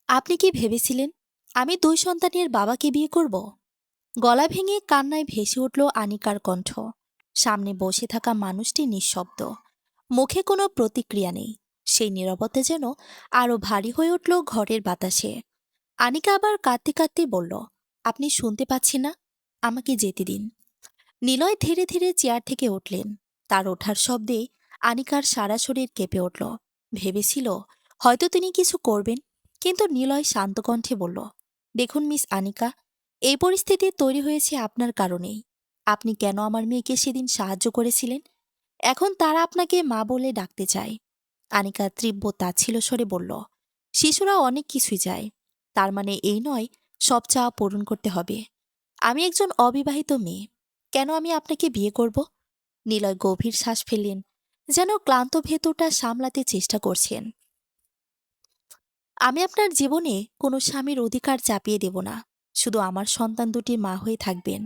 আপনি কি ভেবেছিলেন আমি দুই সন্তানের বাবাকে বিয়ে করব? গলা ভেঙে কান্নায় ভেসে উঠল আনিকার কণ্ঠ। সামনে বসে থাকা মানুষটি নিঃশব্দ, মুখে কোনো প্রতিক্রিয়া নেই। সেই নীরবতা যেন আরো ভারী হয়ে উঠল ঘরের বাতাসে। আনিকা আবার কাঁদতে কাঁদতে বলল, আপনি শুনতে পাচ্ছেন না? আমাকে যেতে দিন। নিলয় ধীরে ধীরে চেয়ার থেকে উঠলেন। তার ওঠার শব্দে আনিকার সারা শরীর কেঁপে উঠল। ভেবেছিল হয়তো তিনি কিছু করবেন, কিন্তু নিলয় শান্ত কণ্ঠে বলল, দেখুন মিস আনিকা, এই পরিস্থিতি তৈরি হয়েছে আপনার কারণেই। আপনি কেন আমার মেয়েকে সেদিন সাহায্য করেছিলেন? এখন তারা আপনাকে মা বলে ডাকতে চায়। আনিকা তীব্র তাচ্ছিল স্বরে বলল, শিশুরা অনেক কিছুই চায়, তার মানে এই নয় সব চাওয়া পূরণ করতে হবে। আমি একজন অবিবাহিত মেয়ে, কেন আমি আপনাকে বিয়ে করব? নিলয় গভীর শ্বাস ফেললেন, যেন ক্লান্ত ভেতরটা সামলাতে চেষ্টা করছেন। আমি আপনার জীবনে কোনো স্বামীর অধিকার চাপিয়ে দেব না। শুধু আমার সন্তান দুটির মা হয়ে থাকবেন।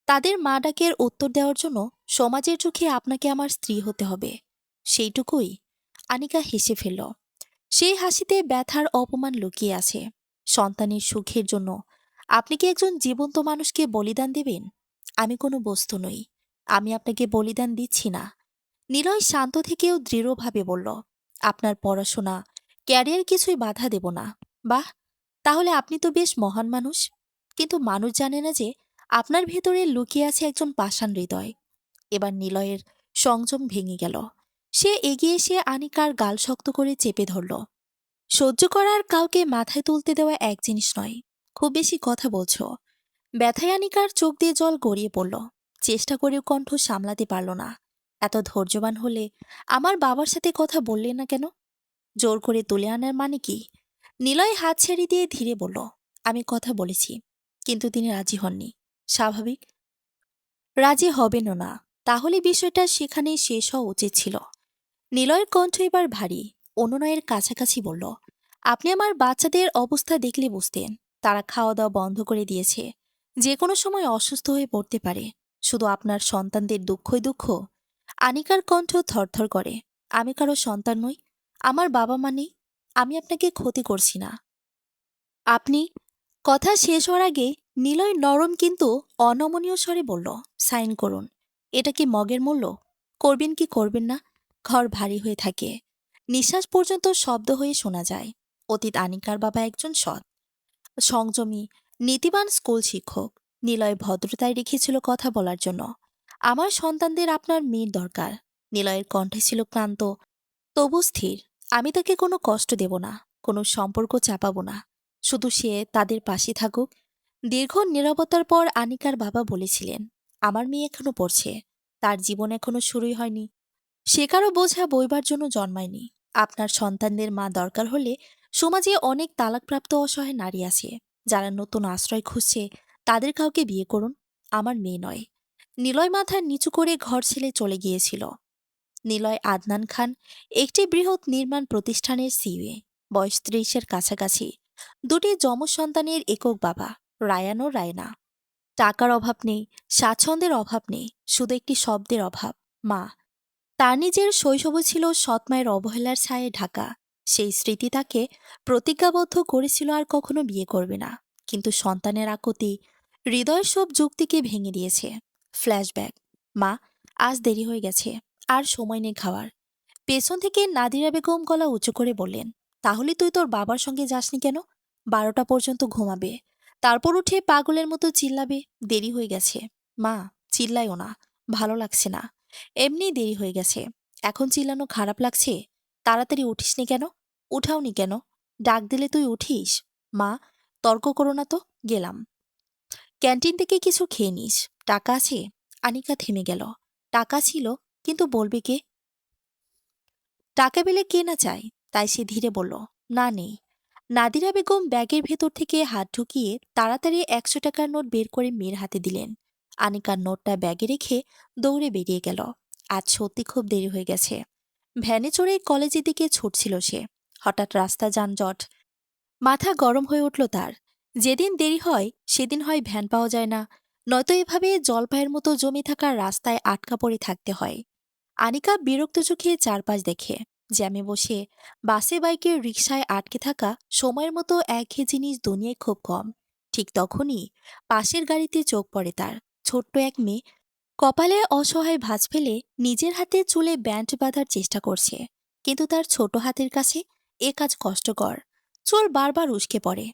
তাদের মা ডাকের উত্তর দেওয়ার জন্য সমাজের চোখে আপনাকে আমার স্ত্রী হতে হবে, সেইটুকুই। আনিকা হেসে ফেলল। সেই হাসিতে ব্যথার অপমান লুকিয়ে আছে। সন্তানের সুখের জন্য আপনি কি একজন জীবন্ত মানুষকে বলিদান দেবেন? আমি কোনো বস্তু নই, আমি আপনাকে বলিদান দিচ্ছি না। নিলয় শান্ত থেকেও দৃঢ়ভাবে বলল, আপনার পড়াশোনা, ক্যারিয়ার কিছুই বাধা দেব না। বাহ, তাহলে আপনি তো বেশ মহান মানুষ। কিন্তু মানুষ জানে না যে আপনার ভেতরে লুকিয়ে আছে একজন পাষাণ হৃদয়। এবার নিলয়ের সংযম ভেঙে গেল। সে এগিয়ে এসে আনিকার গাল শক্ত করে চেপে ধরল। সহ্য করার কাউকে মাথায় তুলতে দেওয়া এক জিনিস নয়। খুব বেশি কথা বলছো। ব্যথায় আনিকার চোখ দিয়ে জল গড়িয়ে পড়ল। চেষ্টা করেও কণ্ঠ সামলাতে পারল না। এত ধৈর্যবান হলে আমার বাবার সাথে কথা বললে না কেন? জোর করে তুলে আনার মানে কি? নিলয় হাত ছেড়ে দিয়ে ধীরে বলল, আমি কথা বলেছি, কিন্তু তিনি রাজি হননি। স্বাভাবিক, রাজি হবেনও না। তাহলে বিষয়টা সেখানেই শেষ হওয়া উচিত ছিল। নিলয়ের কণ্ঠ এবার ভারী, অনুনয়ের কাছাকাছি বলল, আপনি আমার বাচ্চাদের অবস্থা দেখলে বুঝতেন। তারা খাওয়া দাওয়া বন্ধ করে দিয়েছে, যে কোনো সময় অসুস্থ হয়ে পড়তে পারে। শুধু আপনার সন্তানদের দুঃখই দুঃখ? আনিকার কণ্ঠ থরথর করে। আমি কারো সন্তান নই, আমার বাবা মা নেই, আমি আপনাকে ক্ষতি করছি না। আপনি, কথা শেষ হওয়ার আগে নিলয় নরম কিন্তু অনমনীয় স্বরে বলল, সাইন করুন। এটা কি মগের মূল্য? করবেন কি করবেন না? ঘর ভারী হয়ে থাকে। নিঃশ্বাস পর্যন্ত শব্দ হয়ে শোনা যায়। অতীত আনিকার বাবা একজন সৎ, সংযমী, নীতিবান স্কুল শিক্ষক। নিলয় ভদ্রতায় রেখেছিল কথা বলার জন্য। আমার সন্তানদের আপনার মেয়ের দরকার। নিলয়ের কণ্ঠে ছিল ক্লান্ত, তবু স্থির। আমি তাকে কোনো কষ্ট দেব না, কোনো সম্পর্ক চাপাবো না। শুধু সে তাদের পাশে থাকুক। দীর্ঘ নীরবতার পর আনিকার বাবা বলেছিলেন, আমার মেয়ে এখনো পড়ছে, তার জীবন এখনো শুরুই হয়নি। সে কারো বোঝা বইবার জন্য জন্মায়নি। আপনার সন্তানদের মা দরকার হলে সমাজে অনেক তালাকপ্রাপ্ত অসহায় নারী আছে, যারা নতুন আশ্রয় খুঁজছে। তাদের কাউকে বিয়ে করুন, আমার মেয়ে নয়। নিলয় মাথা নিচু করে ঘর ছেড়ে চলে গিয়েছিল। নিলয় আদনান খান, একটি বৃহৎ নির্মাণ প্রতিষ্ঠানের সিইও, বয়স ৩০-এর কাছাকাছি। দুটি যমজ সন্তানের একক বাবা, রায়ান ও রায়না। টাকার অভাব নেই, স্বাচ্ছন্দ্যের অভাব নেই, শুধু একটি শব্দের অভাব, মা। তার নিজের শৈশবও ছিল সৎ মায়ের অবহেলার ছায়ে ঢাকা। সেই স্মৃতি তাকে প্রতিজ্ঞাবদ্ধ করেছিল আর কখনো বিয়ে করবে না। কিন্তু সন্তানের আকুতি হৃদয়ের সব যুক্তিকে ভেঙে দিয়েছে। ফ্ল্যাশব্যাক, মা, আজ দেরি হয়ে গেছে, আর সময় নেই খাওয়ার। পেছন থেকে নাদিরা বেগম গলা উঁচু করে বললেন, তাহলে তুই তোর বাবার সঙ্গে যাসনি কেন? 12টা পর্যন্ত ঘুমাবে, তারপর উঠে পাগলের মতো চিল্লাবে দেরি হয়ে গেছে। মা, চিল্লাইও না, ভালো লাগছে না। এমনি দেরি হয়ে গেছে, এখন চিল্লানো খারাপ লাগছে? তাড়াতাড়ি উঠিসনি কেন? উঠাওনি কেন? ডাক দিলে তুই উঠিস? মা, তর্ক করো না তো, গেলাম। ক্যান্টিন থেকে কিছু খেয়ে নিস, টাকা আছে? আনিকা থেমে গেল। টাকা ছিল, কিন্তু বলবে কে? টাকা পেলে কে না চায়? তাই সে ধীরে বলল, না নেই। নাদিরা বেগম ব্যাগের ভেতর থেকে হাত ঢুকিয়ে তাড়াতাড়ি 100 টাকার নোট বের করে মেয়ের হাতে দিলেন। আনিকার নোটটা ব্যাগে রেখে দৌড়ে বেরিয়ে গেল। আজ সত্যি খুব দেরি হয়ে গেছে। ভ্যানে চড়ে কলেজের দিকে ছুটছিল সে। হঠাৎ রাস্তা যানজট, মাথা গরম হয়ে উঠল তার। যেদিন দেরি হয় সেদিন হয় ভ্যান পাওয়া যায় না, নয়তো এভাবে জলপাইয়ের মতো জমে থাকা রাস্তায় আটকা পড়ে থাকতে হয়। আনিকা বিরক্ত চোখে চারপাশ দেখে। জ্যামে বসে, বাসে বাইকে রিকশায় আটকে থাকা সময়ের মতো একঘেয়ে জিনিস দুনিয়ায় খুব কম। ঠিক তখনই পাশের গাড়িতে চোখ পড়ে তার। ছোট্ট এক মেয়ে কপালে অসহায় ভাঁজ ফেলে নিজের হাতে চুলে ব্যান্ড বাঁধার চেষ্টা করছে। কিন্তু তার ছোট হাতের কাছে এ কাজ কষ্টকর। চুল বারবার উস্কে পড়ে।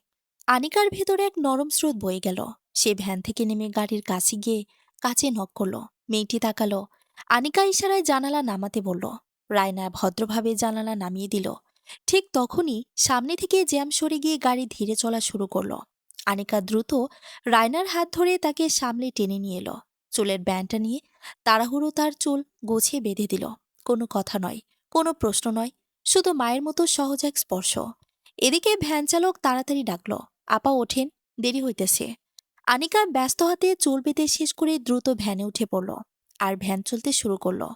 আনিকার ভেতরে এক নরম স্রোত বয়ে গেল। সে ভ্যান থেকে নেমে গাড়ির কাছে গিয়ে কাছে নক করলো। মেয়েটি তাকালো। আনিকা ইশারায় জানালা নামাতে বলল। রায়না ভদ্রভাবে জানালা নামিয়ে দিল। ঠিক তখনই সামনে থেকে জ্যাম সরে গিয়ে গাড়ি ধীরে চলা শুরু করলো। আনিকা দ্রুত রায়নার হাত ধরে তাকে সামলে টেনে নিয়ে এলো। চুলের ব্যান্ডটা নিয়ে তাড়াহুড়ো তার চুল গোছিয়ে বেঁধে দিল। কোনো কথা নয়, কোনো প্রশ্ন নয়, শুধু মায়ের মতো সহজ এক স্পর্শ। এদিকে ভ্যান চালক তাড়াতাড়ি ডাকল, আপা ওঠেন, দেরি হইতেছে। আনিকা ব্যস্ত হাতে চুল বেঁধে শেষ করে দ্রুত ভ্যানে উঠে পড়ল। আর ভ্যান চলতে শুরু করলো।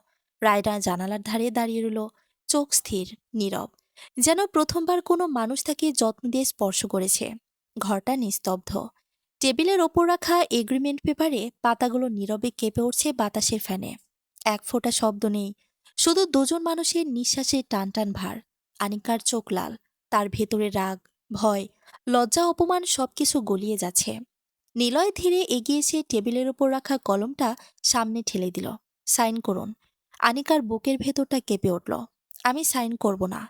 রায়না জানালার ধারে দাঁড়িয়ে রইল, চোখ স্থির, নীরব, যেন প্রথমবার কোনো মানুষ তাকে যত্ন দিয়ে স্পর্শ করেছে। ঘরটা নিস্তব্ধ। টেবিলের ওপর রাখা এগ্রিমেন্ট পেপারে পাতাগুলো নীরবে কেঁপে উঠছে বাতাসের ফ্যানে। এক ফোঁটা শব্দ নেই, শুধু দুজন মানুষের নিঃশ্বাসের টান টান ভার। আনিকার চোখ লাল, তার ভেতরে রাগ, ভয়, লজ্জা, অপমান সবকিছু গলিয়ে যাচ্ছে। নিলয় ধীরে এগিয়ে এসে টেবিলের ওপর রাখা কলমটা সামনে ঠেলে দিল। সাইন করুন। আনিকার বুকের ভেতরটা কেঁপে উঠল। আমি সাইন করব না।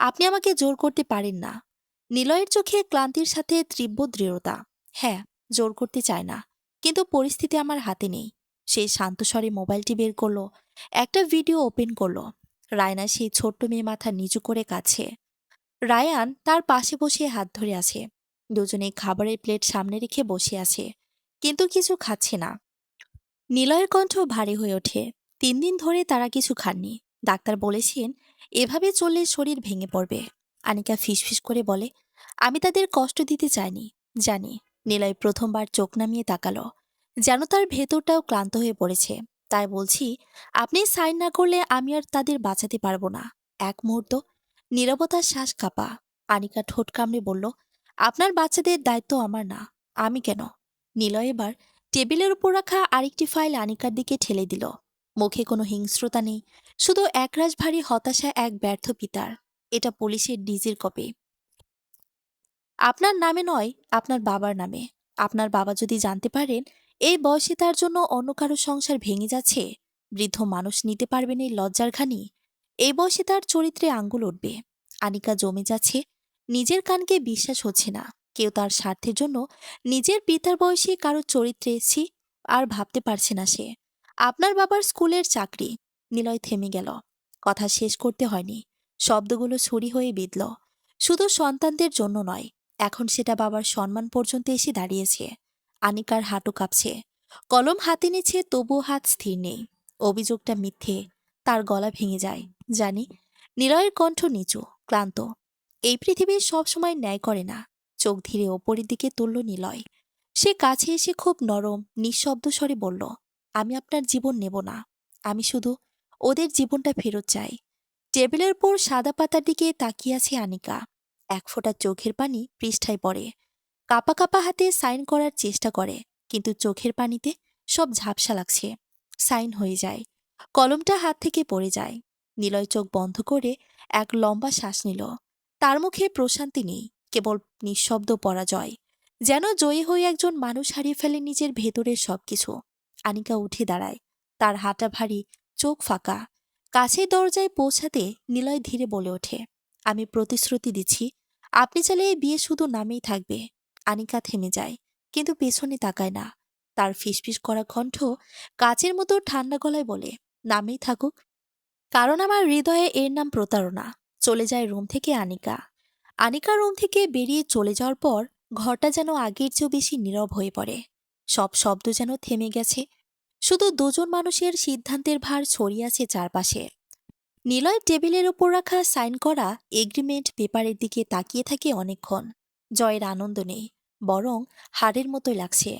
আপনি আমাকে জোর করতে পারেন না। নিলয়ের চোখে ক্লান্তির সাথে তীব্র দৃঢ়তা। হ্যাঁ, জোর করতে চায় না, কিন্তু পরিস্থিতি আমার হাতে নেই। সে শান্ত স্বরে মোবাইলটি বের করলো। একটা ভিডিও ওপেন করলো। রায়না সেই ছোট্ট মেয়ে মাথা নিচু করে কাছে। রায়ান তার পাশে বসে হাত ধরে আছে। দুজনে খাবারের প্লেট সামনে রেখে বসে আছে, কিন্তু কিছু খাচ্ছে না। নিলয়ের কণ্ঠ ভারী হয়ে ওঠে। 3 দিন ধরে তারা কিছু খাননি। ডাক্তার বলেছেন এভাবে চললে শরীর ভেঙে পড়বে। আনিকা ফিসফিস করে বলে, আমি তাদের কষ্ট দিতে চাইনি, জানি। নিলয় প্রথমবার চোখ নামিয়ে তাকালো, যেন তার ভেতরটাও ক্লান্ত হয়ে পড়েছে। তাই বলছি, আপনি সাইন না করলে আমি আর তাদের বাঁচাতে পারবো না। এক মুহূর্ত নীরবতার শ্বাস কাঁপা। আনিকা ঠোঁট কামড়ে বলল, আপনার বাচ্চাদের দায়িত্ব আমার না। আমি কেন? নিলয় এবার টেবিলের উপর রাখা আরেকটি ফাইল আনিকার দিকে ঠেলে দিল। মুখে কোনো হিংস্রতা নেই, শুধু একরাশ ভারী হতাশা এক ব্যর্থ পিতার। এটা পুলিশের ডিজির কপি। আপনার নামে নয়, আপনার বাবার নামে। আপনার বাবা যদি জানতে পারেন এই বয়সে তার জন্য অন্য কারো সংসার ভেঙে যাচ্ছে, বৃদ্ধ মানুষ নিতে পারবেন এই লজ্জার ঘানি। এই বয়সে তার চরিত্রে আঙ্গুল উঠবে। আনিকা জমে যাচ্ছে। নিজের কানকে বিশ্বাস হচ্ছে না। কেউ তার স্বার্থের জন্য নিজের পিতার বয়সী কারো চরিত্রে এসেছি আর ভাবতে পারছে না সে। আপনার বাবার স্কুলের চাকরি। নিলয় থেমে গেল। কথা শেষ করতে হয়নি, শব্দগুলো ছুরি হয়ে বিঁধল। শুধু সন্তানদের জন্য নয়, এখন সেটা বাবার সম্মান পর্যন্ত এসে দাঁড়িয়েছে। আনিকার হাঁটু কাঁপছে। কলম হাতে নিচ্ছে, তবুও হাত স্থির নেই। অভিযোগটা মিথ্যে। তার গলা ভেঙে যায়। জানি। নিলয়ের কণ্ঠ নিচু, ক্লান্ত। এই পৃথিবী সবসময় ন্যায় করে না। চোখ ধীরে ওপরের দিকে তুলল নিলয়। সে কাছে এসে খুব নরম নিঃশব্দ স্বরে বলল, আমি আপনার জীবন নেব না। আমি শুধু ওদের জীবনটা ফেরত চাই। টেবিলের উপর সাদা পাতার দিকে তাকিয়ে আছে আনিকা। এক ফোঁটা চোখের পানি পৃষ্ঠায় পড়ে। কাপা কাপা হাতে সাইন করার চেষ্টা করে, কিন্তু চোখের পানিতে সব ঝাপসা লাগছে। সাইন হয়ে যায়। কলমটা হাত থেকে পড়ে যায়। নিলয় চোখ বন্ধ করে এক লম্বা শ্বাস নিল। তার মুখে প্রশান্তি নেই, কেবল নিঃশব্দ পরাজয়। যেন জয়ী হয়ে একজন মানুষ হারিয়ে ফেলে নিজের ভেতরের সবকিছু। আনিকা উঠে দাঁড়ায়। তার হাঁটা ভারী, চোখ ফাঁকা। কাছের দরজায় পৌঁছাতে নিলয় ধীরে বলে ওঠে, আমি প্রতিশ্রুতি দিচ্ছি, আপনি চাইলে এই বিয়ে শুধু নামেই থাকবে। আনিকা থেমে যায়, কিন্তু পেছনে তাকায় না। তার ফিসফিস করা কণ্ঠ কাচের মতো ঠান্ডা গলায় বলে, নামেই থাকুক, কারণ আমার হৃদয়ে এর নাম প্রতারণা। চলে যায় রুম থেকে আনিকা। আনিকা রুম থেকে বেরিয়ে চলে যাওয়ার পর ঘরটা যেন আগের চেয়েও বেশি নীরব হয়ে পড়ে। সব শব্দ যেন থেমে গেছে। শুধু দুজন মানুষের সিদ্ধান্তের ভার ছড়িয়ে আছে চারপাশে। নিলয় টেবিলের ওপর রাখা সাইন করা এগ্রিমেন্ট পেপারের দিকে তাকিয়ে থাকে অনেকক্ষণ। জয়ের আনন্দ নেই, বরং হারের মতোই লাগছে।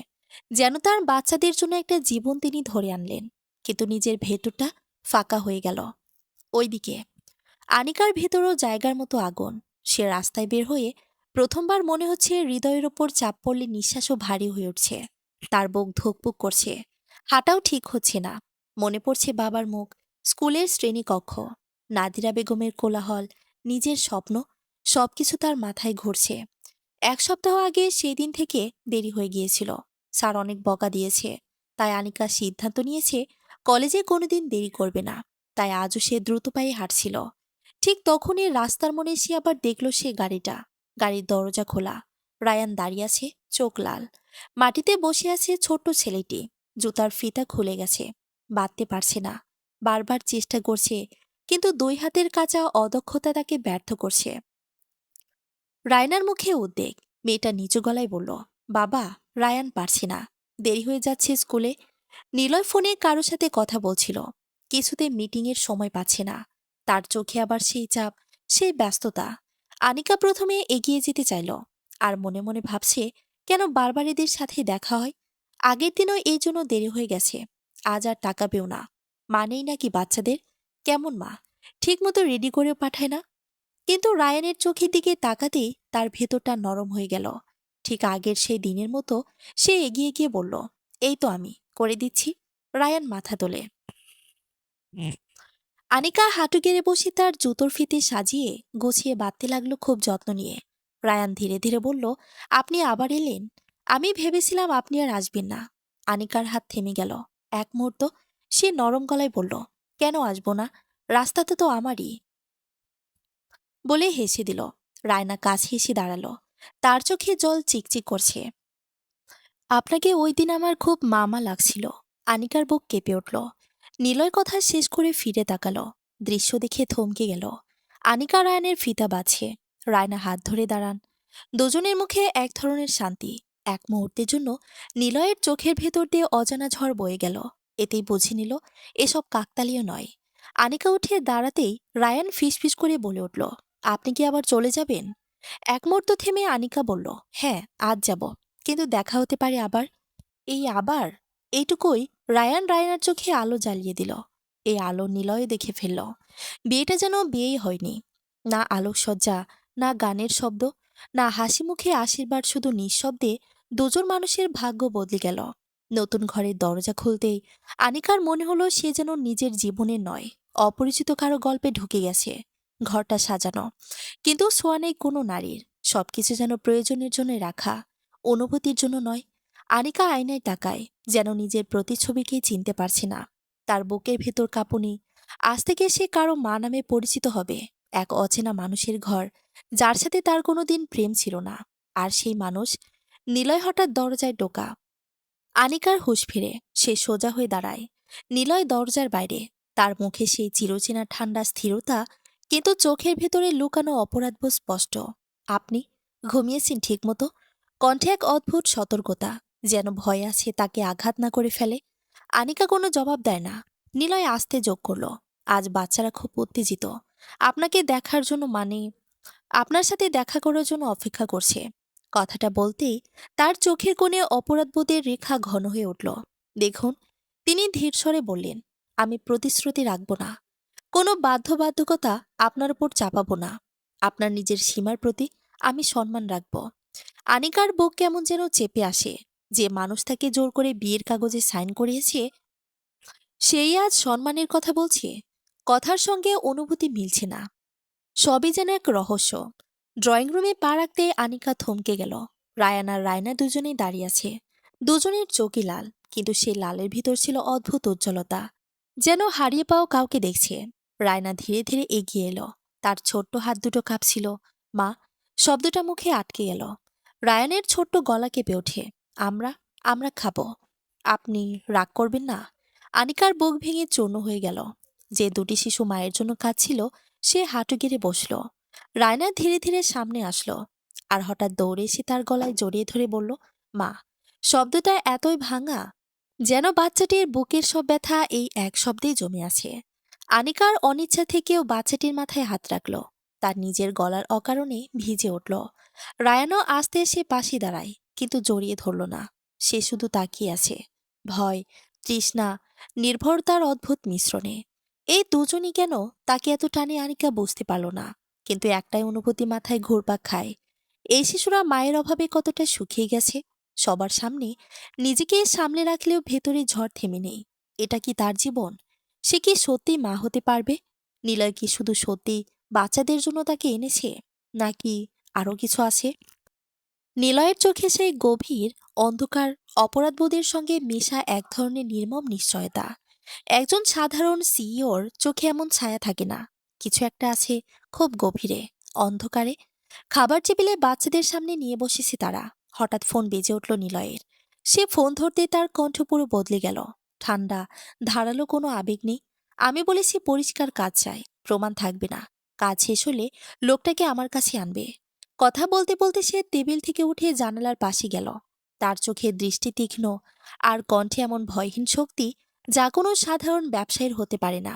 যেন তার বাচ্চাদের জন্য একটা জীবন তিনি ধরে আনলেন, কিন্তু নিজের ভেতরটা ফাঁকা হয়ে গেল। ওইদিকে আনিকার ভেতরও জায়গার মতো আগুন। সে রাস্তায় বের হয়ে প্রথমবার মনে হচ্ছে হৃদয়ের ওপর চাপ পড়লে নিঃশ্বাসও ভারী হয়ে উঠছে। তার বুক ধুকপুক করছে। হাঁটাও ঠিক হচ্ছে না। মনে পড়ছে বাবার মুখ, স্কুলের শ্রেণীকক্ষ, নাদিরা বেগমের কোলাহল, নিজের স্বপ্ন, সবকিছু তার মাথায় ঘুরছে। ১ সপ্তাহ আগে সেই দিন থেকে দেরি হয়ে গিয়েছিল। স্যার অনেক বকা দিয়েছে। তাই আনিকা সিদ্ধান্ত নিয়েছে কলেজে কোনোদিন দেরি করবে না। তাই আজও সে দ্রুত পায়ে হাঁটছিল। ঠিক তখনই রাস্তার মোড়ে এসে আবার দেখল সে গাড়িটা। গাড়ির দরজা খোলা। রায়ান দাঁড়িয়ে আছে, চোখ লাল। মাটিতে বসে আছে ছোট্ট ছেলেটি। জুতার ফিতা খুলে গেছে, বাঁধতে পারছে না। বারবার চেষ্টা করছে, কিন্তু ২ হাতের কাঁচা অদক্ষতা তাকে ব্যর্থ করছে। রায়নার মুখে উদ্বেগ। মেয়েটা নিচু গলায় বলল, বাবা, রায়ান পারছি না। দেরি হয়ে যাচ্ছে স্কুলে। নিলয় ফোনে কারো সাথে কথা বলছিল। কিছুতে মিটিংয়ের সময় পাচ্ছে না। তার চোখে আবার সেই চাপ, সেই ব্যস্ততা। আনিকা প্রথমে এগিয়ে যেতে চাইল, আর মনে মনে ভাবছে কেন বারবার এদের সাথে দেখা হয়। আগের দিনও এই জন্য দেরি হয়ে গেছে। আজ আর তাকাবেও না। মানেই নাকি বাচ্চাদের? কেমন মা, ঠিকমতো রেডি করেও পাঠায় না। কিন্তু রায়ানের চোখের দিকে তাকাতেই তার ভেতরটা নরম হয়ে গেল। ঠিক আগের সেই দিনের মতো সে এগিয়ে গিয়ে বলল, এই তো আমি করে দিচ্ছি। রায়ান মাথা তোলে। আনিকা হাঁটু গেড়ে বসে তার জুতোর ফিতে সাজিয়ে গুছিয়ে বাঁধতে লাগলো খুব যত্ন নিয়ে। রায়ান ধীরে ধীরে বলল, আপনি আবার এলেন? আমি ভেবেছিলাম আপনি আর আসবেন না। আনিকার হাত থেমে গেল। এক মুহূর্ত সে নরম গলায় বলল, কেন আসবো না? রাস্তাটা তো আমারই। বলে হেসে দিল। রায়না কাছে এসে দাঁড়ালো। তার চোখে জল চিকচিক করছে। আপনাকে ওই দিন আমার খুব মামা লাগছিল। আনিকার বুক কেঁপে উঠল। নিলয় কথা শেষ করে ফিরে তাকালো। দৃশ্য দেখে থমকে গেল। আনিকা রায়নের ফিতা বাঁধছে। রায়না হাত ধরে দাঁড়ান। দুজনের মুখে এক ধরনের শান্তি। এক মুহূর্তের জন্য নিলয়ের চোখের ভেতর দিয়ে অজানা ঝড় বয়ে গেল। এতেই বুঝে নিল এসব কাকতালীয় নয়। আনিকা উঠে দাঁড়াতেই রায়ান ফিসফিস করে বলে উঠল, আপনি কি আবার চলে যাবেন? এক মুহূর্ত থেমে আনিকা বলল, হ্যাঁ, আজ যাব। কিন্তু দেখা হতে পারে আবার। এই আবার, এইটুকুই রায়ান রায়নার চোখে আলো জ্বালিয়ে দিল। এই আলো নিলয়ে দেখে ফেলল। বিয়েটা যেন বিয়েই হয়নি। না আলোকসজ্জা, না গানের শব্দ, না হাসি মুখে আশীর্বাদ, শুধু নিঃশব্দে দুজন মানুষের ভাগ্য বদলে গেল। নতুন ঘরের দরজা খুলতেই আনিকার মনে হলো সে যেন নিজের জীবনের নয়, অপরিচিত কারো গল্পে ঢুকে গেছে। ঘরটা সাজানো, কিন্তু ছোঁয়া নেই কোনো নারীর। সবকিছু যেন প্রয়োজনের জন্য রাখা, অনুভূতির জন্য নয়। আনিকা আয়নায় তাকায়, যেন নিজের প্রতিচ্ছবিকেই চিনতে পারছে না। তার বুকের ভেতর কাঁপুনি। আজ থেকে সে কারো মা নামে পরিচিত হবে। এক অচেনা মানুষের ঘর, যার সাথে তার কোনোদিন প্রেম ছিল না। আর সেই মানুষ নিলয় হঠাৎ দরজায় টোকা। আনিকার হুঁশ ফিরে, সে সোজা হয়ে দাঁড়ায়। নিলয় দরজার বাইরে। তার মুখে সেই চিরচেনা ঠান্ডা স্থিরতা, কিন্তু চোখের ভেতরে লুকানো অপরাধবোধ স্পষ্ট। আপনি ঘুমিয়েছেন ঠিকমতো? কণ্ঠে এক অদ্ভুত সতর্কতা, যেন ভয় আছে তাকে আঘাত না করে ফেলে। আনিকা কোনো জবাব দেয় না। নিলয় আস্তে যোগ করল, আজ বাচ্চারা খুব উত্তেজিত। আপনাকে দেখার জন্য, মানে আপনার সাথে দেখা করার জন্য অপেক্ষা করছে। কথাটা বলতেই তার চোখের কোণে অপরাধবোধের রেখা ঘন হয়ে উঠল। দেখুন, তিনি ধীর স্বরে বললেন, আমি প্রতিশ্রুতি রাখব না। কোনো বাধ্যবাধকতা আপনার উপর চাপাবো না। আপনার নিজের সীমার প্রতি আমি সম্মান রাখব। আনিকার বুক কেমন যেন চেপে আসে। যে মানুষ তাকে জোর করে বিয়ের কাগজে সাইন করিয়েছে, সেই আজ সম্মানের কথা বলছে। কথার সঙ্গে অনুভূতি মিলছে না। সবই যেন এক রহস্য। ড্রয়িং রুমে পা রাখতে আনিকা থমকে গেল। রায়ান আর রায়না দুজনেই দাঁড়িয়ে আছে। দুজনের চোখই লাল, কিন্তু সেই লালের ভিতর ছিল অদ্ভুত উজ্জ্বলতা, যেন হারিয়ে পাওয়া কাউকে দেখছে। রায়না ধীরে ধীরে এগিয়ে এলো। তার ছোট্ট হাত দুটো কাঁপছিল। মা, শব্দটা মুখে আটকে গেল। রায়ানের ছোট্ট গলা কেঁপে ওঠে। আমরা আমরা খাবো। আপনি রাগ করবেন না? আনিকার বুক ভেঙে চূর্ণ হয়ে গেল। যে দুটি শিশু মায়ের জন্য কাঁদছিল, সে হাঁটু গেড়ে বসল। রায়না ধীরে ধীরে সামনে আসলো, আর হঠাৎ দৌড়ে এসে তার গলায় জড়িয়ে ধরে বলল, মা। শব্দটা এতই ভাঙা, যেন বাচ্চাটির বুকের সব ব্যথা এই এক শব্দেই জমে আছে। আনিকার অনিচ্ছা থেকেও বাচ্চাটির মাথায় হাত রাখল। তার নিজের গলার অকারণে ভিজে উঠল। রায়ানও আস্তে এসে পাশে দাঁড়ায়, কিন্তু জড়িয়ে ধরল না। সে শুধু তাকিয়ে আছে, ভয়, তৃষ্ণা, নির্ভরতার অদ্ভুত মিশ্রণে। এই দুজনই কেন তাকে এত টানে আনিকা বুঝতে পারল না। কিন্তু একটাই অনুভূতি মাথায় ঘুরপাক খায়, এই শিশুরা মায়ের অভাবে কতটা শুকিয়ে গেছে। সবার সামনে নিজেকে সামলে রাখলেও ভেতরে ঝড় থেমে নেই। এটা কি তার জীবন? সে কি সত্যি মা হতে পারবে? নিলয় কি শুধু সত্যি বাচ্চাদের জন্য তাকে এনেছে, নাকি আরো কিছু আছে? নিলয়ের চোখে সেই গভীর অন্ধকার অপরাধবোধের সঙ্গে মেশা এক ধরনের নির্মম নিশ্চয়তা। একজন সাধারণ সিইওর চোখে এমন ছায়া থাকে না। কিছু একটা আছে খুব গভীরে, অন্ধকারে। খাবার টেবিলে বাচ্চাদের সামনে নিয়ে বসেছে তারা। হঠাৎ ফোন বেজে উঠল নিলয়ের। সে ফোন ধরতে তার কণ্ঠ পুরো বদলে গেল। ঠান্ডা, ধারালো কোনো আবেগ নেই। আমি বলেছি পরিষ্কার কাজ চাই, প্রমাণ থাকবে না। কাজ শেষ হলে লোকটাকে আমার কাছে আনবে। কথা বলতে বলতে সে টেবিল থেকে উঠে জানালার পাশে গেল। তার চোখে দৃষ্টি তীক্ষ্ণ, আর কণ্ঠে এমন ভয়হীন শক্তি যা কোনো সাধারণ ব্যবসায়ীর হতে পারে না।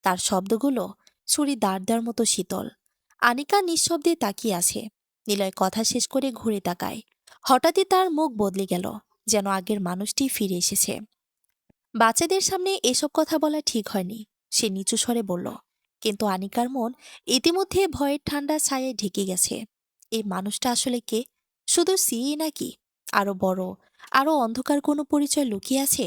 তার শব্দগুলো ছুরি দাঁড় দেওয়ার মতো শীতল। আনিকা নিঃশব্দে তাকিয়ে আছে। নিলয় কথা শেষ করে ঘুরে তাকায়। হঠাৎই তার মুখ বদলে গেল, যেন আগের মানুষটি ফিরে এসেছে। বাচ্চাদের সামনে এসব কথা বলা ঠিক হয়নি, সে নিচু স্বরে বলল। কিন্তু আনিকার মন ইতিমধ্যে ভয়ের ঠান্ডা ছায়ায় ঢেকে গেছে। এই মানুষটা আসলে কে? শুধু সিই নাকি আরো বড়, আরো অন্ধকার কোনো পরিচয় লুকিয়ে আছে?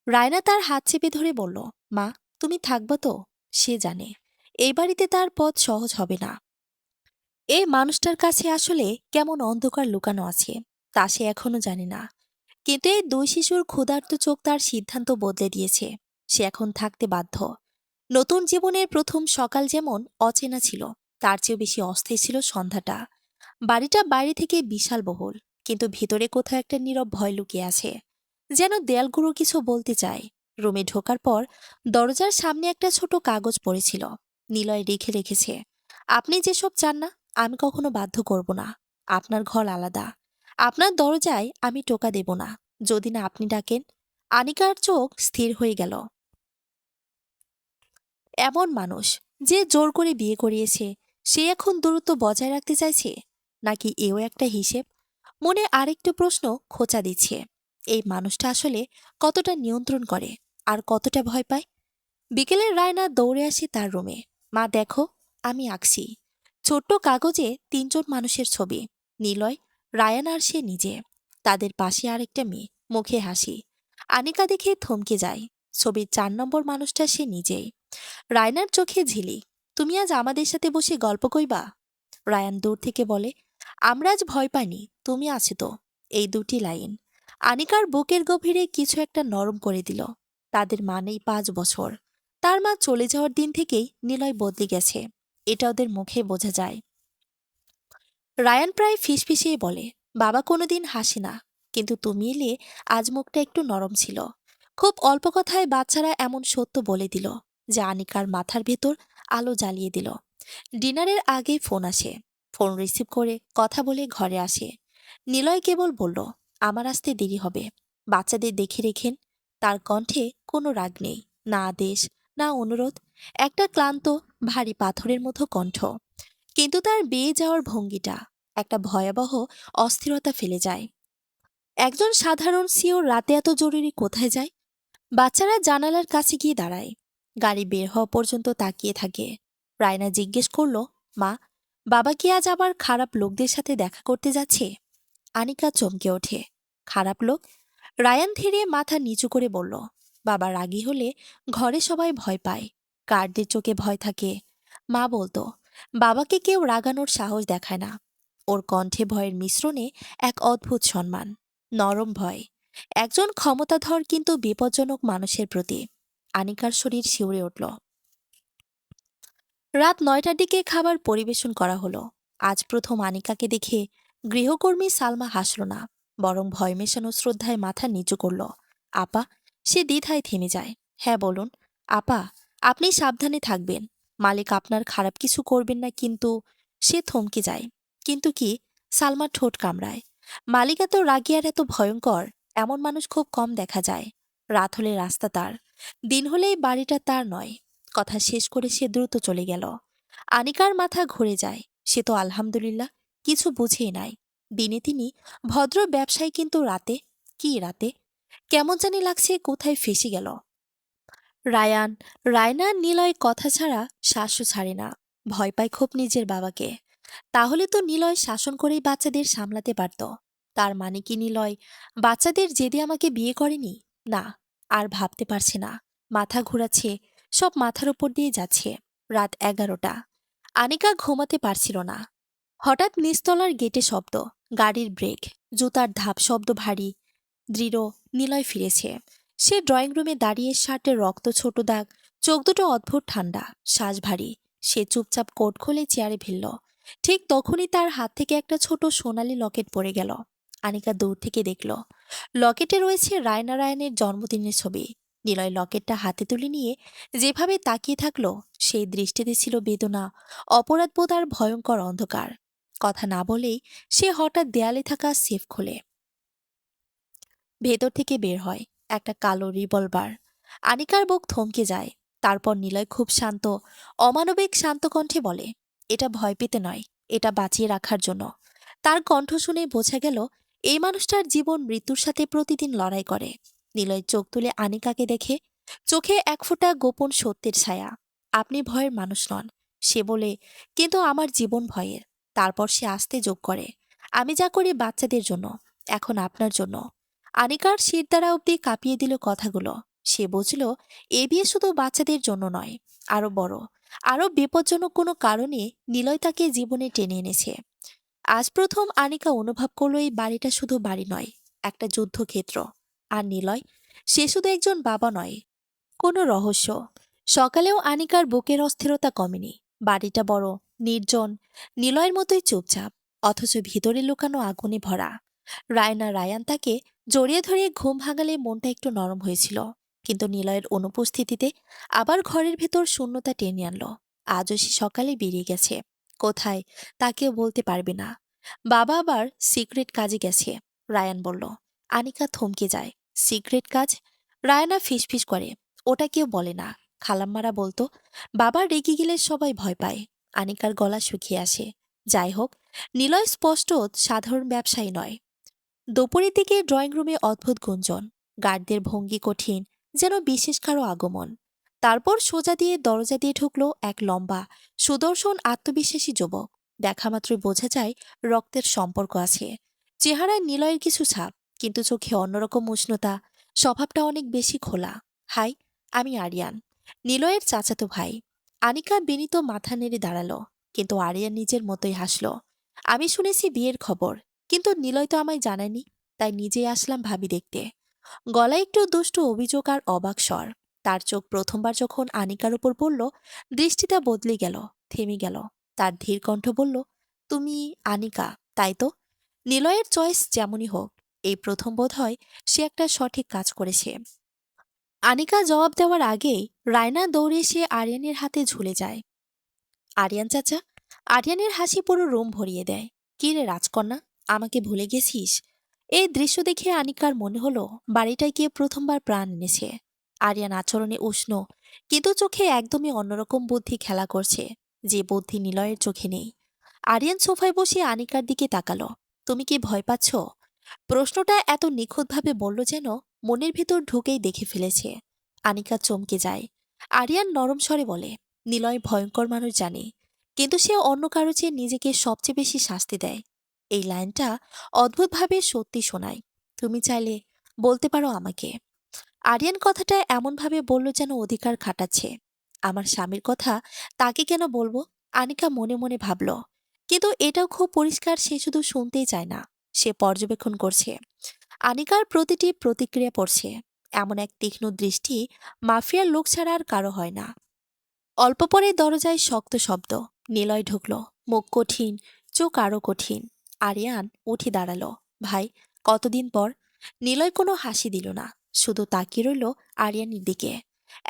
রায়না তার হাত চেপে ধরে বলল, মা, তুমি থাকবা তো? সে জানে এই বাড়িতে তার পথ সহজ হবে না। এই মানুষটার কাছে আসলে কেমন অন্ধকার লুকানো আছে তা সে এখনো জানে না। কিন্তু এই দুই শিশুর ক্ষুধার্ত চোখ তার সিদ্ধান্ত বদলে দিয়েছে। সে এখন থাকতে বাধ্য। নতুন জীবনের প্রথম সকাল যেমন অচেনা ছিল, তার চেয়েও বেশি অস্থির ছিল সন্ধ্যাটা। বাড়িটা বাইরে থেকে বিশাল বহুল, কিন্তু ভিতরে কোথাও একটা নীরব ভয় লুকিয়ে আছে, যেন দেয়ালগুলো কিছু বলতে চায়। রুমে ঢোকার পর দরজার সামনে একটা ছোট কাগজ পড়েছিল। নিলয় রেখে রেখেছে, আপনি যেসব চান না আমি কখনো বাধ্য করব না। আপনার ঘর আলাদা, আপনার দরজায় আমি টোকা দেব না যদি না আপনি ডাকেন। আনিকার চোখ স্থির হয়ে গেল। এমন মানুষ যে জোর করে বিয়ে করিয়েছে, সে এখন দূরত্ব বজায় রাখতে চাইছে, নাকি এও একটা হিসেব? মনে আরেকটু প্রশ্ন খোঁচা দিচ্ছে, এই মানুষটা আসলে কতটা নিয়ন্ত্রণ করে আর কতটা ভয় পায়? বিকেলের রায়না দৌড়ে আসে তার রুমে। মা দেখো, আমি আঁকছি। ছোট্ট কাগজে তিনজন মানুষের ছবি, নিলয়, রায়ান আর সে নিজে। তাদের পাশে আরেকটা মেয়ে, মুখে হাসি। আনিকা দেখে থমকে যায়। ছবির 4 নম্বর মানুষটা সে নিজেই। রায়নার চোখে ঝিলি। তুমি আজ আমাদের সাথে বসে গল্প কইবা? রায়ান দূর থেকে বলে, আমরা আজ ভয় পাইনি, তুমি আছো তো। এই দুটি লাইন আনিকার বুকের গভীরে কিছু একটা নরম করে দিল। তাদের মানেই 5 বছর। তার মা চলে যাওয়ার দিন থেকেই নিলয় বদলে গেছে, এটা ওদের মুখে বোঝা যায়। রায়ান প্রায় ফিসফিসিয়ে বলে, বাবা কোনোদিন হাসি না, কিন্তু তুমি এলে আজ মুখটা একটু নরম ছিল। খুব অল্প কথায় বাচ্চারা এমন সত্য বলে দিল যে আনিকার মাথার ভেতর আলো জ্বালিয়ে দিল। ডিনারের আগেই ফোন আসে। ফোন রিসিভ করে কথা বলে ঘরে আসে। নিলয় কেবল বলল, আমার আসতে দেরি হবে, বাচ্চাদের দেখে রেখেন। তার কণ্ঠে কোনো রাগ নেই, না আদেশ, না অনুরোধ। একটা ক্লান্ত, ভারী পাথরের মতো কণ্ঠ। কিন্তু তার বেয়ে যাওয়ার ভঙ্গিটা একটা ভয়াবহ অস্থিরতা ফেলে যায়। একজন সাধারণ সিও রাতে এত জরুরি কোথায় যায়? বাচ্চারা জানালার কাছে গিয়ে দাঁড়ায়। গাড়ি বের হওয়া পর্যন্ত তাকিয়ে থাকে। রায়না জিজ্ঞেস করল, মা, বাবা কি আজ আবার খারাপ লোকদের সাথে দেখা করতে যাচ্ছে? আনিকা চমকে ওঠে। খারাপ লোক? রায়ান ধীরে মাথা নিচু করে বলল, বাবা রাগী হলে ঘরে সবাই ভয় পায়, গার্ডদের চোখে ভয় থাকে। মা বলতো, বাবাকে কেউ রাগানোর সাহস দেখায় না। ওর কণ্ঠে ভয়ের মিশ্রণে এক অদ্ভুত সম্মান, নরম ভয়, একজন ক্ষমতাধর কিন্তু বিপজ্জনক মানুষের প্রতি। আনিকার শরীর শিউরে উঠল। রাত 9টার দিকে খাবার পরিবেশন করা হলো। আজ প্রথম আনিকাকে দেখে গৃহকর্মী সালমা হাসল না, বরং ভয় মেশানো শ্রদ্ধায় মাথা নিচু করল। আপা? সে দ্বিধায় থেমে যায়। হ্যাঁ বলুন। আপা, আপনি সাবধানে থাকবেন, মালিক আপনার খারাপ কিছু করবেন না কিন্তু। সে থমকে যায়। কিন্তু কি? সালমা ঠোঁট কামড়ায়। মালিক এত রাগী আর এত ভয়ঙ্কর এমন মানুষ খুব কম দেখা যায়। রাত হলে রাস্তা তার, দিন হলে এই বাড়িটা তার নয়। কথা শেষ করে সে দ্রুত চলে গেল। আনিকার মাথা ঘুরে যায়। সে তো আলহামদুলিল্লাহ কিছু বুঝেই নাই। দিনে তিনি ভদ্র ব্যবসায়ী, কিন্তু রাতে? কি রাতে? কেমন জানি লাগছে কোথায় ফেসে গেল। রায়ান, রায়না, নিলয় কথা ছাড়া শ্বাসও ছাড়ে না। ভয় পায় খুব নিজের বাবাকে। তাহলে তো নিলয় শাসন করেই বাচ্চাদের সামলাতে পারত। তার মানে কি নিলয় বাচ্চাদের জেদে আমাকে বিয়ে করেনি? না, আর ভাবতে পারছে না। মাথা ঘোরাচ্ছে। সব মাথার উপর দিয়ে যাচ্ছে। রাত 11টা। আনিকা ঘুমাতে পারছিল না। হঠাৎ নিচতলার গেটে শব্দ, গাড়ির ব্রেক, জুতার ধাপ শব্দ ভারী দৃঢ়। নিলয় ফিরেছে। সে ড্রয়িং রুমে দাঁড়িয়ে, শার্টের রক্ত ছোট দাগ, চোখ দুটো অদ্ভুত ঠান্ডা, শ্বাস ভারী। সে চুপচাপ কোট খুলে চেয়ারে ভিড়ল। ঠিক তখনই তার হাত থেকে একটা ছোট সোনালী লকেট পড়ে গেল। আনিকা দূর থেকে দেখল লকেটে রয়েছে রায়না রায়নের জন্মদিনের ছবি। নিলয় লকেটটা হাতে তুলে নিয়ে যেভাবে তাকিয়ে থাকলো, সেই দৃষ্টিতে ছিল বেদনা, অপরাধবোধ আর ভয়ঙ্কর অন্ধকার। কথা না বলেই সে হঠাৎ দেয়ালে থাকা সেফ খোলে। ভেতর থেকে বের হয় একটা কালো রিভলভার। আনিকার বুক থমকে যায়। তারপর নিলয় খুব শান্ত, অমানবিক শান্ত কণ্ঠে বলে, এটা ভয় পেতে নয়, এটা বাঁচিয়ে রাখার জন্য। তার কণ্ঠ শুনে বোঝা গেল এই মানুষটার জীবন মৃত্যুর সাথে প্রতিদিন লড়াই করে। নিলয় চোখ তুলে আনিকাকে দেখে, চোখে এক ফোঁটা গোপন সত্যের ছায়া। আপনি ভয়ের মানুষ নন, সে বলে, কিন্তু আমার জীবন ভয়ের। তারপর সে আস্তে যোগ করে, আমি যা করি বাচ্চাদের জন্য, এখন আপনার জন্য। আনিকার শিরদাঁড়া অব্দি কাঁপিয়ে দিল কথাগুলো। সে বুঝল এ বিয়ে শুধু বাচ্চাদের জন্য নয়, আরো বড়, আরো বিপজ্জনক কোনো কারণে নিলয় তাকে জীবনে টেনে এনেছে। আজ প্রথম আনিকা অনুভব করলো এই বাড়িটা শুধু বাড়ি নয়, একটা যুদ্ধক্ষেত্র। আর নিলয়, সে শুধু একজন বাবা নয়, কোনো রহস্য। সকালেও আনিকার বুকের অস্থিরতা কমেনি। বাড়িটা বড়, নির্জন, নিলয়ের মতোই চুপচাপ, অথচ ভিতরে লুকানো আগুনে ভরা। রায়না রায়ান তাকে জড়িয়ে ধরে ঘুম ভাঙালে মনটা একটু নরম হয়েছিল। কিন্তু নিলয়ের অনুপস্থিতিতে আবার ঘরের ভেতর শূন্যতা টেনে আনলো। আজও সে সকালে বেরিয়ে গেছে। কোথায় তা কেউ বলতে পারবে না। বাবা আবার সিক্রেট কাজে গেছে, রায়ান বলল। আনিকা থমকে যায়। সিক্রেট কাজ? রায়ানা ফিসফিস করে, ওটা কেউ বলে না। খালাম্মারা বলতো বাবা রেগে গেলে সবাই ভয় পায়। আনিকার গলা শুকিয়ে আসে। যাই হোক, নিলয় স্পষ্ট সাধারণ ব্যবসায়ী নয়। দুপুরের দিকে ড্রয়িং রুমে অদ্ভুত গুঞ্জন, গার্ডদের ভঙ্গি কঠিন, যেন বিশেষ কারো আগমন। তারপর সোজা দিয়ে দরজা দিয়ে ঢুকলো এক লম্বা, সুদর্শন, আত্মবিশ্বাসী যুবক। দেখামাত্রই বোঝা যায় রক্তের সম্পর্ক আছে। চেহারায় নিলয়ের কিছু ছাপ, কিন্তু চোখে অন্যরকম উষ্ণতা। স্বভাবটা অনেক বেশি খোলা। হাই, আমি আরিয়ান, নিলয়ের চাচাতো ভাই। আনিকা বিনীত মাথা নেড়ে দাঁড়ালো, কিন্তু আরিয়ান নিজের মতোই হাসল। আমি শুনেছি বিয়ের খবর, কিন্তু নিলয় তো আমায় জানায়নি, তাই নিজেই আসলাম ভাবি দেখতে। গলায় একটু দুষ্টু অভিযোগ আর অবাক স্বর। তার চোখ প্রথমবার যখন আনিকার উপর পড়ল, দৃষ্টিটা বদলে গেল, থেমে গেল। তার ধীর কণ্ঠ বলল, তুমি আনিকা, তাই তো? নিলয়ের চয়েস যেমনই হোক, এই প্রথম বোধ হয় সে একটা সঠিক কাজ করেছে। আনিকা জবাব দেওয়ার আগেই রায়না দৌড়ে এসে আরিয়ানের হাতে ঝুলে যায়। আরিয়ান চাচা। আরিয়ানের হাসি পুরো রুম ভরিয়ে দেয়। কি রে রাজকন্যা, আমাকে ভুলে গেছিস? এই দৃশ্য দেখে আনিকার মনে হলো বাড়িটায় গিয়ে প্রথমবার প্রাণ এনেছে। আরিয়ান আচরণে উষ্ণ, কিন্তু চোখে একদমই অন্যরকম বুদ্ধি খেলা করছে, যে বুদ্ধি নিলয়ের চোখে নেই। আরিয়ান সোফায় বসে আনিকার দিকে তাকালো। তুমি কি ভয় পাচ্ছ? প্রশ্নটা এত নিখুঁতভাবে বলল যেন মনের ভেতর ঢুকেই দেখে ফেলেছে। আনিকা চমকে যায়। আরিয়ান নরম স্বরে বলে, নিলয় ভয়ঙ্কর মানুষ জানে, কিন্তু সে অন্য কারো চেয়ে নিজেকে সবচেয়ে বেশি শাস্তি দেয়। এই লাইনটা অদ্ভুতভাবে সত্যি শোনায়। তুমি চাইলে বলতে পারো আমাকে। আরিয়ান কথাটা এমনভাবে বলল যেন অধিকার খাটাচ্ছে। আমার স্বামীর কথা তাকে কেন বলবো? আনিকা মনে মনে ভাবল। কিন্তু এটাও খুব পরিষ্কার, সে শুধু শুনতেই চায় না, সে পর্যবেক্ষণ করছে। আনিকার প্রতিটি প্রতিক্রিয়া পড়ছে। এমন এক তীক্ষ্ণ দৃষ্টি মাফিয়ার লোক ছাড়া আর কারো হয় না। অল্প পরে দরজায় শক্ত শব্দ। নিলয় ঢুকল, মুখ কঠিন, চোখ আরো কঠিন। আরিয়ান উঠে দাঁড়ালো। ভাই, কতদিন পর? নিলয় কোনো হাসি দিল না, শুধু তাকিয়ে রইল আরিয়ানের দিকে।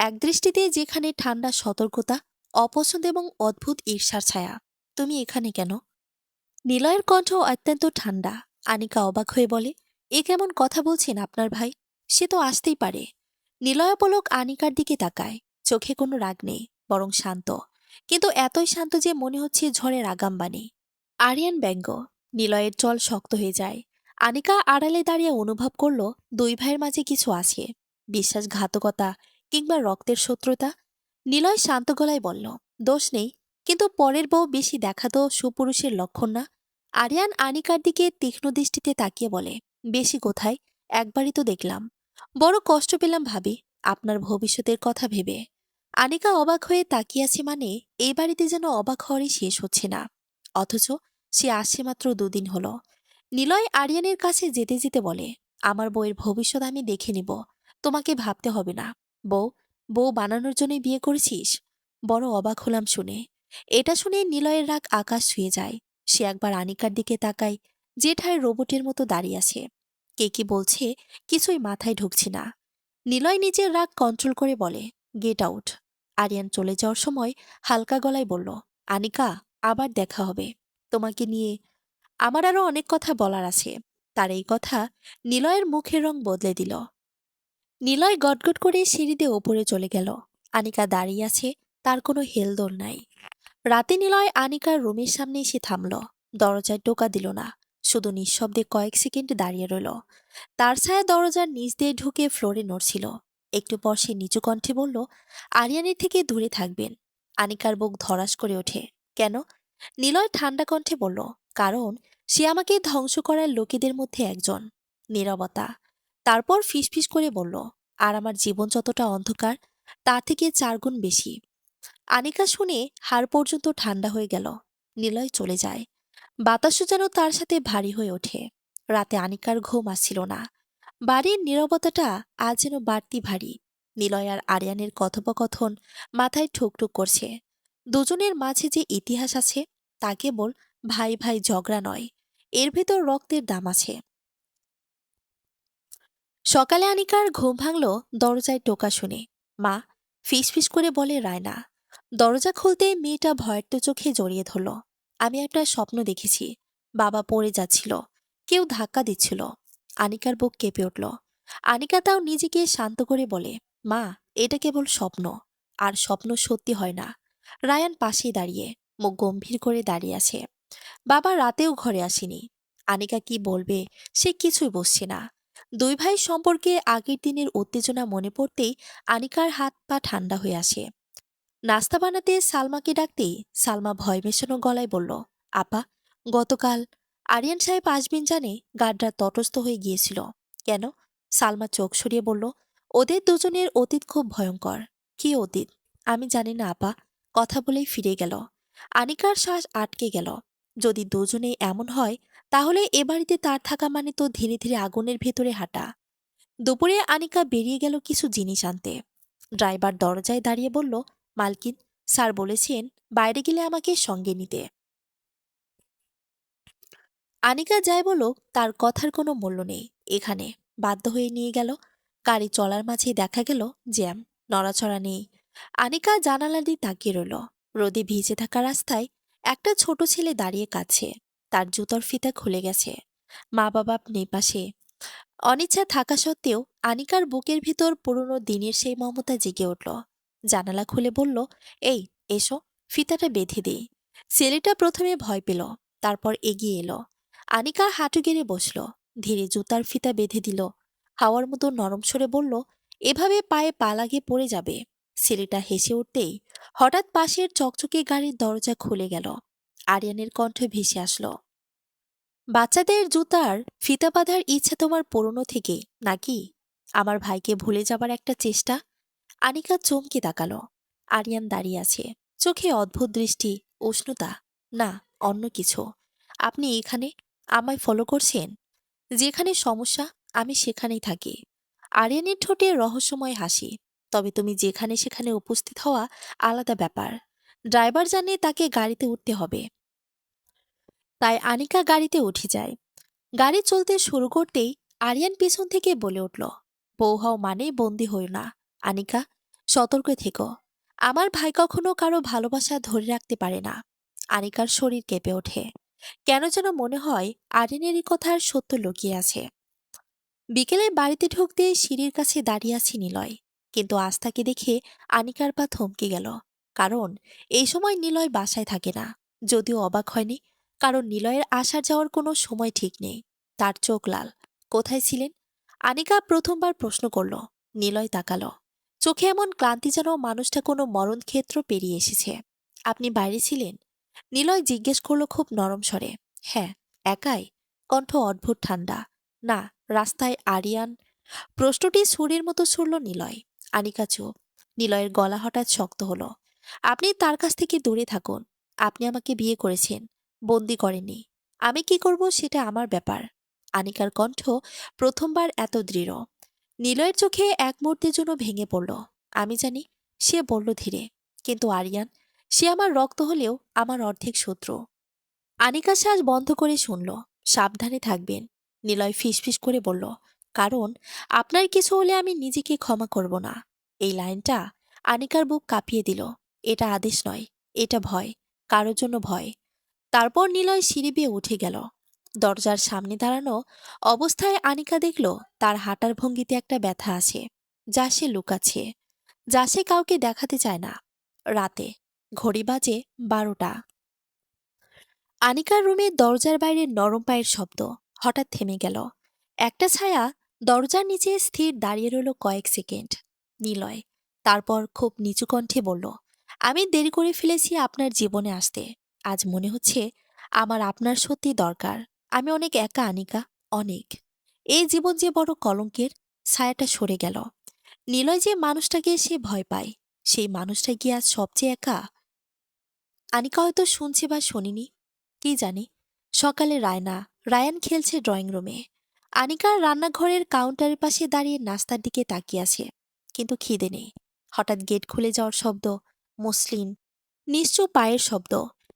এক দৃষ্টিতে যেখানে ঠান্ডা সতর্কতা, অপছন্দ এবং অদ্ভুত ঈর্ষার ছায়া। তুমি এখানে কেন? নিলয়ের কণ্ঠ অত্যন্ত ঠান্ডা। আনিকা অবাক হয়ে বলে, এ কেমন কথা বলছেন আপনার ভাই? সে তো আসতেই পারে। নিলয় পলক আনিকার দিকে তাকায়। চোখে কোনো রাগ নেই, বরং শান্ত, কিন্তু এতই শান্ত যে মনে হচ্ছে ঝড়ের আগামবাণী। আরিয়ান ব্যঙ্গ। নিলয়ের চল শক্ত হয়ে যায়। আনিকা আড়ালে দাঁড়িয়ে অনুভব করল দুই ভাইয়ের মাঝে কিছু আছে, বিশ্বাসঘাতকতা কিংবা রক্তের শত্রুতা। নিলয় শান্ত গলায় বলল, দোষ নেই, কিন্তু পরের বউ বেশি দেখা তো সুপুরুষের লক্ষণ না। আরিয়ান আনিকার দিকে তীক্ষ্ণ দৃষ্টিতে তাকিয়ে বলে, বেশি কোথায়, একবারই তো দেখলাম। বড় কষ্ট পেলাম ভাবি, আপনার ভবিষ্যতের কথা ভেবে। আনিকা অবাক হয়ে তাকিয়ে আছে, মানে এই বাড়িতে যেন অবাক হওয়ারই শেষ হচ্ছে না। অথচ সে আসছে মাত্র 2 দিন হলো। নিলয় আরিয়ানের কাছে যেতে যেতে বলে, আমার বউয়ের ভবিষ্যৎ আমি দেখে নিব, তোমাকে ভাবতে হবে না। বউ বউ বানানোর জন্যই বিয়ে করেছিস? বড় অবাক হলাম শুনে। এটা শুনে নিলয়ের রাগ আকাশ ছুঁয়ে যায়। সে একবার আনিকার দিকে তাকায়, যে ঠায় রোবটের মতো দাঁড়িয়ে আছে। কে কি বলছে কিছুই মাথায় ঢুকছে না। নিলয় নিজের রাগ কন্ট্রোল করে বলে, গেট আউট। আরিয়ান চলে যাওয়ার সময় হালকা গলায় বলল, আনিকা, আবার দেখা হবে তোমাকে নিয়ে। আমার আরো অনেক কথা বলার আছে। তার এই কথা নিলয়ের মুখের রং বদলে দিল। নিলয় গটগট করে সিঁড়ি দিয়ে ওপরে চলে গেল। আনিকা দাঁড়িয়ে আছে, তার কোনো হেলদোল নাই। রাতে নিলয় আনিকার রুমের সামনে এসে থামল। দরজায় টোকা দিল না, শুধু নিঃশব্দে কয়েক সেকেন্ড দাঁড়িয়ে রইল। তার ছায়া দরজার নিচ দিয়ে ঢুকে ফ্লোরে নড়ছিল। একটু পর সে নিচু কণ্ঠে বলল, আরিয়ানের থেকে দূরে থাকবেন। আনিকার বুক ধড়াস করে ওঠে। কেন? নিলয় ঠান্ডা কণ্ঠে বলল, কারণ সে আমাকে ধ্বংস করার লোকেদের মধ্যে একজন। নীরবতা। তারপর ফিসফিস করে বলল, আর আমার জীবন যতটা অন্ধকার, তার থেকে 4 গুণ বেশি। আনিকা শুনে হাড় পর্যন্ত ঠান্ডা হয়ে গেল। নিলয় চলে যায়। বাতাসও যেন তার সাথে ভারী হয়ে ওঠে। রাতে আনিকার ঘুম আসছিল না। বাড়ির নীরবতাটা আজ যেন বাড়তি ভারী। নিলয় আর আরিয়ানের কথোপকথন মাথায় ঠুকঠুক করছে। দুজনের মাঝে যে ইতিহাস আছে, তা কেবল ভাই ভাই ঝগড়া নয়, এর ভেতর রক্তের দাম আছে। সকালে আনিকার ঘুম ভাঙল দরজায় টোকা শুনে। মা, ফিসফিস করে বলে রায়না। দরজা খুলতে মেয়েটা ভয়ের তো চোখে জড়িয়ে ধরল। আমি একটা স্বপ্ন দেখেছি, বাবা পড়ে যাচ্ছিল, কেউ ধাক্কা দিচ্ছিল। আনিকার বুক কেঁপে উঠল। আনিকা তাও নিজেকে শান্ত করে বলে, মা, এটা কেবল স্বপ্ন। আর স্বপ্ন সত্যি হয় না। রায়ান পাশেই দাঁড়িয়ে, মুখ গম্ভীর করে দাঁড়িয়ে আছে। বাবা রাতেও ঘরে আসেনি। আনিকা কি বলবে, সে কিছুই বুঝছে না। দুই ভাই সম্পর্কে আগের দিনের উত্তেজনা মনে পড়তেই আনিকার হাত পা ঠান্ডা হয়ে আসে। নাস্তা বানাতে সালমাকে ডাকতেই সালমা ভয় মেশানো গলায় বলল, আপা, গতকাল আরিয়ান সাহেব আসবেন জানে গার্ডরা তটস্থ হয়ে গিয়েছিল। কেন? সালমা চোখ সরিয়ে বলল, ওদের দুজনের অতীত খুব ভয়ঙ্কর। কি অতীত? আমি জানি না আপা। কথা বলেই ফিরে গেল। আনিকার শ্বাস আটকে গেল। যদি দুজনেই এমন হয়, তাহলে এ বাড়িতে তার থাকা মানে তো ধীরে ধীরে আগুনের ভেতরে হাঁটা। দুপুরে আনিকা বেরিয়ে গেল কিছু জিনিস আনতে। ড্রাইভার দরজায় দাঁড়িয়ে বলল, মালকিন, স্যার বলেছেন বাইরে গেলে আমাকে সঙ্গে নিতে। আনিকা যাই বলো, তার কথার কোনো মূল্য নেই এখানে। বাধ্য হয়ে নিয়ে গেল। গাড়ি চলার মাঝে দেখা গেল জ্যাম, নড়াচড়া নেই। আনিকা জানালা দিয়ে তাকিয়ে রইল। রোদে ভিজে থাকা রাস্তায় একটা ছোট ছেলে দাঁড়িয়ে কাঁদছে। তার জুতোর ফিতা খুলে গেছে। মা বাবা নেই পাশে। অনিচ্ছা থাকা সত্ত্বেও আনিকার বুকের ভিতর পুরনো দিনের সেই মমতা জেগে উঠল। জানালা খুলে বলল, এই, এসো, ফিতাটা বেঁধে দেই। ছেলেটা প্রথমে ভয় পেল, তারপর এগিয়ে এলো। আনিকা হাঁটু গেড়ে বসল, ধীরে জুতার ফিতা বেঁধে দিল। হাওয়ার মতো নরম সরে বলল, এভাবে পায়ে পা লাগিয়ে পড়ে যাবে। ছেলেটা হেসে উঠতেই হঠাৎ পাশের চকচকে গাড়ির দরজা খুলে গেল। আরিয়ানের কণ্ঠ ভেসে আসলো, বাচ্চাদের জুতার ফিতা বাঁধার ইচ্ছা তোমার পুরনো থেকেই নাকি? আমার ভাইকে ভুলে যাবার একটা চেষ্টা? আনিকা চমকে তাকালো। আরিয়ান দাঁড়িয়ে আছে, চোখে অদ্ভুত দৃষ্টি, উষ্ণতা। না, অন্য কিছু। আপনি এখানে আমায় ফলো করছেন? যেখানে সমস্যা আমি সেখানেই থাকি। আরিয়ানের ঠোঁটে রহস্যময় হাসি। তবে তুমি যেখানে সেখানে উপস্থিত হওয়া আলাদা ব্যাপার। ড্রাইভার জানে তাকে গাড়িতে উঠতে হবে। তাই আনিকা গাড়িতে উঠে যায়। গাড়ি চলতে শুরু করতেই আরিয়ান পিছন থেকে বলে উঠল, বউ হও মানে বন্দি হইও না। আনিকা, সতর্ক থেকো। আমার ভাই কখনো কারো ভালোবাসা ধরে রাখতে পারে না। আনিকার শরীর কেঁপে ওঠে। কেন যেন মনে হয় আরিয়ানের এই কথার সত্য লুকিয়ে আছে। বিকেলে বাড়িতে ঢুকতে সিঁড়ির কাছে দাঁড়িয়ে আছে নিলয়। কিন্তু আজ তাকে দেখে আনিকার পা থমকে গেল। কারণ এই সময় নিলয় বাসায় থাকে না। যদিও অবাক হয়নি, কারণ নিলয়ের আসার যাওয়ার কোনো সময় ঠিক নেই। তার চোখ লাল। কোথায় ছিলেন? আনিকা প্রথমবার প্রশ্ন করল। নিলয় তাকালো। চোখে এমন ক্লান্তি যেন মানুষটা কোনো মরণ ক্ষেত্র পেরিয়ে এসেছে। আপনি বাইরে ছিলেন? নিলয় জিজ্ঞেস করল খুব নরম স্বরে। হ্যাঁ। একাই? কণ্ঠ অদ্ভুত ঠান্ডা। না, রাস্তায় আরিয়ান। প্রশ্নটি ছুরির মতো ছুড়ল নিলয়। আনিকা চুপ। নিলয়ের গলা হঠাৎ শক্ত হলো। আপনি তার কাছ থেকে দূরে থাকুন। আপনি আমাকে বিয়ে করেছেন, বন্দি করেননি। আমি কি করব সেটা আমার ব্যাপার। আনিকার কণ্ঠ প্রথমবার এত দৃঢ়। নিলয়ের চোখে এক মুহূর্তের জন্য ভেঙে পড়ল। আমি জানি, সে বলল ধীরে, কিন্তু আরিয়ান, সে আমার রক্ত হলেও আমার অর্ধেক শত্রু। আনিকা শ্বাস বন্ধ করে শুনল। সাবধানে থাকবেন। নিলয় ফিসফিস করে বলল, কারণ আপনার কিছু হলে আমি নিজেকে ক্ষমা করব না। এই লাইনটা আনিকার বুক কাঁপিয়ে দিল। এটা আদেশ নয়, এটা ভয়, কারোর জন্য ভয়। তারপর নিলয় সিঁড়ি বেয়ে উঠে গেল। দরজার সামনে দাঁড়ানো অবস্থায় আনিকা দেখল তার হাঁটার ভঙ্গিতে একটা ব্যথা আছে, যা সে লুকাচ্ছে, যা সে কাউকে দেখাতে চায় না। রাতে ঘড়ি বাজে 12টা। আনিকার রুমে দরজার বাইরে নরম পায়ের শব্দ হঠাৎ থেমে গেল। একটা ছায়া দরজার নিচে স্থির দাঁড়িয়ে রইল কয়েক সেকেন্ড। নিলয় তারপর খুব নিচু কণ্ঠে বলল, আমি দেরি করে ফেলেছি আপনার জীবনে আসতে। আজ মনে হচ্ছে আমার আপনার সত্যি দরকার। আমি অনেক একা আনিকা, অনেক। এই জীবন যে বড় কলঙ্কের। ছায়াটা সরে গেল। নিলয় যে মানুষটাকে সে ভয় পায়, সেই মানুষটা কি আজ সবচেয়ে একা? আনিকা হয়তো শুনছে বা শোনেনি, কি জানি। সকালে রায়ান খেলছে ড্রয়িং রুমে। আনিকা রান্নাঘরের কাউন্টারের পাশে দাঁড়িয়ে নাস্তার দিকে তাকিয়ে আছে, কিন্তু খিদে নেই। হঠাৎ গেট খুলে যাওয়ার শব্দ, মসলিন, নিশ্চুপ পায়ের শব্দ।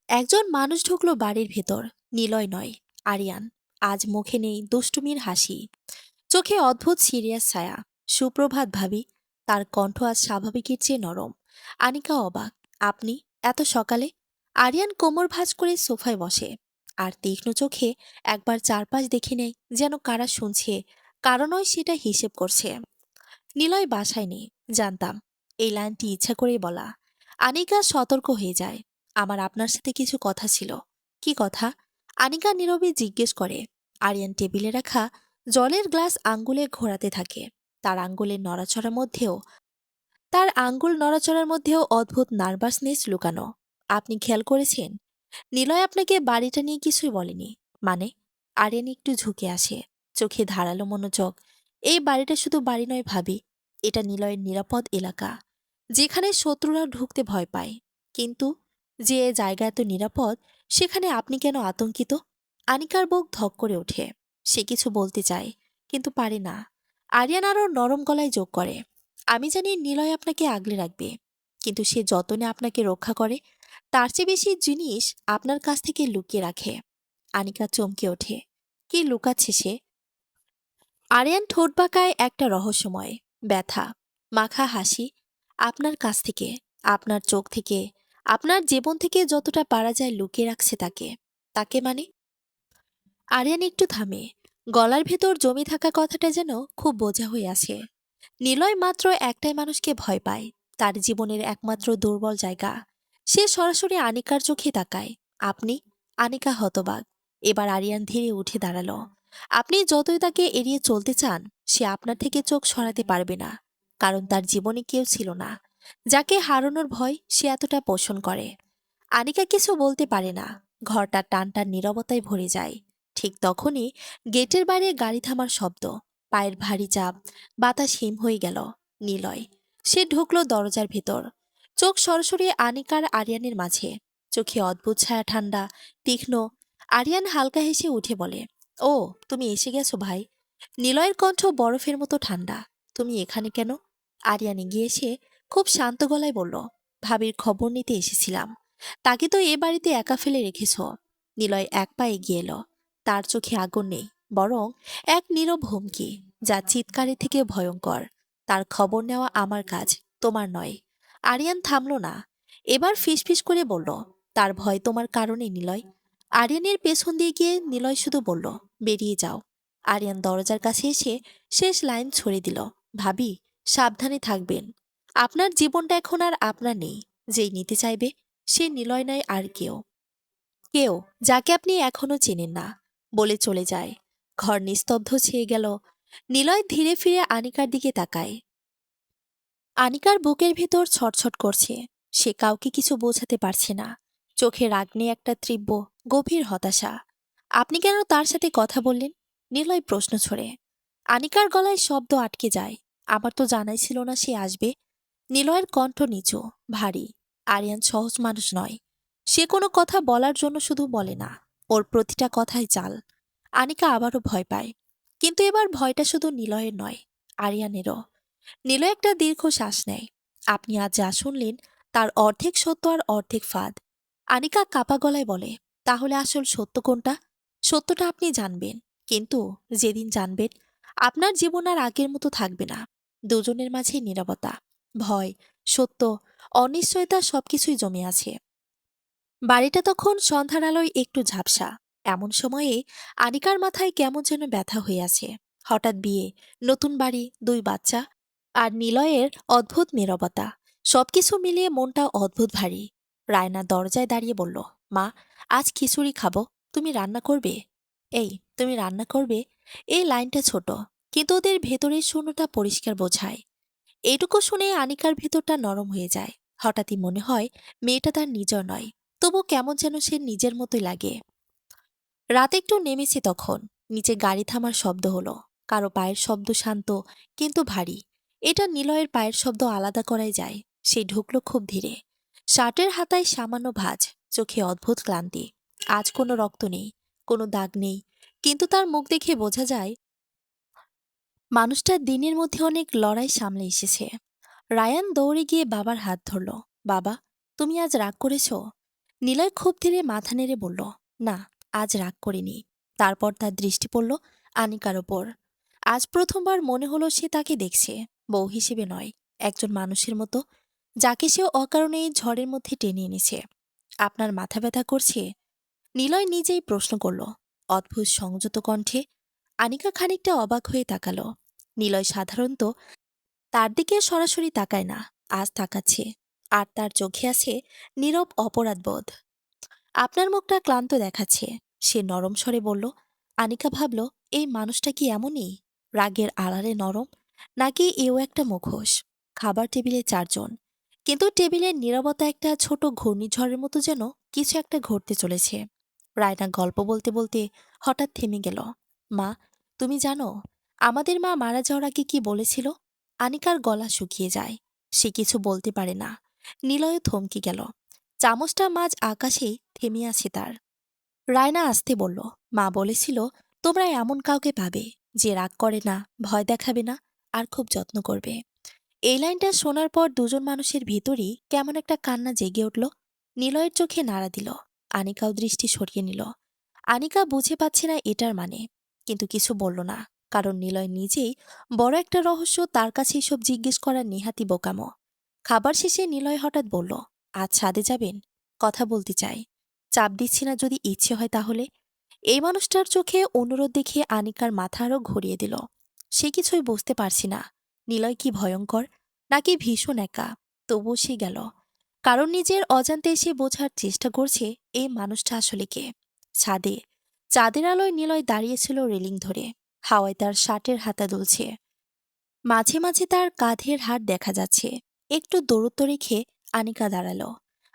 একজন মানুষ ঢুকলো বাড়ির ভেতর। নিলয় নয়, আরিয়ান। আজ মুখে নেই দুষ্টুমির হাসি, চোখে অদ্ভুত সিরিয়াস ছায়া। সুপ্রভাত ভাবি। তার কণ্ঠ আজ স্বাভাবিকের চেয়ে নরম। আনিকা অবাক, আপনি এত সকালে? আরিয়ান কোমর ভাঁজ করে সোফায় বসে, আর তীক্ষ্ণ চোখে একবার চারপাশ দেখে নেয়, যেন কারা শুনছে, কারো নয় সেটা হিসেব করছে। নিলয় বাসায় নেই, জানতাম। এই লাইনটি ইচ্ছা করেই বলা। আনিকা সতর্ক হয়ে যায়, আমার আপনার সাথে কিছু কথা ছিল। কি কথা? আনিকা নীরবে জিজ্ঞেস করে। আরিয়ান টেবিলে রাখা জলের গ্লাস আঙ্গুলে ঘোরাতে থাকে। তার আঙ্গুলের নড়াচড়ার মধ্যেও তার আঙ্গুল নড়াচড়ার মধ্যেও অদ্ভুত নার্ভাসনেস লুকানো। আপনি খেয়াল করেছেন, নিলয় আপনাকে বাড়িটা নিয়ে কিছুই বলেনি। মানে? আরিয়ান একটু ঝুঁকে আসে, চোখে ধারালো মনোযোগ। এই বাড়িটা শুধু বাড়ি নয় ভাবি, এটা নিলয়ের নিরাপদ এলাকা, যেখানে শত্রুরা ঢুকতে ভয় পায়। কিন্তু যে জায়গা এত নিরাপদ, সেখানে আপনি কেন আতঙ্কিত? আনিকার বুক ধক করে ওঠে। সে কিছু বলতে চায়, কিন্তু পারে না। আরিয়ান আরও নরম গলায় যোগ করে, আমি জানি নিলয় আপনাকে আগলে রাখবে, কিন্তু সে যতনে আপনাকে রক্ষা করে, তার চেয়ে বেশি জিনিস আপনার কাছ থেকে লুকিয়ে রাখে। আনিকা চমকে ওঠে। কি লুকাচ্ছে সে? আরিয়ান ঠোঁট বাঁকায় একটা রহস্যময় ব্যথা মাখা হাসি। আপনার কাছ থেকে, আপনার চোখ থেকে, আপনার জীবন থেকে যতটা পারা যায় লুকিয়ে রাখছে তাকে। তাকে মানে? আরিয়ান একটু থামে। গলার ভেতর জমে থাকা কথাটা যেন খুব বোঝা হয়ে আসে। নিলয় মাত্র একটাই মানুষকে ভয় পায়, তার জীবনের একমাত্র দুর্বল জায়গা। সে সরাসরি আনিকার চোখে তাকায়। আপনি? আনিকা হতবাক। এবার আরিয়ান ধীরে উঠে দাঁড়ালো। আপনি যতই তাকে এড়িয়ে চলতে চান, সে আপনার থেকে চোখ সরাতে পারবে না। কারণ তার জীবনে কেউ ছিল না যাকে হারানোর ভয় সে এতটা পোষণ করে। আনিকা কিছু বলতে পারে না। ঘরটা টানটান নীরবতায় ভরে যায়। ঠিক তখনই গেটের বাইরে গাড়ি থামার শব্দ, পায়ের ভারী চাপ, বাতাস হিম হয়ে গেল। নিলয়। সে ঢুকলো দরজার ভেতর। চোখ সরাসরি আনিকার আরিয়ানের মাঝে। চোখে অদ্ভুত ছায়া, ঠান্ডা, তীক্ষ্ণ। আরিয়ান হালকা হেসে উঠে বলে, ও, তুমি এসে গেছো ভাই। নিলয়ের কণ্ঠ বরফের মতো ঠান্ডা। তুমি এখানে কেন? আরিয়ান এগিয়ে এসে খুব শান্ত গলায় বলল, ভাবির খবর নিতে এসেছিলাম। তাকে তো এ বাড়িতে একা ফেলে রেখেছ। নিলয় এক পা এগিয়ে এলো। তার চোখে আগুন নেই, বরং এক নীরব হুমকি, যা চিৎকারের থেকে ভয়ঙ্কর। তার খবর নেওয়া আমার কাজ, তোমার নয়। আরিয়ান থামল না। এবার ফিসফিস করে বলল, তার ভয় তোমার কারণে নিলয়। আরিয়ানের পেছন দিয়ে গিয়ে নিলয় শুধু বলল, বেরিয়ে যাও। আরিয়ান দরজার কাছে এসে শেষ লাইন ছড়ে দিল, ভাবি, সাবধানে থাকবেন। আপনার জীবনটা এখন আর আপনার নেই। যেই নিতে চাইবে সে নিলয় নয় আর কেউ, কেউ যাকে আপনি এখনো চেনেন না, বলে চলে যায়। ঘর নিস্তব্ধ ছেয়ে গেল। নিলয় ধীরে ফিরে আনিকার দিকে তাকায়। আনিকার বুকের ভেতর ছটছট করছে। সে কাউকে কিছু বোঝাতে পারছে না। চোখে রাগ নিয়ে একটা তীব্র গভীর হতাশা। আপনি কেন তার সাথে কথা বললেন? নিলয় প্রশ্ন ছড়ে। আনিকার গলায় শব্দ আটকে যায়। আমার তো জানাই ছিল না সে আসবে। নিলয়ের কণ্ঠ নিচু, ভারী। আরিয়ান সহজ মানুষ নয়। সে কোনো কথা বলার জন্য শুধু বলে না, ওর প্রতিটা কথাই চাল। আনিকা আবারও ভয় পায়, কিন্তু এবার ভয়টা শুধু নিলয়ের নয়, আরিয়ানেরও। নিলয় একটা দীর্ঘ শ্বাস নেয়। আপনি আজ যা শুনলেন তার অর্ধেক সত্য আর অর্ধেক ফাঁদ। আনিকা কাপা গলায় বলে, তাহলে আসল সত্য কোনটা? সত্যটা আপনি জানবেন, কিন্তু যেদিন জানবেন, আপনার জীবন আর আগের মতো থাকবে না। দুজনের মাঝে নীরবতা, ভয়, সত্য, অনিশ্চয়তা সবকিছুই জমে আছে। বাড়িটা তখন সন্ধ্যার আলোয় একটু ঝাপসা। এমন সময়ে আনিকার মাথায় কেমন যেন ব্যথা হয়ে আছে। হঠাৎ বিয়ে, নতুন বাড়ি, দুই বাচ্চা, আর নিলয়ের অদ্ভুত নীরবতা, সবকিছু মিলিয়ে মনটা অদ্ভুত ভারী। রায়না দরজায় দাঁড়িয়ে বলল, মা, আজ খিচুড়ি খাবো, তুমি রান্না করবে? এই, তুমি রান্না করবে? এই লাইনটা ছোট, কিন্তু ওদের ভেতরের শূন্যটা পরিষ্কার বোঝায়। এটুকু শুনে আনিকার ভেতরটা নরম হয়ে যায়। হঠাৎই মনে হয় মেয়েটা তার নিজের নয়, তবু কেমন যেন সে নিজের মতোই লাগে। রাত একটু নেমেছে তখন। নিচে গাড়ি থামার শব্দ হলো। কারো পায়ের শব্দ শান্ত, কিন্তু ভারী। এটা নিলয়ের পায়ের শব্দ আলাদা করাই যায়। সে ঢুকলো খুব ধীরে। শার্টের হাতায় সামান্য ভাঁজ, চোখে অদ্ভুত ক্লান্তি। আজ কোনো রক্ত নেই, কোনো দাগ নেই, কিন্তু তার মুখ দেখে বোঝা যায় মানুষটা দিনের মধ্যে অনেক লড়াই সামলে এসেছে। রায়ান দৌড়ে গিয়ে বাবার হাত ধরল। বাবা, তুমি আজ রাগ করেছ? নিলয় খুব ধীরে মাথা নেড়ে বলল, না, আজ রাগ করিনি। তারপর তার দৃষ্টি পড়ল আনিকার ওপর। আজ প্রথমবার মনে হলো সে তাকে দেখছে, বউ হিসেবে নয়, একজন মানুষের মতো, যাকে সে অকারণে এই ঝড়ের মধ্যে টেনে এনেছে। আপনার মাথা ব্যথা করছে? নিলয় নিজেই প্রশ্ন করল, অদ্ভুত সংযত কণ্ঠে। আনিকা খানিকটা অবাক হয়ে তাকালো। নিলয় সাধারণত তার দিকে সরাসরি তাকায় না, আজ তাকাচ্ছে। আর তার চোখে আছে নীরব অপরাধবোধ। আপনার মুখটা ক্লান্ত দেখাচ্ছে, সে নরম স্বরে বলল। আনিকা ভাবল, এই মানুষটা কি এমনই, রাগের আড়ালে নরম, নাকি এও একটা মুখোশ। খাবার টেবিলে চারজন, কিন্তু টেবিলের নীরবতা একটা ছোট ঘূর্ণিঝড়ের মতো, যেন কিছু একটা ঘটতে চলেছে। রায়না গল্প বলতে বলতে হঠাৎ থেমে গেল। মা, তুমি জানো আমাদের মা মারা যাওয়ার আগে কি বলেছিল? আনিকার গলা শুকিয়ে যায়। সে কিছু বলতে পারে না। নিলয় থমকে গেল। চামচটা মাঝ আকাশেই থেমে আছে তার। রায়না আসতে বলল, মা বলেছিল তোমরা এমন কাউকে পাবে যে রাগ করে না, ভয় দেখাবে না, আর খুব যত্ন করবে। এই লাইনটা শোনার পর দুজন মানুষের ভিতরই কেমন একটা কান্না জেগে উঠল। নিলয়ের চোখে নাড়া দিল। আনিকাও দৃষ্টি সরিয়ে নিল। আনিকা বুঝে পাচ্ছে না এটার মানে, কিন্তু কিছু বলল না, কারণ নিলয় নিজেই বড় একটা রহস্য, তার কাছে এসব জিজ্ঞেস করার নেহাতি বোকামো। খাবার শেষে নিলয় হঠাৎ বলল, আজ ছাদে যাবেন? কথা বলতে চাই। চাপ দিচ্ছি না, যদি ইচ্ছে হয় তাহলে। এই মানুষটার চোখে অনুরোধ দেখে আনিকার মাথা আরও ঘুরিয়ে দিল। সে কিছুই বুঝতে পারছি না, নিলয় কি ভয়ঙ্কর, নাকি ভীষণ একা। তবুও সে গেল, কারণ নিজের অজান্তে সে বোঝার চেষ্টা করছে এই মানুষটা আসলে কে। ছাদে চাঁদের আলোয় নিলয় দাঁড়িয়েছিল রেলিং ধরে। হাওয়ায় তার শার্টের হাতা দুলছে। মাঝে মাঝে তার কাঁধের হাড় দেখা যাচ্ছে। একটু দূরত্ব রেখে আনিকা দাঁড়ালো।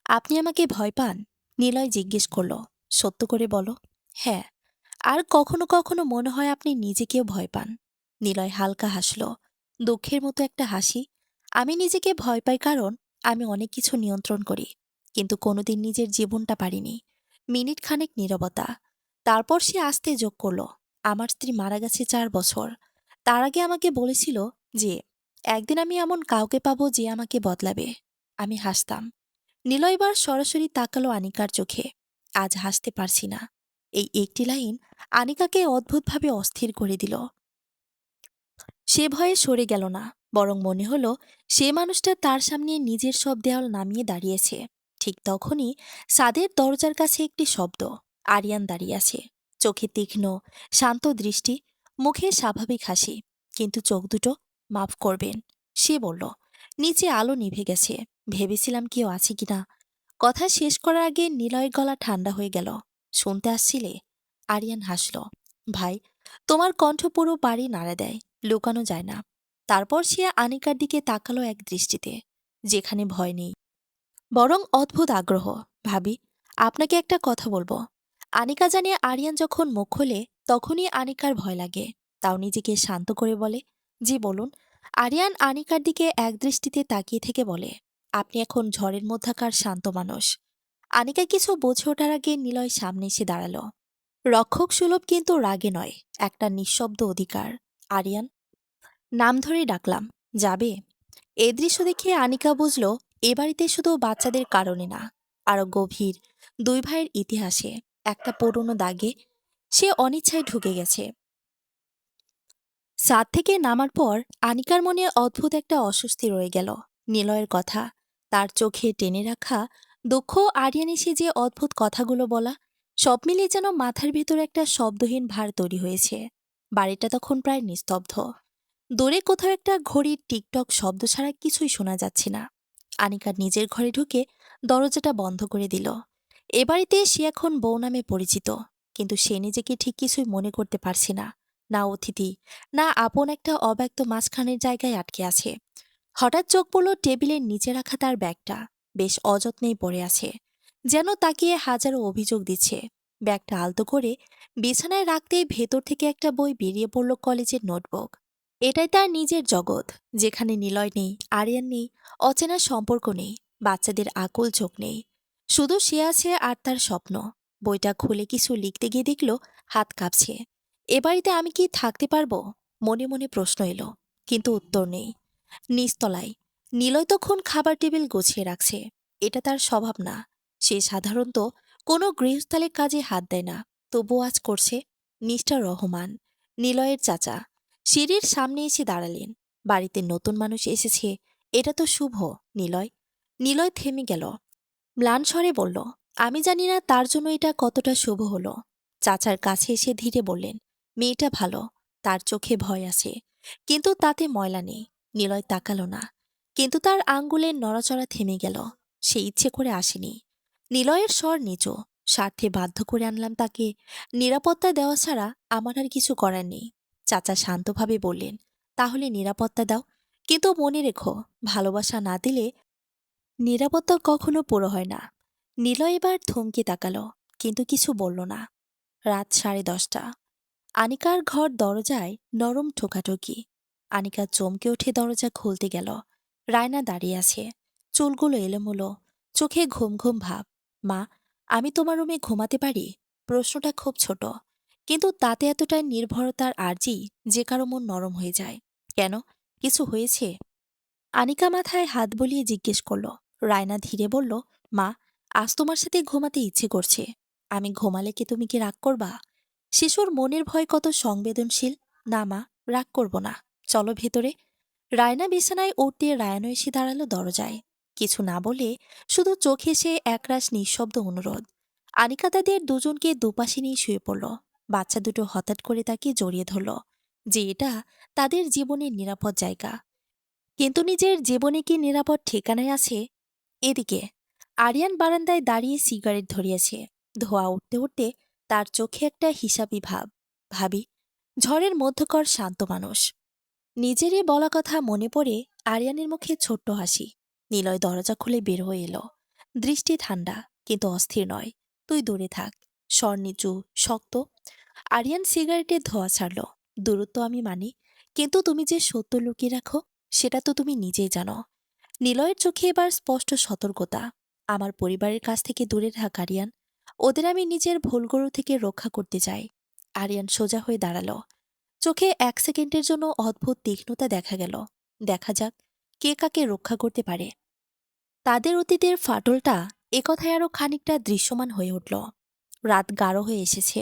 আপনি আমাকে ভয় পান? নিলয় জিজ্ঞেস করল। সত্য করে বলো। হ্যাঁ। আর কখনো কখনো মনে হয় আপনি নিজেকেও ভয় পান। নিলয় হালকা হাসল, দুঃখের মতো একটা হাসি। আমি নিজেকে ভয় পাই কারণ আমি অনেক কিছু নিয়ন্ত্রণ করি, কিন্তু কোনোদিন নিজের জীবনটা পারিনি। মিনিট খানেক নীরবতা। তারপর সে আস্তে যোগ করল, আমার স্ত্রী মারা গেছে 4 বছর। তার আগে আমাকে বলেছিল যে একদিন আমি এমন কাউকে পাবো যে আমাকে বদলাবে। আমি হাসতাম। নিলয়বার সরাসরি তাকালো আনিকার চোখে। আজ হাসতে পারছি না। এই একটি লাইন আনিকাকে অদ্ভুতভাবে অস্থির করে দিল। সে ভয়ে সরে গেল না, বরং মনে হলো সে মানুষটা তার সামনে নিজের সব দেওয়াল নামিয়ে দাঁড়িয়েছে। ঠিক তখনই সাদের দরজার কাছে একটি শব্দ। আরিয়ান দাঁড়িয়ে আছে, চোখে তীক্ষ্ণ, শান্ত দৃষ্টি, মুখে স্বাভাবিক হাসি, কিন্তু চোখ দুটো মাফ করবেন। সে বলল, নিচে আলো নিভে গেছে, ভেবেছিলাম কেউ আছে কিনা। কথা শেষ করার আগে নিলয়ের গলা ঠান্ডা হয়ে গেল। শুনতে আসছিলে? আরিয়ান হাসল। ভাই, তোমার কণ্ঠ পুরো বাড়ি নাড়া দেয়, লুকানো যায় না। তারপর সে আনিকার দিকে তাকালো এক দৃষ্টিতে, যেখানে ভয় নেই, বরং অদ্ভুত আগ্রহ। ভাবি, আপনাকে একটা কথা বলবো। আনিকা জানে আরিয়ান যখন মুখ খোলে তখনই আনিকার ভয় লাগে। তাও নিজেকে শান্ত করে বলে, জি বলুন। আরিয়ান আনিকার দিকে একদৃষ্টিতে তাকিয়ে থেকে বলে, আপনি এখন ঝড়ের মধ্যাকার শান্ত মানুষ। আনিকা কিছু বুঝে ওঠার আগে নিলয় সামনে এসে দাঁড়ালো। রক্ষক সুলভ কিন্তু রাগে নয়, একটা নিঃশব্দ অধিকার। আরিয়ান নাম ধরে ডাকলাম, যাবে? এই দৃশ্য দেখে আনিকা বুঝল এ বাড়িতে শুধু বাচ্চাদের কারণে না, আরো গভীর দুই ভাইয়ের ইতিহাসে একটা পুরনো দাগে সে অনিচ্ছায় ঢুকে গেছে। ছাদ থেকে নামার পর আনিকার মনে অদ্ভুত একটা অস্বস্তি রয়ে গেল। নিলয়ের কথা, তার চোখে টেনে রাখা দুঃখ, আরিয়ান এসে যে অদ্ভুত কথাগুলো বলা, সব মিলিয়ে যেন মাথার ভেতর একটা শব্দহীন ভার তৈরি হয়েছে। বাড়িটা তখন প্রায় নিস্তব্ধ। দূরে কোথাও একটা ঘড়ির টিকটক শব্দ ছাড়া কিছুই শোনা যাচ্ছে না। আনিকার নিজের ঘরে ঢুকে দরজাটা বন্ধ করে দিল। এ বাড়িতে সে এখন বউ নামে পরিচিত, কিন্তু সে নিজেকে ঠিক কিছুই মনে করতে পারছে না। না অতিথি, না আপন, একটা অব্যক্ত মাঝখানের জায়গায় আটকে আছে। হঠাৎ চোখ পড়ল টেবিলের নিচে রাখা তার ব্যাগটা। বেশ অযত্নেই পড়ে আছে, যেন তাকিয়ে হাজারো অভিযোগ দিচ্ছে। ব্যাগটা আলতো করে বিছানায় রাখতেই ভেতর থেকে একটা বই বেরিয়ে পড়ল, কলেজের নোটবুক। এটাই তার নিজের জগৎ, যেখানে নিলয় নেই, আরিয়ান নেই, অচেনা সম্পর্ক নেই, বাচ্চাদের আকুল চোখ নেই। শুধু সে আছে আর তার স্বপ্ন। বইটা খুলে কিছু লিখতে গিয়ে দেখল হাত কাঁপছে। এ বাড়িতে আমি কি থাকতে পারবো? মনে মনে প্রশ্ন এলো, কিন্তু উত্তর নেই। নিচতলায় নিলয় তখন খাবার টেবিল গুছিয়ে রাখছে। এটা তার স্বভাব না। সে সাধারণত কোনো গৃহস্থালির কাজে হাত দেয় না, তবুও আজ করছে। মিস্টার রহমান, নিলয়ের চাচা, সিঁড়ির সামনে এসে দাঁড়ালেন। বাড়িতে নতুন মানুষ এসেছে, এটা তো শুভ। নিলয় নিলয় থেমে গেল, ম্লান স্বরে বলল, আমি জানি না তার জন্য এটা কতটা শুভ হলো। চাচার কাছে এসে ধীরে বললেন, মেয়েটা ভালো, তার চোখে ভয় আছে, কিন্তু তাতে ময়লা নেই। নিলয় তাকালো না, কিন্তু তার আঙ্গুলের নড়াচড়া থেমে গেল। সে ইচ্ছে করে আসেনি। নিলয়ের স্বর নিচু, স্বার্থে বাধ্য করে আনলাম তাকে। নিরাপত্তা দেওয়া ছাড়া আমার আর কিছু করার নেই। চাচা শান্তভাবে বললেন, তাহলে নিরাপত্তা দাও, কিন্তু মনে রেখো, ভালোবাসা না দিলে নিরাপত্তা কখনো পুরো হয় না। নিলয় এবার থমকে তাকালো, কিন্তু কিছু বলল না। রাত 10:30। আনিকার ঘর দরজায় নরম ঠোকাঠুকি। আনিকা চমকে উঠে দরজা খুলতে গেল। রায়না দাঁড়িয়ে আছে, চুলগুলো এলোমেলো, চোখে ঘুম ঘুম ভাব। মা, আমি তোমার রুমে ঘুমাতে পারি? প্রশ্নটা খুব ছোট, কিন্তু তাতে এতটাই নির্ভরতার আর্জি যে কারো মন নরম হয়ে যায়। কেন, কিছু হয়েছে? আনিকা মাথায় হাত বুলিয়ে জিজ্ঞেস করল। রায়না ধীরে বলল, মা, আজ তোমার সাথে ঘুমাতে ইচ্ছে করছে। আমি ঘুমালে কি তুমি কি রাগ করবা? শিশুর মনের ভয় কত সংবেদনশীল। না মা, রাগ করব না, চলো ভেতরে। রায়না বিছানায় উঠতে রায়ানো এসে দাঁড়ালো দরজায়। কিছু না বলে শুধু চোখে সে একরাশ নিঃশব্দ অনুরোধ। আনিকা তাদের দুজনকে দুপাশে নিয়ে শুয়ে পড়ল। বাচ্চা দুটো হঠাৎ করে তাকে জড়িয়ে ধরল, যে এটা তাদের জীবনের নিরাপদ জায়গা। কিন্তু নিজের জীবনে কি নিরাপদ ঠিকানায় আছে? এদিকে আরিয়ান বারান্দায় দাঁড়িয়ে সিগারেট ধরিয়েছে। ধোয়া উঠতে উঠতে তার চোখে একটা হিসাবি ভাব। ভাবি, ঝড়ের মধ্যকর শান্ত মানুষ। নিজেরই বলা কথা মনে পড়ে আরিয়ানের মুখে ছোট্ট হাসি। নিলয় দরজা খুলে বের হয়ে এলো। দৃষ্টি ঠান্ডা, কিন্তু অস্থির নয়। তুই দূরে থাক, স্বর নিচু, শক্ত। আরিয়ান সিগারেটের ধোঁয়া ছাড়ল। দূরত্ব আমি মানি, কিন্তু তুমি যে সত্য লুকিয়ে রাখো সেটা তো তুমি নিজেই জানো। নিলয়ের চোখে এবার স্পষ্ট সতর্কতা। আমার পরিবারের কাছ থেকে দূরে থাক আরিয়ান, ওদের আমি নিজের ভুলগুলো থেকে রক্ষা করতে চাই। আরিয়ান সোজা হয়ে দাঁড়ালো। চোখে 1 সেকেন্ডের জন্য অদ্ভুত তীক্ষ্ণতা দেখা গেল। দেখা যাক কে কাকে রক্ষা করতে পারে। তাদের অতীতের ফাটলটা একথায় আরো খানিকটা দৃশ্যমান হয়ে উঠল। রাত গাঢ় হয়ে এসেছে।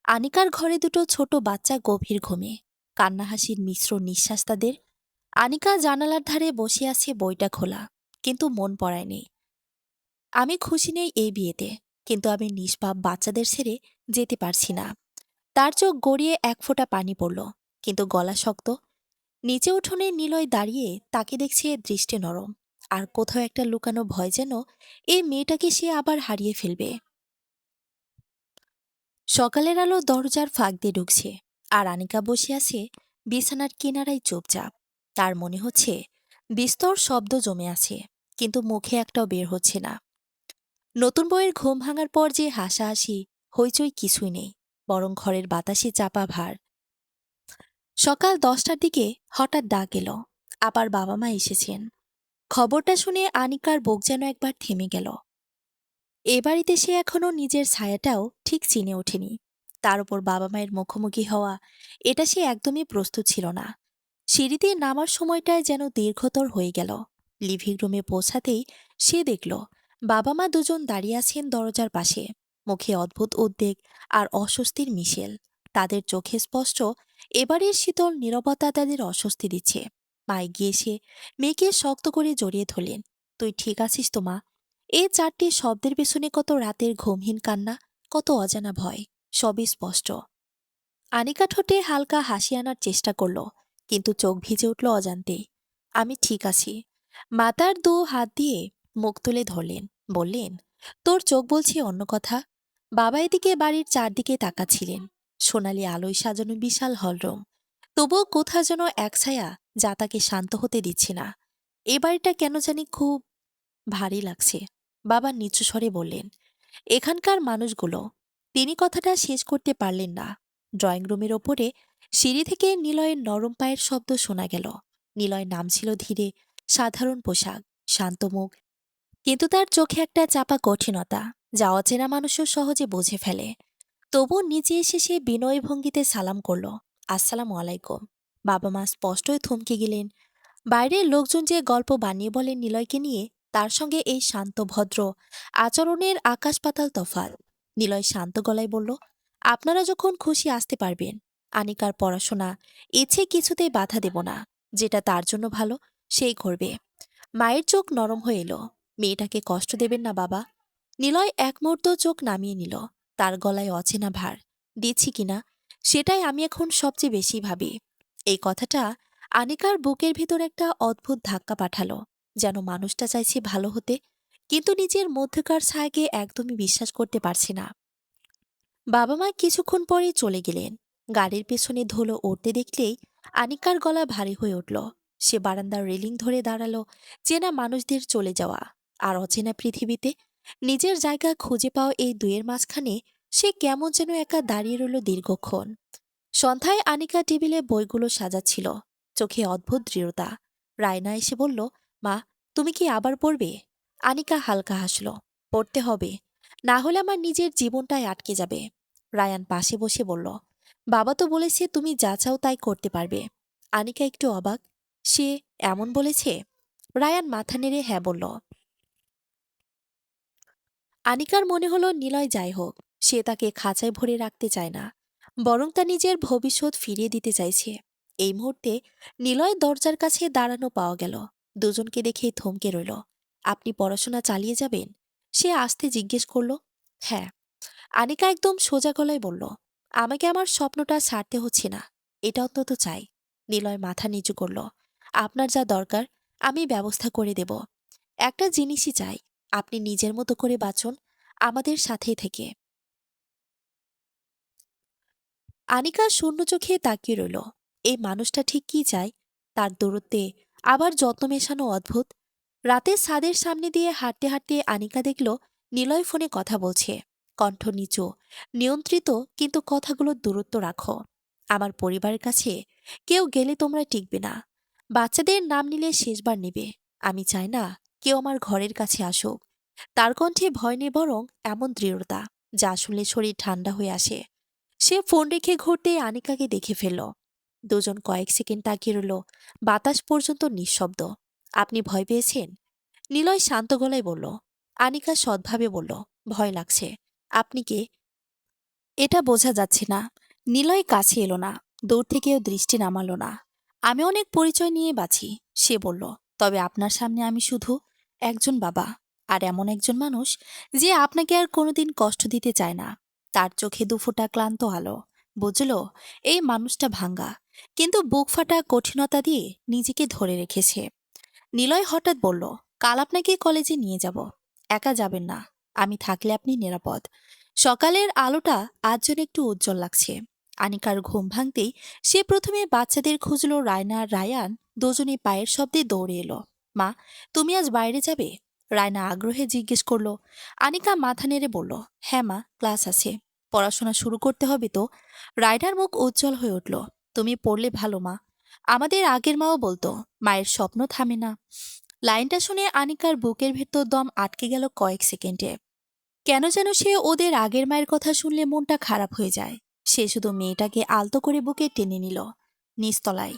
আনিকার ঘরে দুটো ছোট বাচ্চা গভীর ঘুমে, কান্নাহাসির মিশ্র নিঃশ্বাস তাদের। আনিকা জানালার ধারে বসে আছে, বইটা খোলা, কিন্তু মন পড়ায়নি। আমি খুশি নেই এই বিয়েতে, কিন্তু আমি নিষ্পাপ বাচ্চাদের ছেড়ে যেতে পারছি না। তার চোখ গড়িয়ে এক ফোঁটা পানি পড়ল, কিন্তু গলা শক্ত। নিচে উঠোনে নিলয় দাঁড়িয়ে তাকে দেখছে, দৃষ্টি নরম। আর কোথাও একটা লুকানো ভয়, যেন এই মেয়েটাকে সে আবার হারিয়ে ফেলবে। সকালের আলো দরজার ফাঁক দিয়ে ঢুকছে, আর আনিকা বসে আছে বিছানার কিনারায় চুপচাপ। তার মনে হচ্ছে বিস্তর শব্দ জমে আছে, কিন্তু মুখে একটাও বের হচ্ছে না। নতুন বইয়ের ঘুম ভাঙার পর যে হাসাহাসি, হইচই কিছুই নেই, বরং ঘরের বাতাসে চাপা ভার। সকাল 10টার দিকে হঠাৎ ডাক এলো। আবার বাবা মা এসেছেন। খবরটা শুনে আনিকার বুক যেন একবার থেমে গেল। এ বাড়িতে সে এখনো নিজের ছায়াটাও ঠিক চিনে ওঠেনি। তার উপর বাবা মায়ের মুখোমুখি হওয়া, এটা সে একদমই প্রস্তুত ছিল না। সিঁড়িতে নামার সময়টায় যেন দীর্ঘতর হয়ে গেল। লিভিং রুমে পৌঁছাতেই সে দেখল বাবা মা দুজন দাঁড়িয়ে আছেন দরজার পাশে, মুখে অদ্ভুত উদ্বেগ আর অস্বস্তির মিশেল। তাদের চোখে স্পষ্ট এবারের শীতল নীরবতা তাদের অস্বস্তি দিচ্ছে। মা এগিয়ে এসে মেয়েকে শক্ত করে জড়িয়ে ধরলেন। তুই ঠিক আছিস তো মা? এই চারটি শব্দের পেছনে কত রাতের ঘুমহীন কান্না, কত অজানা ভয়, সবই স্পষ্ট। আনিকা ঠোঁটে হালকা হাসি আনার চেষ্টা করল, কিন্তু চোখ ভিজে উঠল অজান্তেই। আমি ঠিক আছি। মাতার দু হাত দিয়ে মুখ তুলে ধরলেন, বললেন, তোর চোখ বলছে অন্য কথা। বাবা এদিকে বাড়ির চারদিকে তাকাচ্ছিলেন। সোনালি আলোয় সাজানো বিশাল হলরুম, তবুও কোথা যেন এক ছায়া যা তাকে শান্ত হতে দিচ্ছে না। এ বাড়িটা কেন জানি খুব ভারী লাগছে। বাবা নিচু স্বরে বললেন, এখানকার মানুষগুলো। তিনি কথাটা শেষ করতে পারলেন না। ড্রয়িং রুমের ওপরে সিঁড়ি থেকে নিলয়ের নরম পায়ের শব্দ শোনা গেল। নিলয় নামছিল ধীরে, সাধারণ পোশাক, শান্ত মুখ, কিন্তু তার চোখে একটা চাপা কঠিনতা যা অচেনা মানুষও সহজে বুঝে ফেলে। তবু নিচে এসে সে বিনয় ভঙ্গিতে সালাম করল, আসসালামু আলাইকুম। বাবা মা স্পষ্টই থমকে গেলেন। বাইরের লোকজন যে গল্প বানিয়ে বলেন নিলয়কে নিয়ে, তার সঙ্গে এই শান্ত ভদ্র আচরণের আকাশ পাতাল তফাৎ। নিলয় শান্ত গলায় বলল, আপনারা যখন খুশি আসতে পারবেন। আনিকার পড়াশোনা, ইচ্ছে কিছুতেই বাধা দেব না। যেটা তার জন্য ভালো সেই করবে। মায়ের চোখ নরম হয়ে এলো। মেয়েটাকে কষ্ট দেবেন না বাবা। নিলয় এক মুহূর্ত চোখ নামিয়ে নিল। তার গলায় অচেনা ভার। দিচ্ছি কিনা সেটাই আমি এখন সবচেয়ে বেশি ভাবি। এই কথাটা আনিকার বুকের ভিতর একটা অদ্ভুত ধাক্কা পাঠালো। যেন মানুষটা চাইছে ভালো হতে, কিন্তু নিজের মধ্যকার ছায়াকে একদমই বিশ্বাস করতে পারছে না। বাবা মা কিছুক্ষণ পরেই চলে গেলেন। গাড়ির পেছনে ধুলো উড়তে দেখলেই আনিকার গলা ভারী হয়ে উঠল। সে বারান্দার রেলিং ধরে দাঁড়ালো। চেনা মানুষদের চলে যাওয়া আর অচেনা পৃথিবীতে নিজের জায়গা খুঁজে পাওয়া, এই দুয়ের মাঝখানে সে কেমন যেন একা দাঁড়িয়ে রইল দীর্ঘক্ষণ। সন্ধ্যায় আনিকা টেবিলে বইগুলো সাজাচ্ছিল, চোখে অদ্ভুত দৃঢ়তা। রায়না এসে বলল, মা, তুমি কি আবার পড়বে? আনিকা হালকা হাসল, পড়তে হবে, না হলে আমার নিজের জীবনটাই আটকে যাবে। রায়ান পাশে বসে বলল, বাবা তো বলেছে তুমি যা চাও তাই করতে পারবে। আনিকা একটু অবাক, সে এমন বলেছে? রায়ান মাথা নেড়ে হ্যাঁ বলল। আনিকার মনে হলো নিলয় যাই হোক, সে তাকে খাঁচায় ভরে রাখতে চায় না, বরং তা নিজের ভবিষ্যৎ ফিরিয়ে দিতে চাইছে। এই মুহূর্তে নিলয় দরজার কাছে দাঁড়ানো পাওয়া গেল। দুজনকে দেখেই থমকে রইল। আপনি পড়াশোনা চালিয়ে যাবেন? সে আস্তে জিজ্ঞেস করল। হ্যাঁ। আনিকা একদম সোজা গলায় বলল, আমাকে আমার স্বপ্নটা ছাড়তে হচ্ছে না, এটা অন্তত চাই। নিলয় মাথা নিচু করল। আপনার যা দরকার আমি ব্যবস্থা করে দেব। একটা জিনিসই চাই, আপনি নিজের মতো করে বাঁচুন, আমাদের সাথেই থেকে। আনিকা শূন্য চোখে তাকিয়ে রইল। এই মানুষটা ঠিক কি চায়? তার দূরত্বে আবার যত্ন মেশানো অদ্ভুত। রাতে ছাদের সামনে দিয়ে হাঁটতে হাঁটতে আনিকা দেখল নিলয় ফোনে কথা বলছে। কণ্ঠ নিচু, নিয়ন্ত্রিত, কিন্তু কথাগুলো দূরত্ব রাখো। আমার পরিবারের কাছে কেউ গেলে তোমরা টিকবে না। বাচ্চাদের নাম নিলে শেষবার নেবে। আমি চাই না কেউ আমার ঘরের কাছে আসুক। তার কণ্ঠে ভয় নেই, বরং এমন দৃঢ়তা যা শুনলে শরীর ঠান্ডা হয়ে আসে। সে ফোন রেখে ঘুরতে আনিকাকে দেখে ফেলল। দুজন কয়েক সেকেন্ড তাকিয়ে রইল। বাতাস পর্যন্ত নিঃশব্দ। আপনি ভয় পেয়েছেন? নিলয় শান্ত গলায় বলল। আনিকা সৎভাবে বলল, ভয় লাগছে। আপনি কে? এটা বোঝা যাচ্ছে না। নিলয় কাছে এলো না, দূর থেকেও দৃষ্টি নামালো না। আমি অনেক পরিচয় নিয়ে বাঁচি, সে বলল, তবে আপনার সামনে আমি শুধু একজন বাবা, আর এমন একজন মানুষ যে আপনাকে আর কোনোদিন কষ্ট দিতে চায় না। তার চোখে দুফোঁটা ক্লান্ত আলো। বুঝল, এই মানুষটা ভাঙ্গা, কিন্তু বুক ফাটা কঠিনতা দিয়ে নিজেকে ধরে রেখেছে। নিলয় হঠাৎ বলল, কাল আপনাকে কলেজে নিয়ে যাব। একা যাবেন না, আমি থাকলে আপনি নিরাপদ। সকালের আলোটা আজ যেন একটু উজ্জ্বল লাগছে। আনিকার ঘুম ভাঙতেই সে প্রথমে বাচ্চাদের খুঁজল। রায়না আর রায়ান দুজনে পায়ের শব্দে দৌড়ে এলো। মা, তুমি আজ বাইরে যাবে? রায়না আগ্রহে জিজ্ঞেস করলো। আনিকা মাথা নেড়ে বলল, হ্যাঁ মা, ক্লাস আছে, পড়াশোনা শুরু করতে হবে তো। রায়নার মুখ উজ্জ্বল হয়ে উঠল। তুমি পড়লে ভালো মা, আমাদের আগের মাও বলতো, মায়ের স্বপ্ন থামে না। লাইনটা শুনে আনিকার বুকের ভেতর দম আটকে গেল কয়েক সেকেন্ডে। কেন যেন সে ওদের আগের মায়ের কথা শুনলে মনটা খারাপ হয়ে যায়। সে শুধু মেয়েটাকে আলতো করে বুকে টেনে নিল। নিচতলায়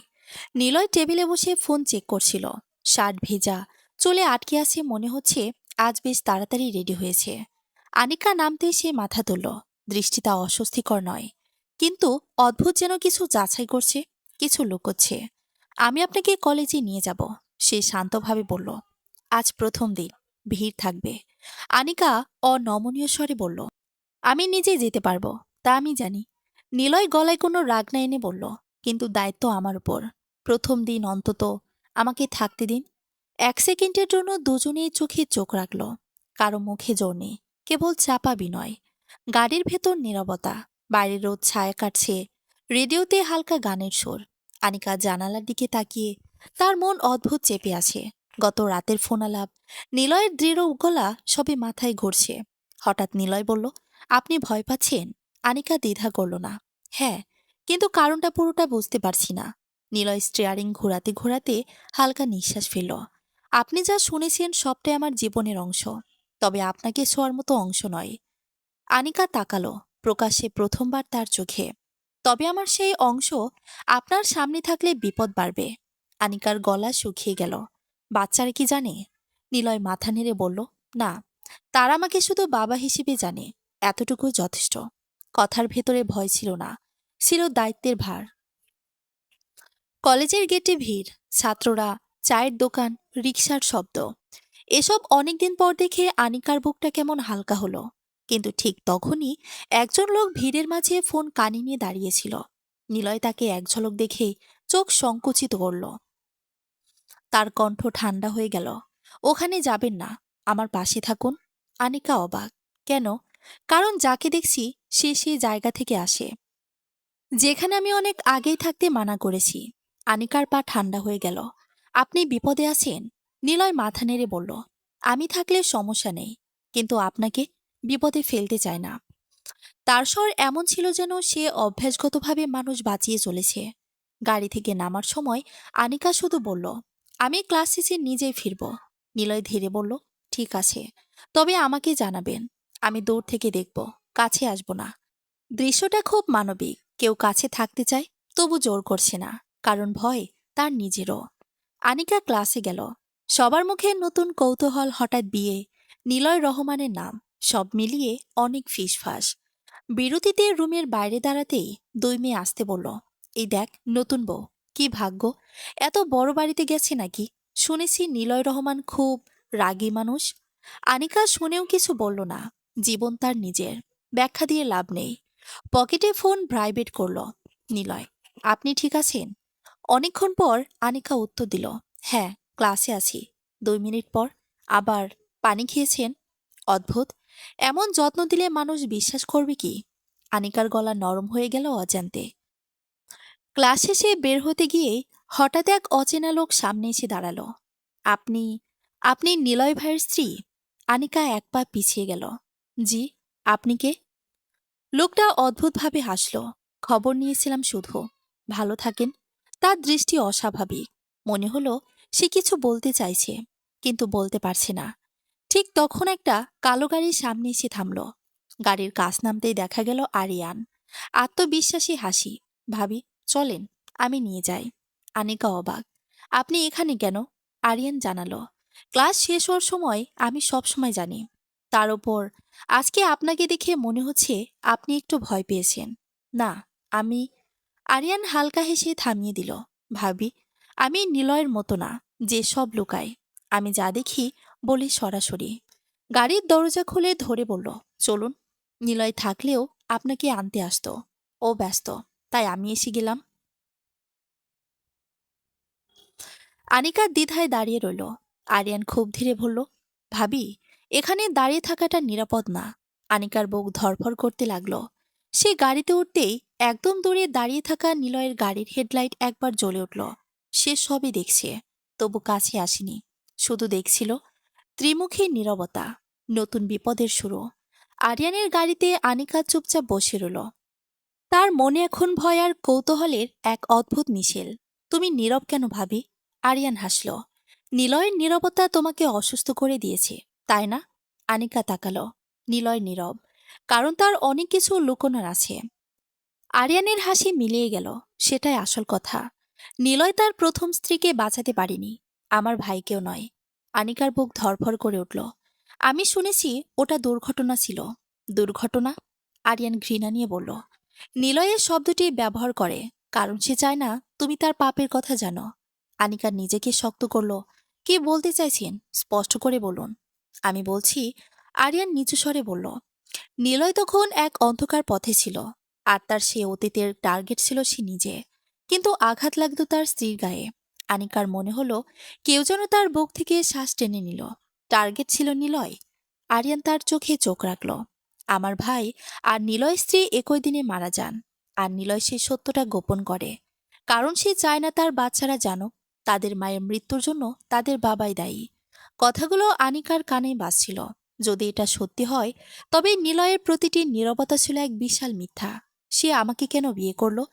নিলয় টেবিলে বসে ফোন চেক করছিল। শার্ট ভেজা, চুলে আটকে আছে, মনে হচ্ছে আজ বেশ তাড়াতাড়ি রেডি হয়েছে। আনিকা নামতেই সে মাথা তুলল। দৃষ্টিটা অস্বস্তিকর নয়, কিন্তু অদ্ভুত যেন কিছু যাচাই করছে, কিছু লুকোচ্ছে। আমি আপনাকে কলেজে নিয়ে যাব, সে শান্তভাবে বলল। আজ প্রথম দিন, ভিড় থাকবে। আনিকা অনমনীয় স্বরে বলল, আমি নিজে যেতে পারবো, তা আমি জানি। নিলয় গলায় কোনো রাগ না এনে বলল, কিন্তু দায়িত্ব আমার উপর। প্রথম দিন অন্তত আমাকে থাকতে দিন। এক সেকেন্ডের জন্য দুজনেই চোখে চোখ রাখল। কারো মুখে জোর নেই, কেবল চাপা বিনয়। গাড়ির ভেতর নীরবতা। বাইরের রোদ ছায়া কাটছে, রেডিওতে হালকা গানের সুর। আনিকা জানালার দিকে তাকিয়ে, তার মন অদ্ভুত চেপে আছে। গত রাতের ফোনালাপ, নিলয়ের দৃঢ় গলা সবে মাথায় ঘুরছে। হঠাৎ নিলয় বলল, আপনি ভয় পাচ্ছেন? আনিকা দ্বিধা করল না। হ্যাঁ, কিন্তু কারণটা পুরোটা বুঝতে পারছি না। নিলয় স্টিয়ারিং ঘোরাতে ঘোরাতে হালকা নিঃশ্বাস ফেলল। আপনি যা শুনেছেন সবটাই আমার জীবনের অংশ, তবে আপনাকে ছোঁয়ার মতো অংশ নয়। আনিকা তাকালো, প্রকাশ্যে প্রথমবার তার চোখে। তবে আমার সেই অংশ আপনার সামনে থাকলে বিপদ বাড়বে। আনিকার গলা শুকিয়ে গেল। বাচ্চারা কি জানে? নিলয় মাথা নেড়ে বলল, না, তারা আমাকে শুধু বাবা হিসেবে জানে। এতটুকু যথেষ্ট। কথার ভেতরে ভয় ছিল না, ছিল দায়িত্বের ভার। কলেজের গেটে ভিড়, ছাত্ররা, চায়ের দোকান, রিকশার শব্দ। এসব অনেকদিন পর দেখে আনিকার বুকটা কেমন হালকা হলো। কিন্তু ঠিক তখনই একজন লোক ভিড়ের মাঝে ফোন কানে নিয়ে দাঁড়িয়েছিল। নিলয় তাকে এক ঝলক দেখেই চোখ সংকুচিত করল। তার কণ্ঠ ঠান্ডা হয়ে গেল। ওখানে যাবেন না, আমার পাশে থাকুন। আনিকা অবাক। কেন? কারণ যাকে দেখছি সে সেই জায়গা থেকে আসে, যেখানে আমি অনেক আগেই থাকতে মানা করেছি। আনিকার পা ঠান্ডা হয়ে গেল। আপনি বিপদে আছেন? নিলয় মাথা নেড়ে বলল, আমি থাকলে সমস্যা নেই, কিন্তু আপনাকে বিপদে ফেলতে চায় না। তার স্বর এমন ছিল যেন সে অভ্যাসগতভাবে মানুষ বাঁচিয়ে চলেছে। গাড়ি থেকে নামার সময় আনিকা শুধু বলল, আমি ক্লাস শেষে নিজেই ফিরব। নিলয় ধীরে বলল, ঠিক আছে, তবে আমাকে জানাবেন। আমি দূর থেকে দেখব, কাছে আসব না। দৃশ্যটা খুব মানবিক। কেউ কাছে থাকতে চায়, তবু জোর করছে না, কারণ ভয় তার নিজেরও। আনিকা ক্লাসে গেল। সবার মুখে নতুন কৌতূহল, হঠাৎ বিয়ে, নিলয় রহমানের নাম, সব মিলিয়ে অনেক ফিসফাস। বিরতিতে রুমের বাইরে দাঁড়াতেই দুই মেয়ে আসতে বলল, এই দেখ নতুন বউ, কি ভাগ্য, এত বড় বাড়িতে গেছে নাকি? শুনেছি নিলয় রহমান খুব রাগী মানুষ। আনিকা শুনেও কিছু বলল না। জীবন তার নিজের, ব্যাখ্যা দিয়ে লাভ নেই। পকেটে ফোন ভাইব্রেট করল। নিলয়, আপনি ঠিক আছেন? অনেকক্ষণ পর আনিকা উত্তর দিল, হ্যাঁ, ক্লাসে আছি। 2 মিনিট পর। আবার পানি খেয়েছেন? অদ্ভুত, এমন যত্ন দিলে মানুষ বিশ্বাস করবে কি? আনিকার গলা নরম হয়ে গেল অজান্তে। ক্লাস শেষে বের হতে গিয়ে হঠাৎ এক অচেনা লোক সামনে এসে দাঁড়ালো। আপনি আপনি নিলয় ভাইয়ের স্ত্রী? আনিকা এক পা পিছিয়ে গেল। জি। আপনি কে? লোকটা অদ্ভুতভাবে হাসল। খবর নিয়েছিলাম শুধু। ভালো থাকেন। তার দৃষ্টি অস্বাভাবিক। মনে হলো সে কিছু বলতে চাইছে, কিন্তু বলতে পারছে না। ঠিক তখন একটা কালো গাড়ির সামনে এসে থামল। গাড়ির কাছ নামতেই দেখা গেল আরিয়ান। আত্মবিশ্বাসী হাসি। ভাবি, চলেন, আমি নিয়ে যাই। আনিকা অবাক। আপনি এখানে কেন? আরিয়ান জানালো, ক্লাস শেষ হওয়ার সময় আমি সব সময় জানি। তার ওপর আজকে আপনাকে দেখে মনে হচ্ছে আপনি একটু ভয় পেয়েছেন। না, আমি। আরিয়ান হালকা হেসে থামিয়ে দিল। ভাবি, আমি নিলয়ের মতো না, যে সব লুকায়। আমি যা দেখি বলি সরাসরি। গাড়ির দরজা খুলে ধরে বলল, চলুন। নিলয় থাকলেও আপনাকে আনতে আসতো, ও ব্যস্ত, তাই আমি এসে গেলাম। আনিকা দ্বিধায় দাঁড়িয়ে রইল। আরিয়ান খুব ধীরে বলল, ভাবি, এখানে দাঁড়িয়ে থাকাটা নিরাপদ না। আনিকার বুক ধড়ফড় করতে লাগলো। সে গাড়িতে উঠতেই একদম দূরে দাঁড়িয়ে থাকা নিলয়ের গাড়ির হেডলাইট একবার জ্বলে উঠল। সে সবই দেখছে, তবু কাছে আসেনি। শুধু দেখছিল ত্রিমুখী নীরবতা, নতুন বিপদের শুরু। আরিয়ানের গাড়িতে আনিকা চুপচাপ বসে রইল। তার মনে এখন ভয় আর কৌতূহলের এক অদ্ভুত মিশেল। তুমি নীরব কেন ভাবি? আরিয়ান হাসল। নিলয়ের নীরবতা তোমাকে অসুস্থ করে দিয়েছে, তাই না? আনিকা তাকালো। নিলয় নীরব, কারণ তার অনেক কিছু লুকোনোর আছে। আরিয়ানের হাসি মিলিয়ে গেল। সেটাই আসল কথা। নিলয় তার প্রথম স্ত্রীকে বাঁচাতে পারেনি, আমার ভাইকেও নয়। আনিকার বুক ধড়ফড় করে উঠল। আমি শুনেছি ওটা দুর্ঘটনা ছিল। দুর্ঘটনা? আরিয়ান ঘৃণা নিয়ে বলল। নিলয়ের শব্দটি ব্যবহার করে, কারণ সে চায় না তুমি তার পাপের কথা জানো। আনিকা নিজেকে শক্ত করল। কি বলতে চাইছেন স্পষ্ট করে বলুন। আমি বলছি, আরিয়ান নিচু স্বরে বলল, নিলয় তখন এক অন্ধকার পথে ছিল, আর তার সে অতীতের টার্গেট ছিল সে নিজে। কিন্তু আঘাত লাগতো তার স্ত্রীর গায়ে। আনিকার মনে হলো কেউ যেন তার বুক থেকে শ্বাস টেনে নিল। টার্গেট ছিল নিলয়। আরিয়ান তার চোখে চোখ রাখল। আমার ভাই আর নিলয় স্ত্রী একই দিনে মারা যান। আর নিলয় সেই সত্যটা গোপন করে, কারণ সে চায় না তার বাচ্চারা জানুক তাদের মায়ের মৃত্যুর জন্য তাদের বাবাই দায়ী। কথাগুলো আনিকার কানে বাজছিল। যদি এটা সত্যি হয়, তবে নিলয়ের প্রতিটি নীরবতা ছিল এক বিশাল মিথ্যা। সে আমাকে কেন বিয়ে করলো?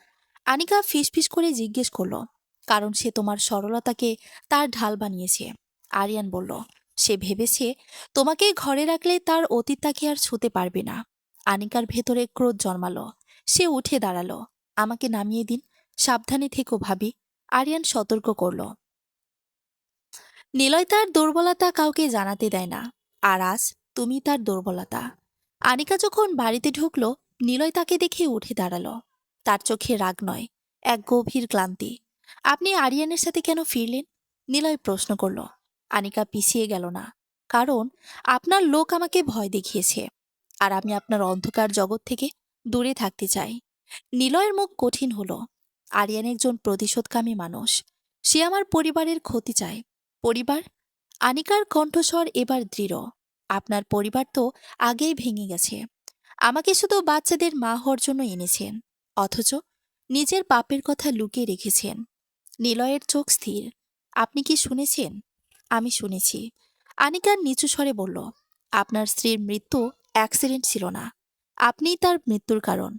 আনিকা ফিসফিস করে জিজ্ঞেস করলো। কারণ সে তোমার সরলতাকে তার ঢাল বানিয়েছে। আরিয়ান বলল, সে ভেবেছে তোমাকে ঘরে রাখলে তার অতীত তাকে আর ছুতে পারবে না। আনিকার ভেতরে ক্রোধ জন্মালো। সে উঠে দাঁড়ালো। আমাকে নামিয়ে দিন, সাবধানে থেকো ভাবি। আরিয়ান সতর্ক করল। নিলয় তার দুর্বলতা কাউকে জানাতে দেয় না। আর আজ তুমি তার দুর্বলতা। আনিকা যখন বাড়িতে ঢুকলো, নিলয় তাকে দেখে উঠে দাঁড়ালো। তার চোখে রাগ নয়, এক গভীর ক্লান্তি। আপনি আরিয়ানের সাথে কেন ফিরলেন? নিলয় প্রশ্ন করল। আনিকা পিছিয়ে গেল না। কারণ আপনার লোক আমাকে ভয় দেখিয়েছে, আর আমি আপনার অন্ধকার জগৎ থেকে দূরে থাকতে চাই। নিলয়ের মুখ কঠিন হলো। আরিয়ান একজন প্রতিশোধকামী মানুষ। সে আমার পরিবারের ক্ষতি চায়। পরিবার? আনিকার কণ্ঠস্বর এবার দৃঢ়। আপনার পরিবার তো আগেই ভেঙে গেছে। আমাকে শুধু বাচ্চাদের মা হওয়ার জন্য এনেছেন, অথচ নিজের পাপের কথা লুকিয়ে রেখেছেন। নিলয়ের চোখ স্থির। আপনি কি শুনেছেন? আমি শুনেছি। আনিকার নিচু স্বরে বলল, আপনার স্ত্রীর মৃত্যু অ্যাক্সিডেন্ট ছিল না। আপনিই তার মৃত্যুর কারণ।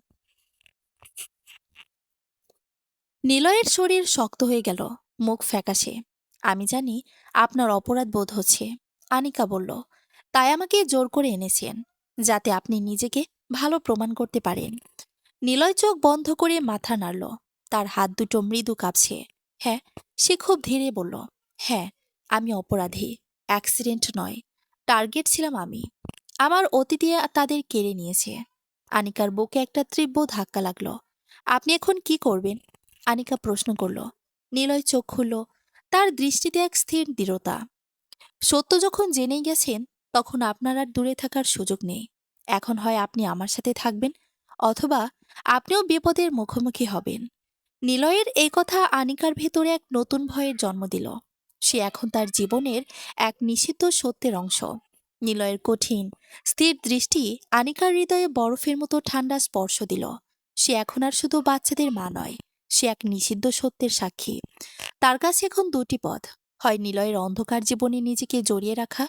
নিলয়ের শরীর শক্ত হয়ে গেল, মুখ ফ্যাকাশে। আমি জানি আপনার অপরাধ বোধ হচ্ছে, আনিকা বলল। তাই আমাকে জোর করে এনেছেন, যাতে আপনি নিজেকে ভালো প্রমাণ করতে পারেন। নিলয় চোখ বন্ধ করে মাথা নাড়ল। তার হাত দুটো মৃদু কাঁপছে। হ্যাঁ, সে খুব ধীরে বলল, হ্যাঁ, আমি অপরাধী। অ্যাক্সিডেন্ট নয়, টার্গেট ছিলাম আমি। আমার অতীতে তাদের কেড়ে নিয়েছে। আনিকার বুকে একটা তীব্র ধাক্কা লাগলো। আপনি এখন কি করবেন? আনিকা প্রশ্ন করল। নিলয় চোখ খুলল। তার দৃষ্টিতে এক স্থির দৃঢ়তা। সত্য যখন জেনেই গেছেন, তখন আপনার আর দূরে থাকার সুযোগ নেই। এখন হয় আপনি আমার সাথে থাকবেন, অথবা আপনিও বিপদের মুখোমুখি হবেন। নিলয়ের এই কথা আনিকার ভেতরে এক নতুন ভয়ের জন্ম দিল। সে এখন তার জীবনের এক নিষিদ্ধ সত্যের অংশ। নিলয়ের কঠিন স্থির দৃষ্টি আনিকার হৃদয়ে বরফের মতো ঠান্ডা স্পর্শ দিল। সে এখন আর শুধু বাচ্চাদের মা নয়, সে এক নিষিদ্ধ সত্যের সাক্ষী। তার কাছে এখন দুটি পথ, হয় নিলয়ের অন্ধকার জীবনে নিজেকে জড়িয়ে রাখা,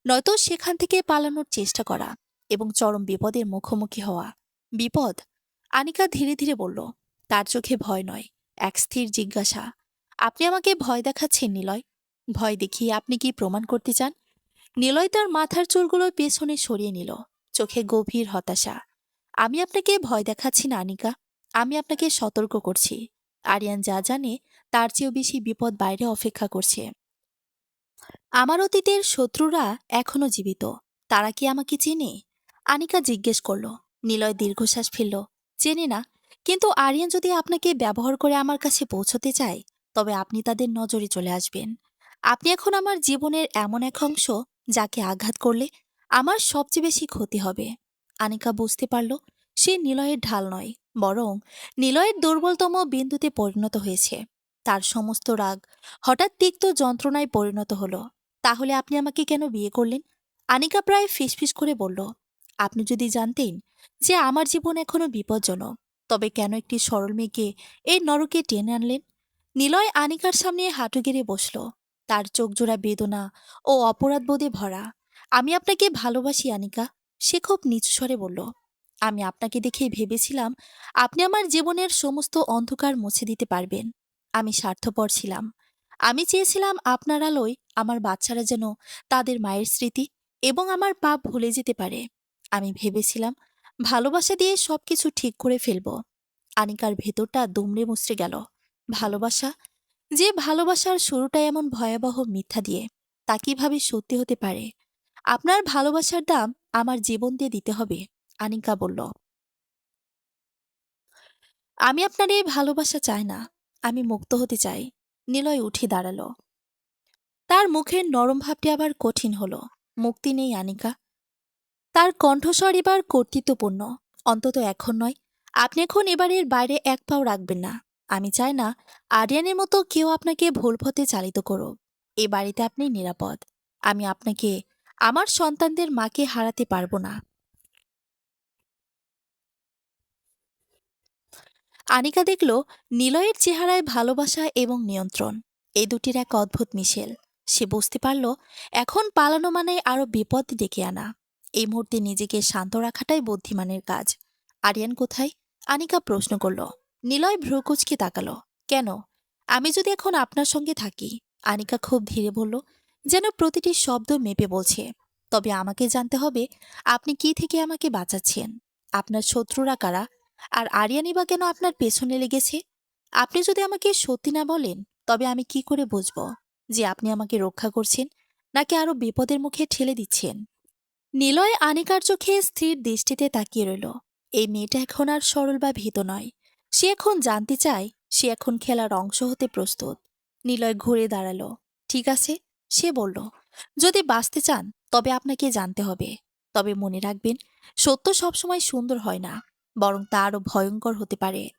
নয়তো সেখান থেকে পালানোর চেষ্টা করা এবং চরম বিপদের মুখোমুখি হওয়া। বিপদ? আনিকা ধীরে ধীরে বলল। তার চোখে ভয় নয়, এক স্থির জিজ্ঞাসা। আপনি আমাকে ভয় দেখাচ্ছেন নিলয়? ভয় দেখিয়ে আপনি কি প্রমাণ করতে চান? নিলয় তার মাথার চুলগুলো পেছনে সরিয়ে নিল, চোখে গভীর হতাশা। আমি আপনাকে ভয় দেখাচ্ছি না আনিকা, আমি আপনাকে সতর্ক করছি। আরিয়ান যা জানে তার চেয়েও বেশি বিপদ বাইরে অপেক্ষা করছে। আমার অতীতের শত্রুরা এখনো জীবিত। তারা কি আমাকে চেনে? আনিকা জিজ্ঞেস করল। নিলয় দীর্ঘশ্বাস ফেলল। চেনে না, কিন্তু আরিয়ান যদি আপনাকে ব্যবহার করে আমার কাছে পৌঁছতে চায়, তবে আপনি তাদের নজরে চলে আসবেন। আপনি এখন আমার জীবনের এমন এক অংশ, যাকে আঘাত করলে আমার সবচেয়ে বেশি ক্ষতি হবে। আনিকা বুঝতে পারল সে নিলয়ের ঢাল নয়, বরং নিলয়ের দুর্বলতম বিন্দুতে পরিণত হয়েছে। তার সমস্ত রাগ হঠাৎ তিক্ত যন্ত্রণায় পরিণত হলো। তাহলে আপনি আমাকে কেন বিয়ে করলেন? আনিকা প্রায় ফিসফিস করে বলল, আপনি যদি জানতেন যে আমার জীবন এখনো বিপজ্জনক, তবে কেন একটি সরল মেয়েকে এই নরকে টেনে আনলেন? নিলয় আনিকার সামনে হাঁটু গেড়ে বসল। তার চোখজোড়া বেদনা ও অপরাধবোধে ভরা। আমি আপনাকে ভালোবাসি আনিকা, সে খুব নিচু স্বরে বলল। আমি আপনাকে দেখে ভেবেছিলাম আপনি আমার জীবনের সমস্ত অন্ধকার মুছে দিতে পারবেন। আমি স্বার্থপর ছিলাম। আমি চেয়েছিলাম আপনার আলোয় আমার বাচ্চারা যেন তাদের মায়ের স্মৃতি এবং আমার পাপ ভুলে যেতে পারে। আমি ভেবেছিলাম ভালোবাসা দিয়ে সবকিছু ঠিক করে ফেলব। আনিকার ভেতরটা দুমড়ে মুচড়ে গেল। ভালোবাসা? যে ভালোবাসার শুরুটাই এমন ভয়াবহ মিথ্যা দিয়ে, তা কিভাবে সত্যি হতে পারে? আপনার ভালোবাসার দাম আমার জীবন দিয়ে দিতে হবে, আনিকা বলল। আমি আপনার এই ভালোবাসা চাই না। আমি মুক্ত হতে চাই। নিলয় উঠে দাঁড়ালো। তার মুখের নরম ভাবটি আবার কঠিন হলো। মুক্তি নেই আনিকা। তার কণ্ঠস্বর এবার কর্তৃত্বপূর্ণ। অন্তত এখন নয়। আপনি এখন এবারের বাইরে এক পাও রাখবেন না। আমি চাই না আরিয়ানের মতো কেউ আপনাকে ভুল পথে চালিত করুক। এ বাড়িতে আপনি নিরাপদ। আমি আপনাকে, আমার সন্তানদের মাকে হারাতে পারবো না। আনিকা দেখল নিলয়ের চেহারায় ভালোবাসা এবং নিয়ন্ত্রণ, এই দুটির এক অদ্ভুত মিশেল। সে বুঝতে পারল এখন পালানো মানে আরো বিপদ ডেকে আনা। এই মুহূর্তে নিজেকে শান্ত রাখাটাই বুদ্ধিমানের কাজ। আরিয়ান কোথায়? আনিকা প্রশ্ন করল। নিলয় ভ্রুকুচকে তাকালো। কেন? আমি যদি এখন আপনার সঙ্গে থাকি, আনিকা খুব ধীরে বলল, যেন প্রতিটি শব্দ মেপে বলছে, তবে আমাকে জানতে হবে আপনি কি থেকে আমাকে বাঁচাচ্ছেন। আপনার শত্রুরা কারা? আর আরিয়ানই বা কেন আপনার পেছনে লেগেছে? আপনি যদি আমাকে সত্যি না বলেন, তবে আমি কি করে বুঝবো যে আপনি আমাকে রক্ষা করছেন নাকি আরো বিপদের মুখে ঠেলে দিচ্ছেন? নিলয় আনিকার চোখে স্থির দৃষ্টিতে তাকিয়ে রইল। এই মেয়েটা এখন আর সরল বা ভীত নয়। সে এখন জানতে চায়, সে এখন খেলার অংশ হতে প্রস্তুত। নিলয় ঘুরে দাঁড়ালো। ঠিক আছে, সে বলল, যদি বাঁচতে চান তবে আপনাকে জানতে হবে। তবে মনে রাখবেন, সত্য সবসময় সুন্দর হয় না, বরং তা আরও ভয়ঙ্কর হতে পারে।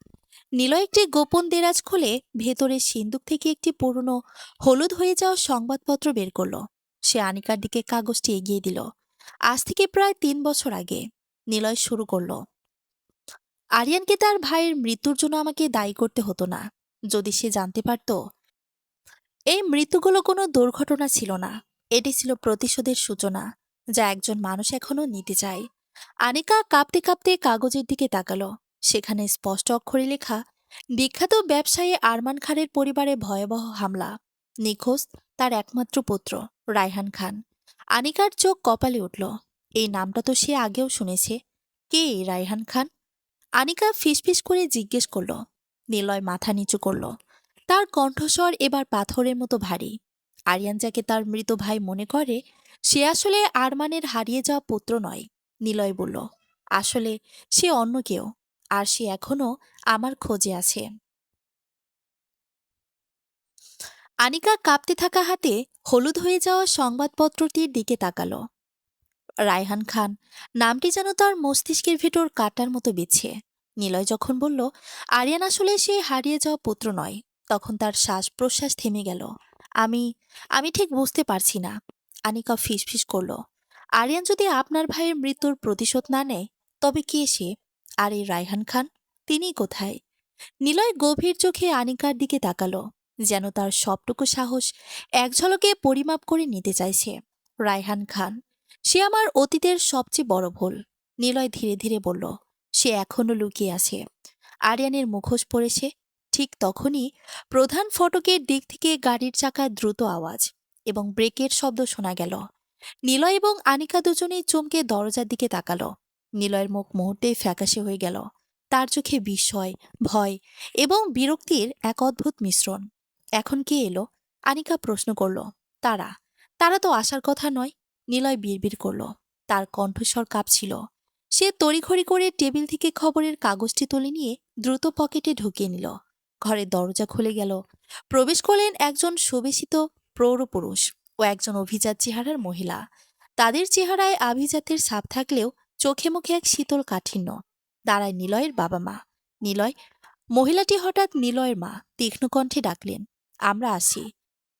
নিলয় একটি গোপন দেরাজ খুলে ভেতরের সিন্দুক থেকে একটি পুরনো হলুদ হয়ে যাওয়া সংবাদপত্র বের করল। সে আনিকার দিকে কাগজটি এগিয়ে দিল। আজ থেকে প্রায় ৩ বছর আগে। নিলয় শুরু করল। আরিয়ানকে তার ভাইয়ের মৃত্যুর জন্য আমাকে দায়ী করতে হতো না। যদি সে জানতে পারত এই মৃত্যুগুলো কোনো দুর্ঘটনা ছিল না, এটি ছিল প্রতিশোধের সূচনা, যা একজন মানুষ এখনো নিতে চায়। আনিকা কাঁপতে কাঁপতে কাগজের দিকে তাকালো। সেখানে স্পষ্ট অক্ষরে লেখা, বিখ্যাত ব্যবসায়ী আরমান খানের পরিবারে ভয়াবহ হামলা, নিখোঁজ তার একমাত্র পুত্র রায়হান খান। আনিকার চোখ কপালে উঠল। এই নামটা তো সে আগেও শুনেছে। কে এই রায়হান খান? আনিকা ফিসফিস করে জিজ্ঞেস করল। নিলয় মাথা নিচু করল। তার কণ্ঠস্বর এবার পাথরের মতো ভারী। আরিয়ান যাকে তার মৃত ভাই মনে করে, সে আসলে আরমানের হারিয়ে যাওয়া পুত্র নয়। নিলয় বলল, আসলে সে অন্য কেউ। আর সে এখনো আমার খোঁজে আছে। আনিকা কাঁপতে থাকা হাতে হলুদ হয়ে যাওয়া সংবাদপত্রটির দিকে তাকালো। রায়হান খান নামটি যেন তার মস্তিষ্কের ভেতর কাটার মতো বিচ্ছে। নিলয় যখন বলল আরিয়ান আসলে সে হারিয়ে যাওয়া পুত্র নয়, তখন তার শ্বাস প্রশ্বাস থেমে গেল। আমি আমি ঠিক বুঝতে পারছি না। আনিকা ফিসফিস করল, আরিয়ান যদি আপনার ভাইয়ের মৃত্যুর প্রতিশোধ না নেয়, তবে কে সে? আর এই রায়হান খান, তিনি কোথায়? নিলয় গভীর চোখে আনিকার দিকে তাকালো, যেন তার সবটুকু সাহস এক ঝলকে পরিমাপ করে নিতে চাইছে। রায়হান খান, সে আমার অতীতের সবচেয়ে বড় ভুল। নিলয় ধীরে ধীরে বলল, সে এখনো লুকিয়ে আছে। আরিয়ানের মুখোশ পড়েছে। ঠিক তখনই প্রধান ফটকের দিক থেকে গাড়ির চাকার দ্রুত আওয়াজ এবং ব্রেকের শব্দ শোনা গেল। নিলয় এবং আনিকা দুজনেই চমকে দরজার দিকে তাকালো। নিলয়ের মুখ মুহূর্তেই ফ্যাকাশে হয়ে গেল। তার চোখে বিস্ময়, ভয় এবং বিরক্তির এক অদ্ভুত মিশ্রণ। এখন কে এলো? আনিকা প্রশ্ন করল। তারা তারা তো আসার কথা নয়, নিলয় বিড়বিড় করল। তার কণ্ঠস্বর কাঁপছিল। সে তড়িঘড়ি করে টেবিল থেকে খবরের কাগজটি তুলে নিয়ে দ্রুত পকেটে ঢুকিয়ে নিল। ঘরের দরজা খুলে গেল। প্রবেশ করলেন একজন সুবেশিত প্রৌঢ় পুরুষ ও একজন অভিজাত চেহারার মহিলা। তাদের চেহারায় আভিজাতের ছাপ থাকলেও চোখে মুখে এক শীতল কাঠিন্য। দাঁড়ায় নিলয়ের বাবা মা। নিলয়। মহিলাটি হঠাৎ নিলয়ের মা তীক্ষ্ণ কণ্ঠে ডাকলেন, আমরা আসি।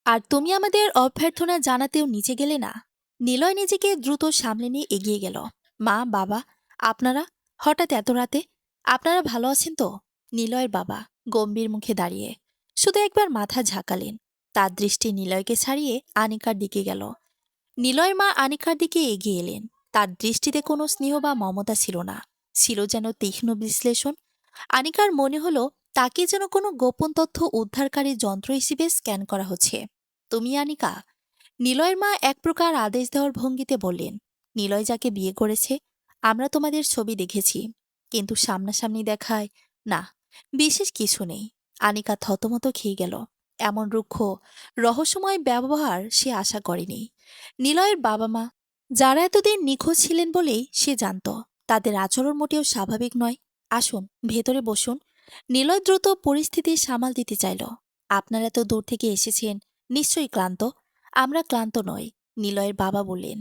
আর তুমি আমাদের অভ্যর্থনা জানাতেও নিচে গেলে না? নিলয় নিজেকে দ্রুত সামলে নিয়ে এগিয়ে গেল। মা, বাবা, আপনারা হঠাৎ এত রাতে? আপনারা ভালো আছেন তো? নিলয়ের বাবা গম্ভীর মুখে দাঁড়িয়ে শুধু একবার মাথা ঝাঁকালেন। তার দৃষ্টি নিলয়কে ছাড়িয়ে আনিকার দিকে গেল। নিলয়ের মা আনিকার দিকে এগিয়ে এলেন। তার দৃষ্টিতে কোনো স্নেহ বা মমতা ছিল না, ছিল যেন তীক্ষ্ণ বিশ্লেষণ। আনিকার মনে হলো তাকে যেন কোনো গোপন তথ্য উদ্ধারকারী যন্ত্র হিসেবে স্ক্যান করা হচ্ছে। তুমি আনিকা? নিলয়ের মা এক প্রকার আদেশ দেওয়ার ভঙ্গিতে বললেন, নিলয় যাকে বিয়ে করেছে, আমরা তোমাদের ছবি দেখেছি, কিন্তু সামনাসামনি দেখায় না, বিশেষ কিছু নেই। আনিকা থতমত খেয়ে গেল। এমন রুক্ষ রহস্যময় ব্যবহার সে আশা করেনি। নিলয়ের বাবা মা, যারা এতদিন নিখোঁজ ছিলেন বলেই সে জানত তাদের আচরণ মোটেও স্বাভাবিক নয়। আসুন, ভেতরে বসুন। নিলয় দ্রুত পরিস্থিতি সামাল দিতে চাইল। আপনারা এত দূর থেকে এসেছেন, নিশ্চয়ই ক্লান্ত। আমরা ক্লান্ত নই, নিলয়ের বাবা বললেন।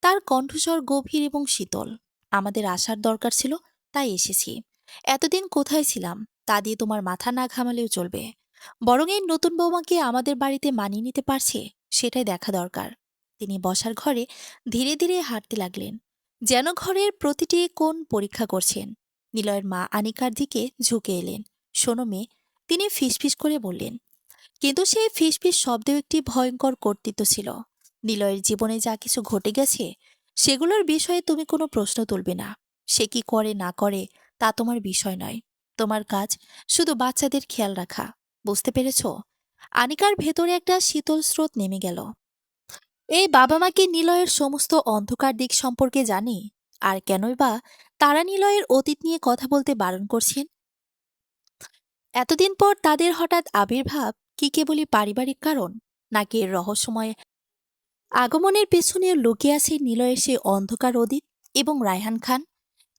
তার কণ্ঠস্বর গভীর এবং শীতল। আমাদের আসার দরকার ছিল, তাই এসেছি। এতদিন কোথায় ছিলাম তা দিয়ে তোমার মাথা না ঘামালেও চলবে। বরং এই নতুন বৌমাকে আমাদের বাড়িতে মানিয়ে নিতে পারছে, সেটাই দেখা দরকার। তিনি বসার ঘরে ধীরে ধীরে হাঁটতে লাগলেন, যেন ঘরের প্রতিটি কোণ পরীক্ষা করছেন। নিলয়ের মা আনিকার দিকে ঝুঁকে এলেন। শোনো মেয়ে, তিনি ফিসফিস করে বললেন। কিন্তু সেই ফিসফিস শব্দেও একটি ভয়ঙ্কর কর্তৃত্ব ছিল। নিলয়ের জীবনে যা কিছু ঘটে গেছে, সেগুলোর বিষয়ে তুমি কোনো প্রশ্ন তুলবে না। সে কি করে না করে তা তোমার বিষয় নয়। তোমার কাজ শুধু বাচ্চাদের খেয়াল রাখা। বুঝতে পেরেছ? আনিকার ভেতরে একটা শীতল স্রোত নেমে গেল। এই বাবা মা কি নিলয়ের সমস্ত অন্ধকার দিক সম্পর্কে জানে? আর কেনই বা তারা নিলয়ের অতীত নিয়ে কথা বলতে বারণ করছেন? এতদিন পর তাদের হঠাৎ আবির্ভাব কি কেবলই পারিবারিক কারণ, নাকি এর রহস্যময় আগমনের পেছনে লুকিয়ে আছে নিলয়ের সে অন্ধকার অতীত? এবং রায়হান খান?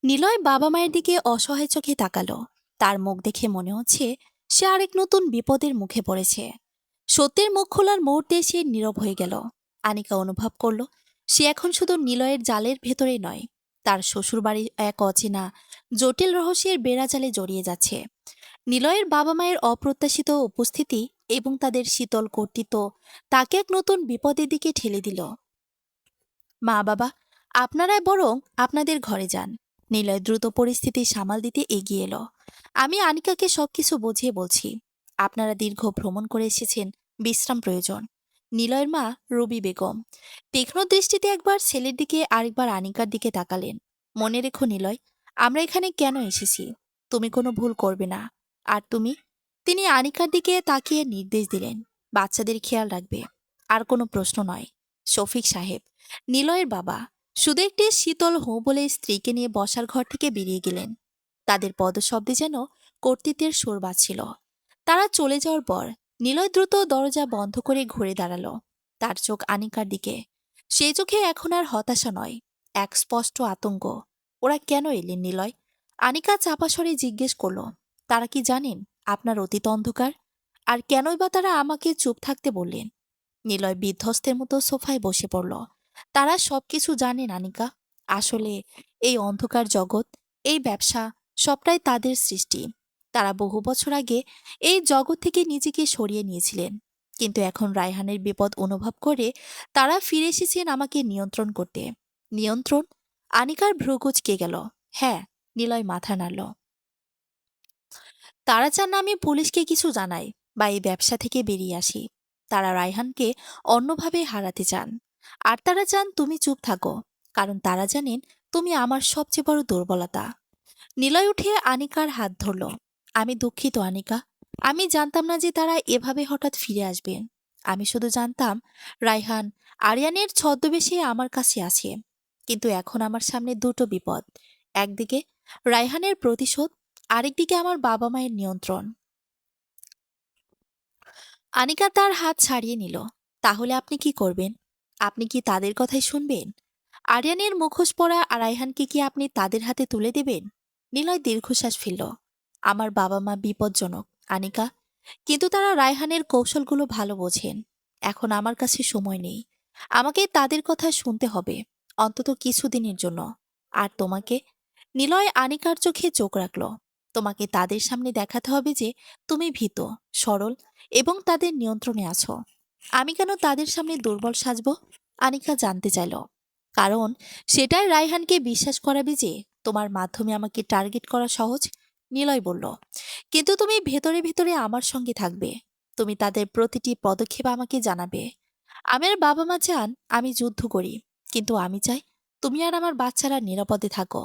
নিলয় বাবা মায়ের দিকে অসহায় চোখে তাকালো। তার মুখ দেখে মনে হচ্ছে সে আরেক নতুন বিপদের মুখে পড়েছে। সত্যের মুখ খোলার মুহূর্তে সে নীরব হয়ে গেল। আনিকা অনুভব করল সে এখন শুধু নিলয়ের জালের ভেতরেই নয়, তার শ্বশুরবাড়ির এক অচেনা জটিল রহস্যের বেড়াজালে জড়িয়ে যাচ্ছে। নিলয়ের বাবা মায়ের অপ্রত্যাশিত উপস্থিতি এবং তাদের শীতল কর্তৃত্ব তাকে এক নতুন বিপদের দিকে ঠেলে দিল। মা বাবা, আপনারাই বরং আপনাদের ঘরে যান। নিলয় দ্রুত পরিস্থিতি সামাল দিতে এগিয়ে এলো। আমি আনিকাকে সবকিছু বুঝিয়ে বলছি। আপনারা দীর্ঘ ভ্রমণ করে এসেছেন, বিশ্রাম প্রয়োজন। নিলয়ের মা রুবি বেগম তীক্ষ্ণ দৃষ্টিতে একবার ছেলের দিকে আরেকবার আনিকার দিকে তাকালেন। মনে রেখো নিলয়, আমরা এখানে কেন এসেছি, তুমি কোনো ভুল করবে না। আর তুমি? তিনি আনিকার দিকে তাকিয়ে নির্দেশ দিলেন, বাচ্চাদের খেয়াল রাখবে। আর কোনো প্রশ্ন নয়। শফিক সাহেব, নিলয়ের বাবা, শুধু একটি শীতল হো বলে স্ত্রীকে নিয়ে বসার ঘর থেকে বেরিয়ে গেলেন। তাদের পদশব্দে যেন কর্তৃত্বের সুর বাজছিল। তারা চলে যাওয়ার পর নিলয় দ্রুত দরজা বন্ধ করে ঘুরে দাঁড়ালো। তার চোখ আনিকার দিকে। সেই চোখে এখন আর হতাশা নয়, এক স্পষ্ট আতঙ্ক। ওরা কেন এলেন নিলয়? আনিকা চাপা স্বরে জিজ্ঞেস করল। তারা কি জানেন আপনার অতীত অন্ধকার? আর কেনই বা তারা আমাকে চুপ থাকতে বললেন? নিলয় বিধ্বস্তের মতো সোফায় বসে পড়ল। তারা সবকিছু জানেন আনিকা। আসলে এই অন্ধকার জগৎ, এই ব্যবসা, সবটাই তাদের সৃষ্টি। তারা বহু বছর আগে এই জগৎ থেকে নিজেকে সরিয়ে নিয়েছিলেন, কিন্তু এখন রায়হানের বিপদ অনুভব করে তারা ফিরে এসেছেন আমাকে নিয়ন্ত্রণ করতে। নিয়ন্ত্রণ? আনিকার ভ্রু কুঁচকে গেল। হ্যাঁ, নিলয় মাথা নাড়ল। তারা চান না আমি পুলিশকে কিছু জানাই বা এই ব্যবসা থেকে বেরিয়ে আসি। তারা রায়হানকে অন্যভাবে হারাতে চান। আর তারা চান তুমি চুপ থাকো, কারণ তারা জানেন তুমি আমার সবচেয়ে বড় দুর্বলতা। নিলয় উঠে আনিকার হাত ধরল। আমি দুঃখিত আনিকা। আমি জানতাম না যে তারা এভাবে হঠাৎ ফিরে আসবেন। আমি শুধু জানতাম রায়হান আরিয়ানের ছদ্মবেশে আমার কাছে আছে। কিন্তু এখন আমার সামনে দুটো বিপদ। একদিকে রায়হানের প্রতিশোধ, আরেকদিকে আমার বাবা মায়ের নিয়ন্ত্রণ। আনিকা তার হাত ছাড়িয়ে নিল। তাহলে আপনি কি করবেন? আপনি কি তাদের কথাই শুনবেন? আরিয়ানের মুখোশ পরা রায়হানকে কি আপনি তাদের হাতে তুলে দেবেন? নিলয় দীর্ঘশ্বাস ফেলল। আমার বাবা মা বিপজ্জনক আনিকা, কিন্তু তারা রায়হানের কৌশলগুলো ভালো বোঝেন। এখন আমার কাছে সময় নেই। আমাকে তাদের কথা শুনতে হবে, অন্তত কিছুদিনের জন্য। আর তোমাকে? নিলয় আনিকার চোখে চোখ রাখল। তোমাকে তাদের সামনে দেখাতে হবে যে তুমি ভীত, সরল এবং তাদের নিয়ন্ত্রণে আছো। আমি কেন তাদের সামনে দুর্বল সাজব? আনিকা জানতে চাইল। কারণ সেটাই রায়হানকে বিশ্বাস করাবে যে তোমার মাধ্যমে আমাকে টার্গেট করা সহজ। নিলয় বলল, কিন্তু তুমি ভেতরে ভেতরে আমার সঙ্গে থাকবে। তুমি তাদের প্রতিটি পদক্ষেপ আমাকে জানাবে। আমার বাবা মা চান আমি যুদ্ধ করি, কিন্তু আমি চাই তুমি আর আমার বাচ্চারা নিরাপদে থাকো।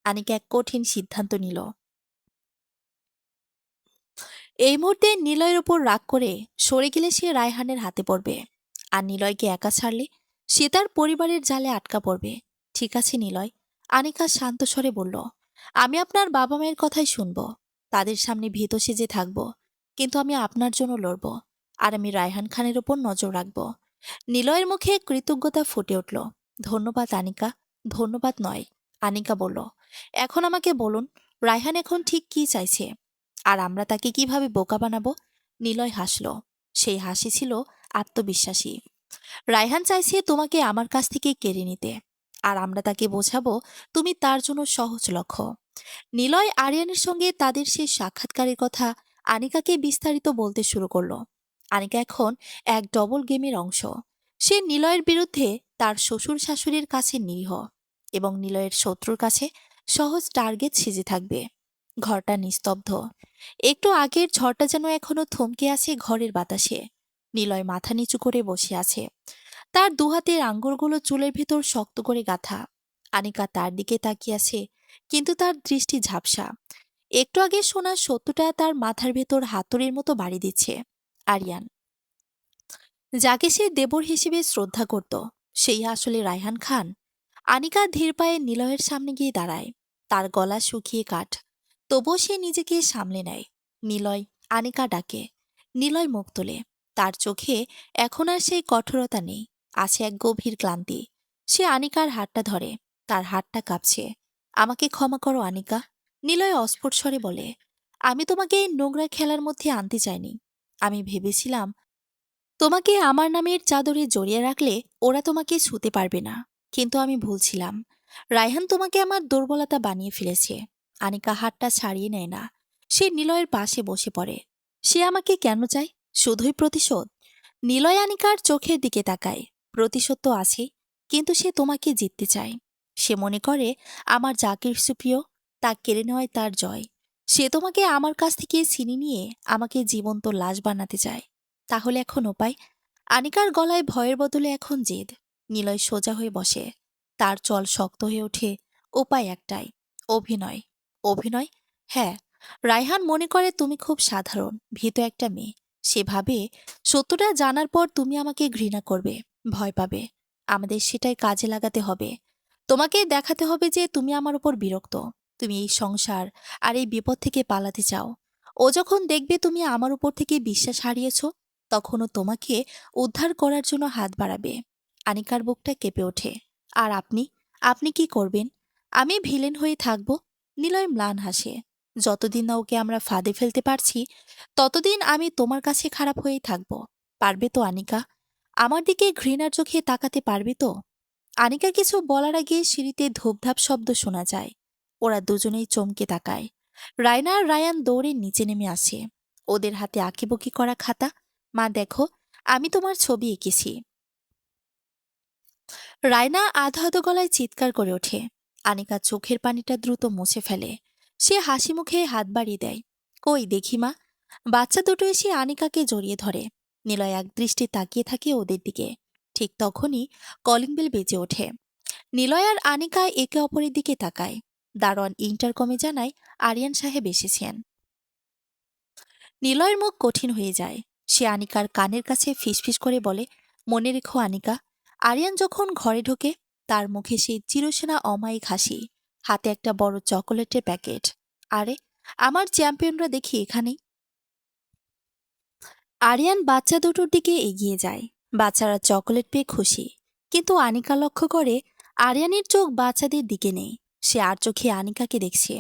আনিকা এক কঠিন সিদ্ধান্ত নিল। এই মুহূর্তে নিলয়ের উপর রাগ করে সরে গেলে সে রায়হানের হাতে পড়বে। আর নিলয়কে একা ছাড়লে সে তার পরিবারের জালে আটকা পড়বে। ঠিক আছে নিলয়, আনিকা শান্ত স্বরে বলল, আমি আপনার বাবা মায়ের কথাই শুনবো, তাদের সামনে ভীত সেজে থাকবো, কিন্তু আমি আপনার জন্য লড়বো। আর আমি রায়হান খানের উপর নজর রাখবো। নিলয়ের মুখে কৃতজ্ঞতা ফুটে উঠল। ধন্যবাদ আনিকা। ধন্যবাদ নয়, আনিকা বলল, এখন আমাকে বলুন, রায়হান এখন ঠিক কি চাইছে, আর আমরা তাকে কিভাবে বোকা বানাবো? নিলয় হাসল। সেই হাসি ছিল আত্মবিশ্বাসী। রায়হান চাইছে তোমাকে আমার কাছ থেকে কেড়ে নিতে, আর আমরা তাকে বোঝাবো তুমি তার জন্য সহজ লক্ষ্য। নিলয় আরিয়ানের সঙ্গে তাদের সেই সাক্ষাৎকারের কথা আনিকাকে বিস্তারিত বলতে শুরু করলো। আনিকা এখন এক ডবল গেমের অংশ। সে নিলয়ের বিরুদ্ধে তার শ্বশুর শাশুড়ির কাছে নিরীহ, এবং নিলয়ের শত্রুর কাছে সহজ টার্গেট সেজে থাকবে। ঘরটা নিস্তব্ধ। একটু আগের ঝড়টা যেন এখনো থমকে আছে ঘরের বাতাসে। নিলয় মাথা নিচু করে বসে আছে। তার দুহাতের আঙ্গুলগুলো চুলের ভেতর শক্ত করে গাঁথা। আনিকা তার দিকে তাকিয়ে আছে, কিন্তু তার দৃষ্টি ঝাপসা। একটু আগে শোনা সত্যটা তার মাথার ভেতর হাতুড়ির মতো বাড়ি দিচ্ছে। আরিয়ান, যাকে সে দেবর হিসেবে শ্রদ্ধা করত, সেই আসলে রায়হান খান। আনিকা ধীর পায়ে নিলয়ের সামনে গিয়ে দাঁড়ায়। তার গলা শুকিয়ে কাঠ, তবুও সে নিজেকে সামলে নেয়। নিলয়, আনিকা ডাকে। নিলয় মুখ তোলে। তার চোখে এখন আর সেই কঠোরতা নেই, আছে এক গভীর ক্লান্তি। সে আনিকার হাতটা ধরে। তার হাতটা কাঁপছে। আমাকে ক্ষমা করো আনিকা, নিলয় অস্ফুট স্বরে বলে। আমি তোমাকে এই নোংরা খেলার মধ্যে আনতে চাইনি। আমি ভেবেছিলাম তোমাকে আমার নামের চাদরে জড়িয়ে রাখলে ওরা তোমাকে ছুতে পারবে না, কিন্তু আমি ভুলছিলাম। রায়হান তোমাকে আমার দুর্বলতা বানিয়ে ফেলেছে। আনিকা হাতটা ছাড়িয়ে নেয় না। সে নিলয়ের পাশে বসে পড়ে। সে আমাকে কেন চায়? শুধুই প্রতিশোধ? নিলয় আনিকার চোখের দিকে তাকায়। প্রতিশোধ তো আছে, কিন্তু সে তোমাকে জিততে চায়। সে মনে করে আমার যা কিছু প্রিয় তা কেড়ে নেওয়াই তার জয়। সে তোমাকে আমার কাছ থেকে ছিনিয়ে নিয়ে আমাকে জীবন্ত লাশ বানাতে চায়। তাহলে এখন উপায়? আনিকার গলায় ভয়ের বদলে এখন জেদ। নিলয় সোজা হয়ে বসে। তার চল শক্ত হয়ে ওঠে। উপায় একটাই, অভিনয়। অভিনয়? হ্যাঁ। রায়হান মনে করে তুমি খুব সাধারণ ভীত একটা মেয়ে। সে ভাবে সত্যটা জানার পর তুমি আমাকে ঘৃণা করবে, ভয় পাবে। আমাদের সেটাই কাজে লাগাতে হবে। তোমাকে দেখাতে হবে যে তুমি আমার উপর বিরক্ত। তুমি এই সংসার আর এই বিপদ থেকে পালাতে চাও। ও যখন দেখবে তুমি আমার উপর থেকে বিশ্বাস হারিয়েছ, তখনও তোমাকে উদ্ধার করার জন্য হাত বাড়াবে। আনিকার বুকটা কেঁপে ওঠে। আর আপনি? আপনি কি করবেন? আমি ভিলেন হয়ে থাকব? নিলয় ম্লান হাসে। যতদিন না ওকে আমরা ফাঁদে ফেলতে পারছি, ততদিন আমি তোমার কাছে খারাপ হয়েই থাকব। পারবে তো আনিকা? আমার দিকে ঘৃণার চোখে তাকাতে পারবে তো? আনিকা কিছু বলার আগে সিঁড়িতে ধূপধাপ শব্দ শোনা যায়। ওরা দুজনেই চমকে তাকায়। রায়না আর রায়ান দৌড়ে নিচে নেমে আসে। ওদের হাতে আঁকিবুকি করা খাতা। মা দেখো, আমি তোমার ছবি এঁকেছি। রায়না আধো আধো গলায় চিৎকার করে ওঠে। আনিকা চোখের পানিটা দ্রুত মুছে ফেলে। সে হাসি মুখে হাত বাড়িয়ে দেয়। কই দেখি মা। বাচ্চা দুটো এসে আনিকাকে জড়িয়ে ধরে। নিলয় এক দৃষ্টি তাকিয়ে থাকে ওদের দিকে। ঠিক তখনই কলিং বেল বেজে ওঠে। নিলয় আর আনিকা একে অপরের দিকে তাকায়। দারোয়ান ইন্টারকমে জানায় আরিয়ান সাহেব এসেছেন। নিলয়ের মুখ কঠিন হয়ে যায়। সে আনিকার কানের কাছে ফিসফিস করে বলে, মনে রেখো আনিকা। আরিয়ান যখন ঘরে ঢোকে, তার মুখে সেই চিরসেনা অমায়িক হাসি, হাতে একটা বড় চকোলেটের প্যাকেট। আরে, আমার চ্যাম্পিয়নরা দেখি এখানেই। আরিয়ান বাচ্চা দুটোর দিকে এগিয়ে যায়। বাচ্চারা চকোলেট পেয়ে খুশি, কিন্তু আনিকা লক্ষ্য করে আরিয়ানের চোখ বাচ্চাদের দিকে নেই। সে আর চোখে আনিকাকে দেখছে।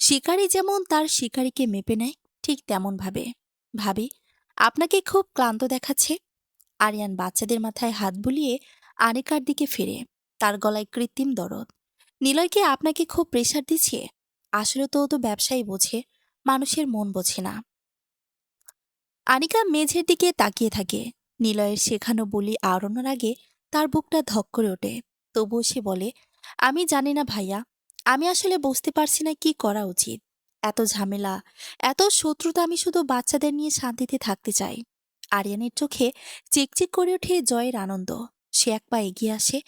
শিকারী যেমন তার শিকারীকে মেপে নেয়, ঠিক তেমন ভাবে। ভাবি, আপনাকে খুব ক্লান্ত দেখাচ্ছে। আরিয়ান বাচ্চাদের মাথায় হাত বুলিয়ে আনিকার দিকে ফিরে। তার গলায় কৃত্রিম দরদ। নিলয়কে আপনাকে খুব প্রেসার দিচ্ছে? আসলে তো ও তো ব্যবসায়ী বোঝে, মানুষের মন বোঝে না। আনিকা মেঝের দিকে তাকিয়ে থাকে। নিলয়ের শেখানো বুলি আওড়ানোর আগে তার বুকটা ধক করে ওঠে। তবুও সে বলে, আমি জানি না ভাইয়া। আমি আসলে বুঝতে পারছি না কি করা উচিত। এত ঝামেলা, এত শত্রুতা, আমি শুধু বাচ্চাদের নিয়ে শান্তিতে থাকতে চাই। আরিয়ানের চোখে চিকচিক করে ওঠে জয়ের আনন্দ। সে এক পা এগিয়ে আসে।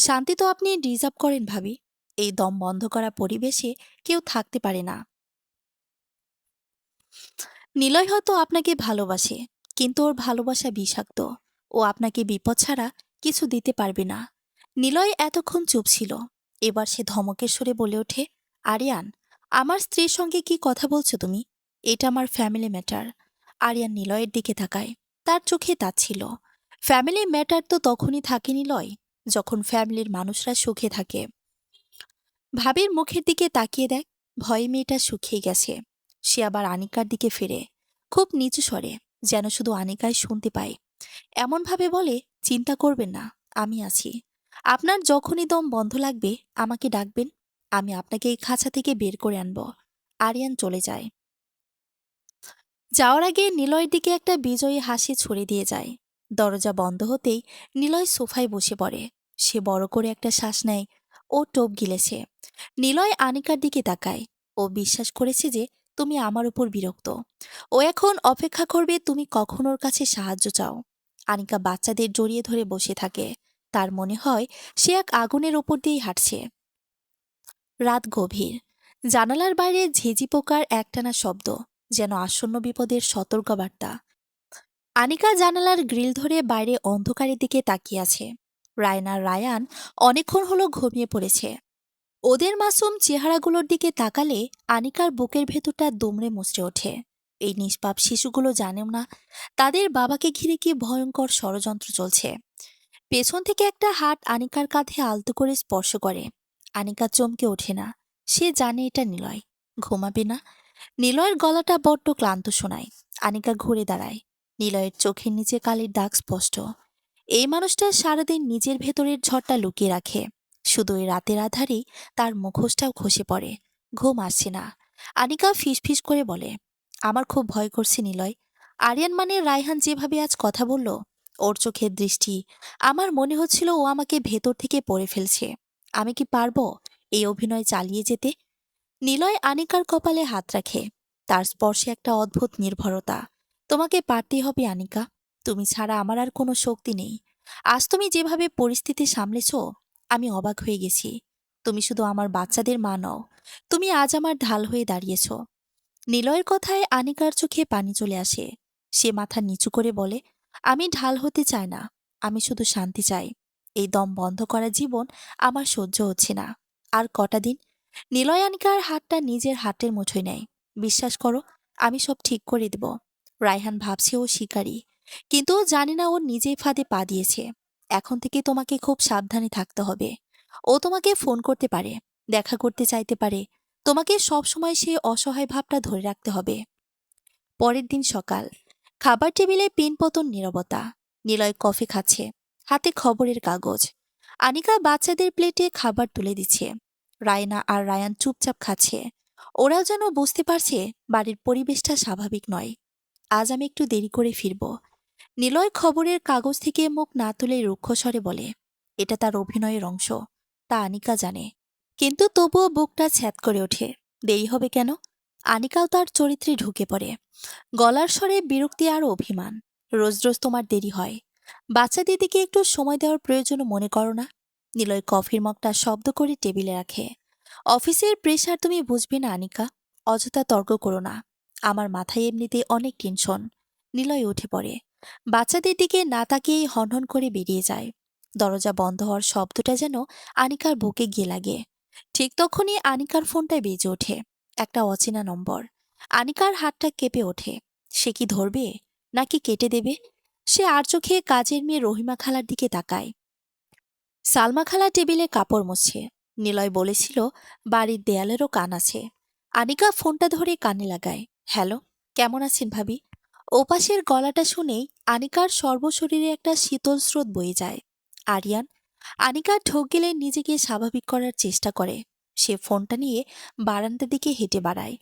শান্তি তো আপনি ডিজার্ভ করেন ভাবি। এই দম বন্ধ করা পরিবেশে কেউ থাকতে পারে না। নিলয় হয়তো আপনাকে ভালোবাসে, কিন্তু ওর ভালোবাসা বিষাক্ত। ও আপনাকে বিপদ ছাড়া কিছু দিতে পারবে না। নিলয় এতক্ষণ চুপ ছিল। এবার সে ধমকের সুরে বলে ওঠে, আরিয়ান, আমার স্ত্রীর সঙ্গে কি কথা বলছো তুমি? এটা আমার ফ্যামিলি ম্যাটার। আরিয়ান নিলয়ের দিকে তাকায়। তার চোখে তাচ্ছিল। ফ্যামিলি ম্যাটার তো তখনই থাকে নিলয়, যখন ফ্যামিলির মানুষরা সুখে থাকে। ভাবির মুখের দিকে তাকিয়ে দেখ, ভয়ে মেয়েটা শুকিয়ে গেছে। সে আবার আনিকার দিকে ফিরে, খুব নিচু স্বরে, যেন শুধু আনিকাই শুনতে পায়। এমনভাবে বলে, চিন্তা করবেন না, আমি আছি। আপনার যখনই দম বন্ধ লাগবে আমাকে ডাকবেন। আমি আপনাকে এই খাঁচা থেকে বের করে আনব। আরিয়ান চলে যায়। যাওয়ার আগে নিলয়ের দিকে একটা বিজয়ী হাসি ছুড়ে দিয়ে যায়। দরজা বন্ধ হতেই নিলয় সোফায় বসে পড়ে। সে বড় করে একটা শ্বাস নেয়। ও টোপ গিলেছে। নিলয় আনিকার দিকে তাকায়। ও বিশ্বাস করেছে যে তুমি আমার উপর বিরক্ত। ও এখন অপেক্ষা করবে তুমি কখন ওর কাছে সাহায্য চাও। আনিকা বাচ্চাদের জড়িয়ে ধরে বসে থাকে। তার মনে হয় সে এক আগুনের ওপর দিয়েই হাঁটছে। রাত গভীর। জানালার বাইরে ঝিঁঝি পোকার একটানা শব্দ, যেন আসন্ন বিপদের সতর্কবার্তা। আনিকা জানালার গ্রিল ধরে বাইরে অন্ধকারের দিকে তাকিয়ে আছে। রায়না রায়ান অনেকক্ষণ হলো ঘুমিয়ে পড়েছে। ওদের মাসুম চেহারাগুলোর দিকে তাকালে আনিকার বুকের ভেতরটা দুমড়ে মুচড়ে ওঠে। এই নিষ্পাপ শিশুগুলো জানেও না তাদের বাবাকে ঘিরে কি ভয়ঙ্কর ষড়যন্ত্র চলছে। পেছন থেকে একটা হাত আনিকার কাঁধে আলতো করে স্পর্শ করে। আনিকা চমকে ওঠে না। সে জানে এটা নিলয়। ঘুমাবে না। নিলয়ের গলাটা বড্ড ক্লান্ত শোনায়। আনিকা ঘুরে দাঁড়ায়। নিলয়ের চোখের নিচে কালির দাগ স্পষ্ট। এই মানুষটা সারাদিন নিজের ভেতরের ঝড়টা লুকিয়ে রাখে। শুধু এই রাতের আধারেই তার মুখোশটাও খসে পড়ে। ঘুম আসছে না। আনিকা ফিসফিস করে বলে, আমার খুব ভয় করছে নিলয়। আরিয়ান মানে রায়হান যেভাবে আজ কথা বলল, ওর চোখের দৃষ্টি, আমার মনে হচ্ছিল ও আমাকে ভেতর থেকে পড়ে ফেলছে। আমি কি পারবো এই অভিনয় চালিয়ে যেতে? নিলয় আনিকার কপালে হাত রাখে। তার স্পর্শে একটা অদ্ভুত নির্ভরতা। তোমাকে পারতেই হবে আনিকা। তুমি ছাড়া আমার আর কোনো শক্তি নেই। আজ তুমি যেভাবে পরিস্থিতি সামলেছ, আমি অবাক হয়ে গেছি। তুমি শুধু আমার বাচ্চাদের মা নও, তুমি আজ আমার ঢাল হয়ে দাঁড়িয়েছ। নিলয়ের কথায় আনিকার চোখে পানি চলে আসে। সে মাথা নিচু করে বলে, আমি ঢাল হতে চাই না, আমি শুধু শান্তি চাই। এই দম বন্ধ করা জীবন আমার সহ্য হচ্ছে না। আর কটা দিন। নিলয় আনিকার হাতটা নিজের হাতের মুঠোয় নেয়। বিশ্বাস করো, আমি সব ঠিক করে দেব। রায়হান ভাবছে ও শিকারী, কিন্তু ও জানে না ও নিজেই ফাঁদে পা দিয়েছে। এখন থেকে তোমাকে খুব সাবধানে থাকতে হবে। ও তোমাকে ফোন করতে পারে, দেখা করতে চাইতে পারে। তোমাকে সবসময় সেই অসহায় ভাবটা ধরে রাখতে হবে। পরের দিন সকাল। খাবার টেবিলে পিনপতন নীরবতা। নিলয় কফি খাচ্ছে, হাতে খবরের কাগজ। আনিকা বাচ্চাদের প্লেটে খাবার তুলে দিচ্ছে। রায়না আর রায়ান চুপচাপ খাচ্ছে। ওরাও যেন বুঝতে পারছে বাড়ির পরিবেশটা স্বাভাবিক নয়। আজ আমি একটু দেরি করে ফিরব। নিলয় খবরের কাগজ থেকে মুখ না তুলে রুক্ষস্বরে বলে, এটা তার অভিনয়ের অংশ, তা আনিকা জানে। কিন্তু তবুও বুকটা ছ্যাদ করে ওঠে। দেরি হবে কেন? আনিকাও তার চরিত্রে ঢুকে পড়ে। গলার স্বরে বিরক্তি আর অভিমান। রোজ রোজ তোমার দেরি হয়। বাচ্চাদের দিকে একটু সময় দেওয়ার প্রয়োজন মনে করো না? নিলয় কফির মগটা শব্দ করে টেবিলে রাখে। অফিসের প্রেশার তুমি বুঝবে না আনিকা। অযথা তর্ক করো না। আমার মাথায় এমনিতে অনেক টেনশন। নিলয় উঠে পড়ে। বাচ্চাদের দিকে না তাকিয়েই হনহন করে বেরিয়ে যায়। দরজা বন্ধ হওয়ার শব্দটা যেন আনিকার বুকে গিয়ে লাগে। ঠিক তখনই আনিকার ফোনটা বেজে ওঠে। একটা অচেনা নম্বর। আনিকার হাতটা কেঁপে ওঠে। সে কি ধরবে নাকি কেটে দেবে? সে আর চোখে কাজের মেয়ে রহিমা খালার দিকে তাকায়। সালমা খালা টেবিলে কাপড় মুছছে। নিলয় বলেছিল বাড়ির দেয়ালেরও কান আছে। আনিকা ফোনটা ধরে কানে লাগায়। হ্যালো, কেমন আছেন ভাবি? ওপাশের গলাটা শুনেই আনিকার সর্বশরীরে একটা শীতল স্রোত বয়ে যায়। আরিয়ান। আনিকা ঢোক গেলে নিজেকে স্বাভাবিক করার চেষ্টা করে। সে ফোনটা নিয়ে বারান্দার দিকে হেঁটে বাড়ায়।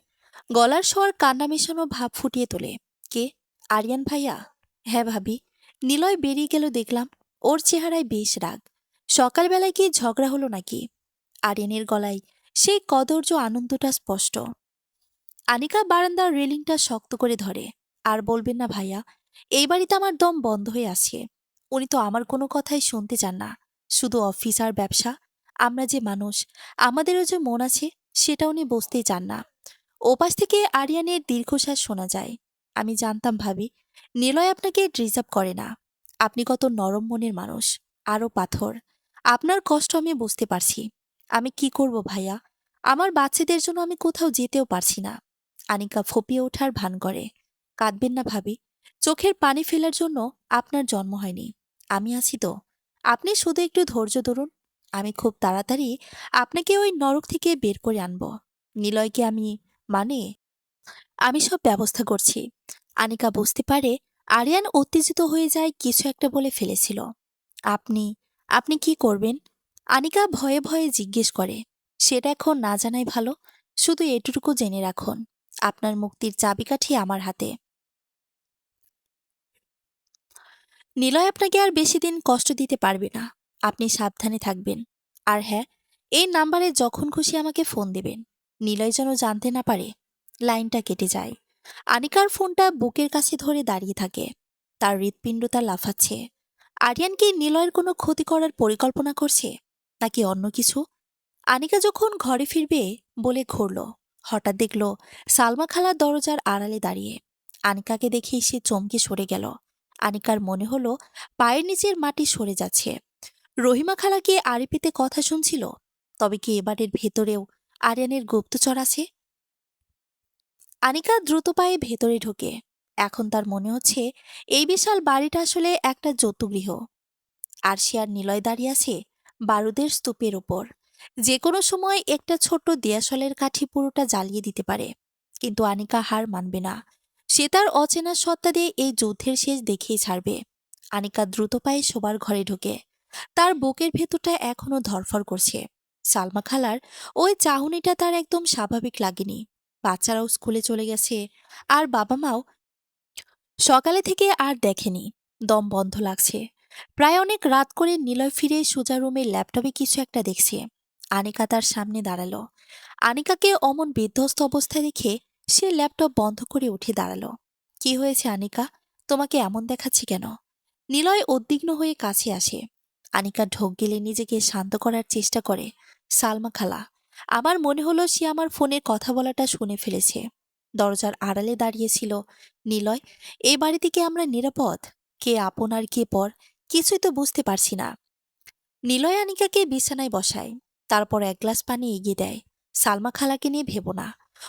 গলার স্বর কান্না মেশানো ভাব ফুটিয়ে তোলে। কে? আরিয়ান ভাইয়া? হ্যাঁ ভাবি। নিলয় বেরিয়ে গেল দেখলাম। ওর চেহারায় বেশ রাগ। সকালবেলায় কি ঝগড়া হলো নাকি? আরিয়ানের গলায় সেই কদর্য আনন্দটা স্পষ্ট। আনিকা বারান্দার রেলিংটা শক্ত করে ধরে। আর বলবেন না ভাইয়া, এই বাড়িতে আমার দম বন্ধ হয়ে আছে। উনি তো আমার কোনো কথাই শুনতে চান না। শুধু অফিস আর ব্যবসা। আমরা যে মানুষ, আমাদেরও যে মন আছে, সেটা উনি বুঝতেই চান না। ওপাশ থেকে আরিয়ানের দীর্ঘশ্বাস শোনা যায়। আমি জানতাম ভাবি, নিলয় আপনাকে ডিজার্ভ করে না। আপনি কত নরম মনের মানুষ, আরও পাথর। আপনার কষ্ট আমি বুঝতে পারছি। আমি কি করব ভাইয়া? আমার বাচ্চাদের জন্য আমি কোথাও যেতেও পারছি না। আনিকা ফপিয়ে ওঠার ভান করে। কাঁদবেন না ভাবি, চোখের পানি ফেলার জন্য আপনার জন্ম হয়নি। আমি আছি তো। আপনি শুধু একটু ধৈর্য ধরুন। আমি খুব তাড়াতাড়ি আপনাকে ওই নরক থেকে বের করে আনব। নিলয়কে আমি, মানে, আমি সব ব্যবস্থা করছি। আনিকা বুঝতে পারে আরিয়ান উত্তেজিত হয়ে যায়, কিছু একটা বলে ফেলেছিল। আপনি আপনি কি করবেন? আনিকা ভয়ে ভয়ে জিজ্ঞেস করে। সেটা এখন না জানাই ভালো। শুধু এটুকু জেনে রাখুন, আপনার মুক্তির চাবিকাঠি আমার হাতে। নিলয় আপনাকে আর বেশি দিন কষ্ট দিতে পারবে না। আপনি সাবধানে থাকবেন। আর হ্যাঁ, এই নাম্বারে যখন খুশি আমাকে ফোন দেবেন। নিলয় যেন জানতে না পারে। লাইনটা কেটে যায়। আনিকার ফোনটা বুকের কাছে ধরে দাঁড়িয়ে থাকে। তার হৃৎপিণ্ডটা লাফাচ্ছে। আরিয়ান কি নিলয়ের কোনো ক্ষতি করার পরিকল্পনা করছে, নাকি অন্য কিছু? আনিকা যখন ঘরে ফিরবে বলে ঘুরল, হঠাৎ দেখল সালমা খালা দরজার আড়ালে দাঁড়িয়ে। আনিকাকে দেখেই সে চমকে সরে গেল। আনিকার মনে হলো পায়ের নিচের মাটি সরে যাচ্ছে। রহিমা খালা কি আড়িপিতে কথা শুনছিল? তবে কি এবারের ভেতরেও আরিয়ানের গুপ্তচর আছে? আনিকা দ্রুত পায়ে ভেতরে ঢোকে। এখন তার মনে হচ্ছে এই বিশাল বাড়িটা আসলে একটা যৌতুগৃহ। আর সে আর নিলয় দাঁড়িয়ে আছে বারুদের স্তূপের ওপর। যে কোনো সময় একটা ছোট্ট দিয়াশলের কাঠি পুরোটা জ্বালিয়ে দিতে পারে। কিন্তু আনিকা হার মানবে না। সে তার অচেনা সত্তা দিয়ে এই যুদ্ধের শেষ দেখেই ছাড়বে। আনিকা দ্রুত পায়ে শোবার ঘরে ঢোকে। তার বুকের ভেতরটা এখনো ধরফর করছে। সালমা খালার ওই চাহনিটা তার একদম স্বাভাবিক লাগেনি। বাচ্চারাও স্কুলে চলে গেছে, আর বাবা মাও সকালে থেকে আর দেখেনি। দম বন্ধ লাগছে। প্রায় অনেক রাত করে নিলয় ফিরে সোজা রুমে ল্যাপটপে কিছু একটা দেখছে। আনিকা তার সামনে দাঁড়ালো। আনিকাকে অমন বিধ্বস্ত অবস্থায় দেখে সে ল্যাপটপ বন্ধ করে উঠে দাঁড়ালো। কি হয়েছে আনিকা? তোমাকে এমন দেখাচ্ছে কেন? নিলয় উদ্বিগ্ন হয়ে কাছে আসে। আনিকা ঢোক গেলে নিজেকে শান্ত করার চেষ্টা করে। সালমা খালা, আমার মনে হলো সে আমার ফোনে কথা বলাটা শুনে ফেলেছে। দরজার আড়ালে দাঁড়িয়েছিল। নিলয়, এই বাড়িতে কি আমরা নিরাপদ? কে আপন আর কে পর, কিছুই তো বুঝতে পারছি না। নিলয় আনিকাকে বিছানায় বসায়। তারপর এক গ্লাস পানি এগিয়ে দেয়। সালমা খালাকে নিয়ে ভেবো না।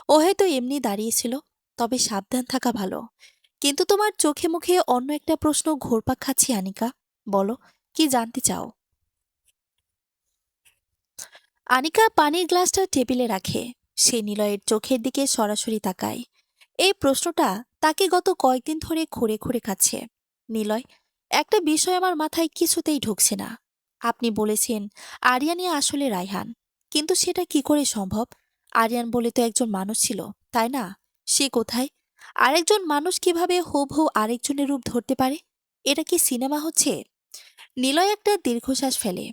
ও হয়তো এমনি দাঁড়িয়েছিল। তবে সাবধান থাকা ভালো। কিন্তু তোমার চোখে মুখে অন্য একটা প্রশ্ন ঘুরপাক খাচ্ছে আনিকা। বলো, কি জানতে চাও? আনিকা পানির গ্লাসটা টেবিলে রাখে। সে নিলয়ের চোখের দিকে সরাসরি তাকায়। এই প্রশ্নটা তাকে গত কয়েকদিন ধরে খুঁড়ে খুঁড়ে খাচ্ছে। নিলয়, একটা বিষয় আমার মাথায় কিছুতেই ঢুকছে না। আপনি বলেছেন আরিয়ানি আসলে রায়হান, কিন্তু সেটা কি করে সম্ভব? আরিয়ান বলে তো একজন মানুষ ছিল, তাই না? সে কোথায়? আরেকজন মানুষ কিভাবে হুবহু আরেকজনের রূপ ধরতে পারে? এটা কি সিনেমা হচ্ছে? নিলয় একটা দীর্ঘশ্বাস ফেলে।